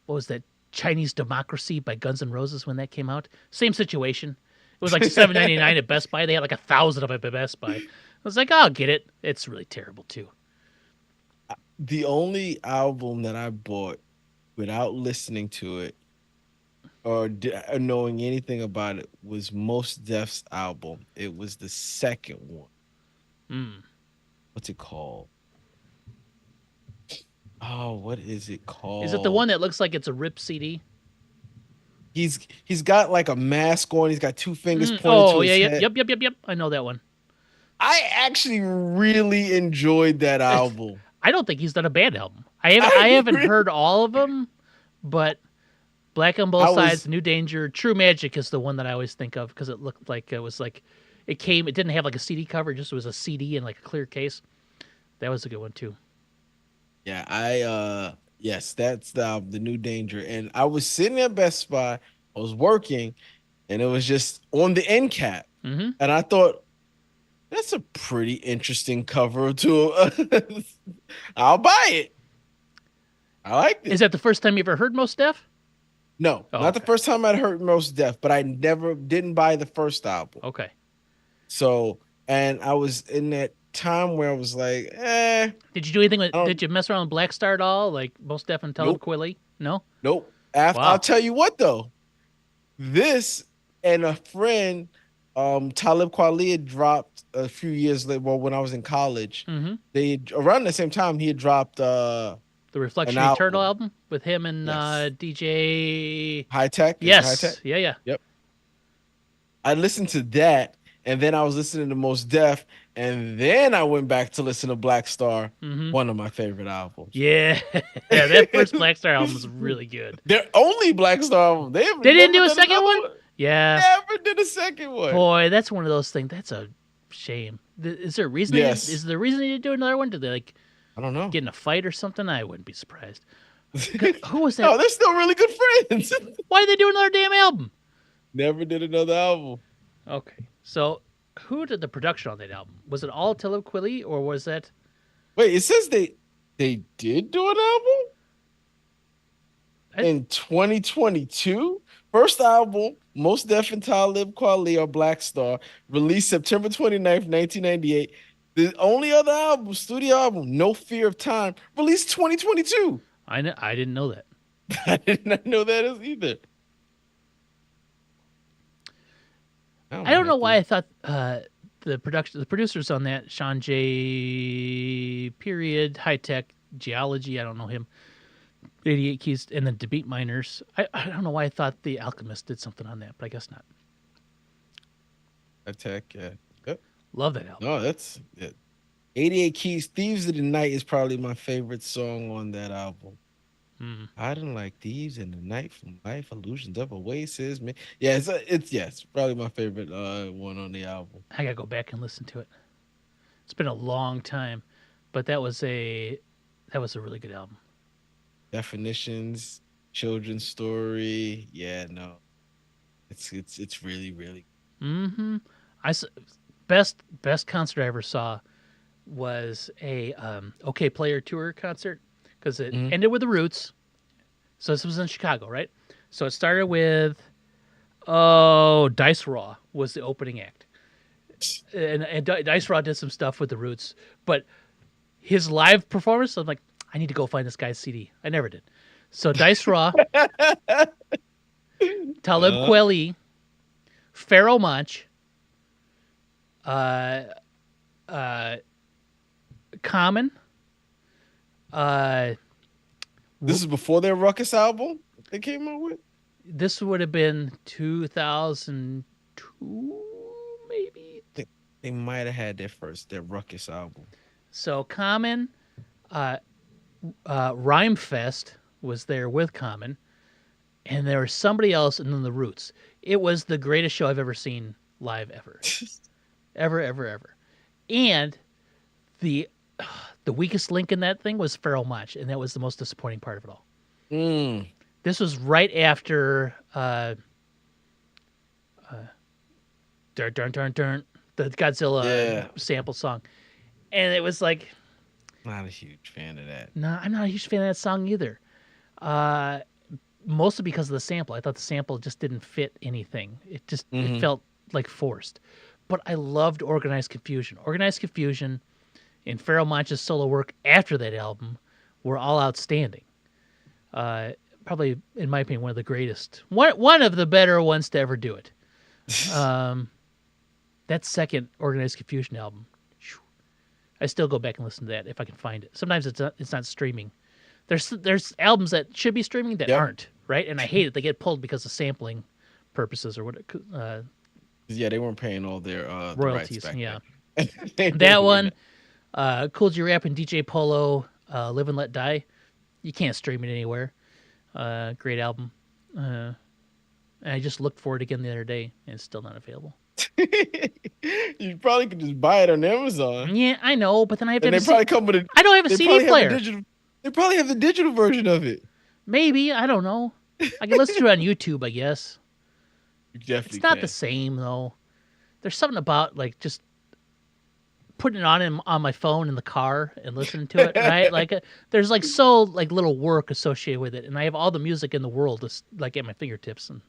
Speaker 2: what was that, Chinese Democracy by Guns N' Roses when that came out. Same situation. It was like $7.99 at Best Buy. They had like 1,000 of them at Best Buy. I was like, I'll get it. It's really terrible too.
Speaker 1: The only album that I bought without listening to it or knowing anything about it was Most Def's album. It was the second one.
Speaker 2: Mm.
Speaker 1: What's it called? Oh, what is it called?
Speaker 2: Is it the one that looks like it's a rip CD?
Speaker 1: He's got like a mask on. He's got two fingers pointed
Speaker 2: Oh,
Speaker 1: to
Speaker 2: yeah,
Speaker 1: his
Speaker 2: yeah,
Speaker 1: head.
Speaker 2: yep. I know that one.
Speaker 1: I actually really enjoyed that album.
Speaker 2: I don't think he's done a bad album. I haven't heard all of them, but Black on Both
Speaker 1: I was
Speaker 2: Sides, New Danger, True Magic is the one that I always think of because it looked like it was like it didn't have like a CD cover, it just was a CD in like a clear case. That was a good one too.
Speaker 1: Yeah, yes, that's the album, The New Danger. And I was sitting at Best Buy, I was working, and it was just on the end cap.
Speaker 2: Mm-hmm.
Speaker 1: And I thought, that's a pretty interesting cover to I'll buy it. I liked it.
Speaker 2: Is that the first time you ever heard Most Def?
Speaker 1: No,
Speaker 2: Oh,
Speaker 1: not the
Speaker 2: okay.
Speaker 1: first time I'd heard Most Def, but I never didn't buy the first album.
Speaker 2: Okay.
Speaker 1: So, and I was in that time where I was like,
Speaker 2: Did you do anything with?
Speaker 1: I don't,
Speaker 2: Did you mess around with Black Star at all? Like Most Def and Talib
Speaker 1: nope,
Speaker 2: Kweli? No.
Speaker 1: nope. After I'll
Speaker 2: Wow.
Speaker 1: tell you what though, this and a friend, Talib Kweli had dropped a few years later. Well, when I was in college,
Speaker 2: Mm-hmm.
Speaker 1: they around the same time he had dropped
Speaker 2: The
Speaker 1: an
Speaker 2: Reflection Eternal
Speaker 1: album.
Speaker 2: album with him and
Speaker 1: Yes,
Speaker 2: DJ.
Speaker 1: High Tech. Is it High Tech?
Speaker 2: Yes. Yeah. Yeah.
Speaker 1: Yep. I listened to that, and then I was listening to Most Def, and then I went back to listen to Black Star,
Speaker 2: Mm-hmm.
Speaker 1: one of my favorite albums.
Speaker 2: Yeah. Yeah. That first Black Star album was really good.
Speaker 1: Their only Black Star album. They
Speaker 2: They didn't do
Speaker 1: never
Speaker 2: a
Speaker 1: done
Speaker 2: second
Speaker 1: another
Speaker 2: one.
Speaker 1: one.
Speaker 2: Yeah.
Speaker 1: Never did a second one.
Speaker 2: Boy, that's one of those things. That's a shame. Is there a reason?
Speaker 1: Yes.
Speaker 2: Is there a reason they didn't do another one? Did they like
Speaker 1: I don't know.
Speaker 2: get in a fight or something? I wouldn't be surprised. Who was that?
Speaker 1: No, they're still really good friends.
Speaker 2: Why did they do another damn album?
Speaker 1: Never did another album.
Speaker 2: Okay, so who did the production on that album? Was it all Talib Kweli or was that?
Speaker 1: Wait, it says they did do an album
Speaker 2: I,
Speaker 1: in 2022. First album, Most Def and Talib Kweli or Black Star, released September 29th, 1998. The only other album, studio album, No Fear of Time, released 2022.
Speaker 2: I didn't know that.
Speaker 1: I did not know that as either. I
Speaker 2: I
Speaker 1: might
Speaker 2: don't know
Speaker 1: have
Speaker 2: why
Speaker 1: to.
Speaker 2: I thought the producers on that, Sean J. Period High Tech Geology. I don't know him. 88 Keys and the Beat Miners. I don't know why I thought the Alchemist did something on that, but I guess not.
Speaker 1: Attack, yeah. Yep.
Speaker 2: Love that album.
Speaker 1: No, that's it. 88 Keys, Thieves of the Night is probably my favorite song on that album.
Speaker 2: Mm.
Speaker 1: I didn't like Thieves in the Night from Life, Illusions of Oasis, man. Yeah, it's yes, probably my favorite one on the album.
Speaker 2: I gotta go back and listen to it. It's been a long time, but that was a really good album.
Speaker 1: Definitions, children's story. Yeah, no. It's really, really
Speaker 2: Mm-hmm. I best concert I ever saw was a OK Player Tour concert because it
Speaker 1: Mhm.
Speaker 2: ended with the Roots. So this was in Chicago, right? So it started with Dice Raw was the opening act, and Dice Raw did some stuff with the Roots, but his live performance, I'm like, I need to go find this guy's CD. I never did. So Dice Raw, Talib
Speaker 1: uh,
Speaker 2: Kweli, Pharaoh Monch, uh, uh, Common, uh,
Speaker 1: this is before their Ruckus album they came out with.
Speaker 2: this would have been 2002, maybe.
Speaker 1: They might have had their Ruckus album.
Speaker 2: So Common, uh, Rhyme Fest was there with Common, and there was somebody else, and then the Roots. It was the greatest show I've ever seen live ever, ever, ever, ever. And the the weakest link in that thing was Pharoah Monch, and that was the most disappointing part of it all.
Speaker 1: Mm.
Speaker 2: This was right after Dun Dun Dun Dun, the Godzilla
Speaker 1: Yeah,
Speaker 2: sample song, and it was like,
Speaker 1: not a huge fan of that.
Speaker 2: no, I'm not a huge fan of that song either. Uh, Mostly because of the sample. I thought the sample just didn't fit anything. It
Speaker 1: Hmm.
Speaker 2: felt like forced. But I loved Organized Confusion. Organized Confusion and Pharoah Monch's solo work after that album were all outstanding. Probably, in my opinion, one of the greatest, one of the better ones to ever do it. Um, that second Organized Confusion album, I still go back and listen to that if I can find it. Sometimes it's not streaming. There's albums that should be streaming that
Speaker 1: Yep.
Speaker 2: aren't, right? And I hate it. They get pulled because of sampling purposes or what
Speaker 1: Yeah, they weren't paying all the rights
Speaker 2: royalties.
Speaker 1: back
Speaker 2: Yeah,
Speaker 1: then. They
Speaker 2: that
Speaker 1: weren't doing
Speaker 2: one, Cool G Rap and DJ Polo, Live and Let Die. You can't stream it anywhere. Great album. And I just looked for it again the other day, and it's still not available.
Speaker 1: that. You probably could just buy it on Amazon,
Speaker 2: Yeah, I know, but then I have to
Speaker 1: and
Speaker 2: have
Speaker 1: they
Speaker 2: a
Speaker 1: probably come with a.
Speaker 2: I don't have a
Speaker 1: They
Speaker 2: CD
Speaker 1: probably have a
Speaker 2: player.
Speaker 1: digital. They probably have the digital version of it.
Speaker 2: Maybe I don't know. I can listen to it on YouTube, I guess.
Speaker 1: You
Speaker 2: It's
Speaker 1: definitely
Speaker 2: not the
Speaker 1: can.
Speaker 2: same though. There's something about like just putting it on my phone in the car and listening to it, right? Like there's like so like little work associated with it, and I have all the music in the world just like at my fingertips. And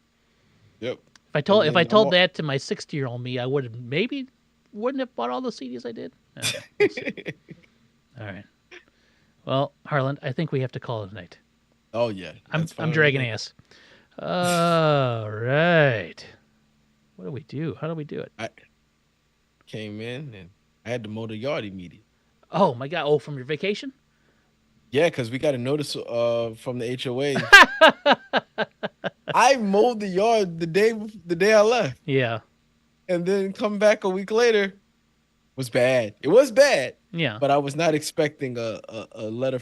Speaker 1: Yep.
Speaker 2: if I
Speaker 1: And
Speaker 2: told if I
Speaker 1: then I'm
Speaker 2: told
Speaker 1: all,
Speaker 2: that to my 60-year-old me, I would have maybe wouldn't have bought all the CDs I did. I don't know. We'll see. All right. Well, Harland, I think we have to call it a night.
Speaker 1: Oh yeah,
Speaker 2: I'm
Speaker 1: that's
Speaker 2: I'm
Speaker 1: fine with
Speaker 2: dragging
Speaker 1: me.
Speaker 2: ass. All right. What do we do? How do we do it?
Speaker 1: I came in and I had to mow the yard immediately.
Speaker 2: Oh my god! Oh, from your vacation?
Speaker 1: Yeah, because we got a notice from the HOA. I mowed the yard the day I left,
Speaker 2: Yeah,
Speaker 1: and then come back a week later was bad. It was bad,
Speaker 2: yeah.
Speaker 1: but I was not expecting a letter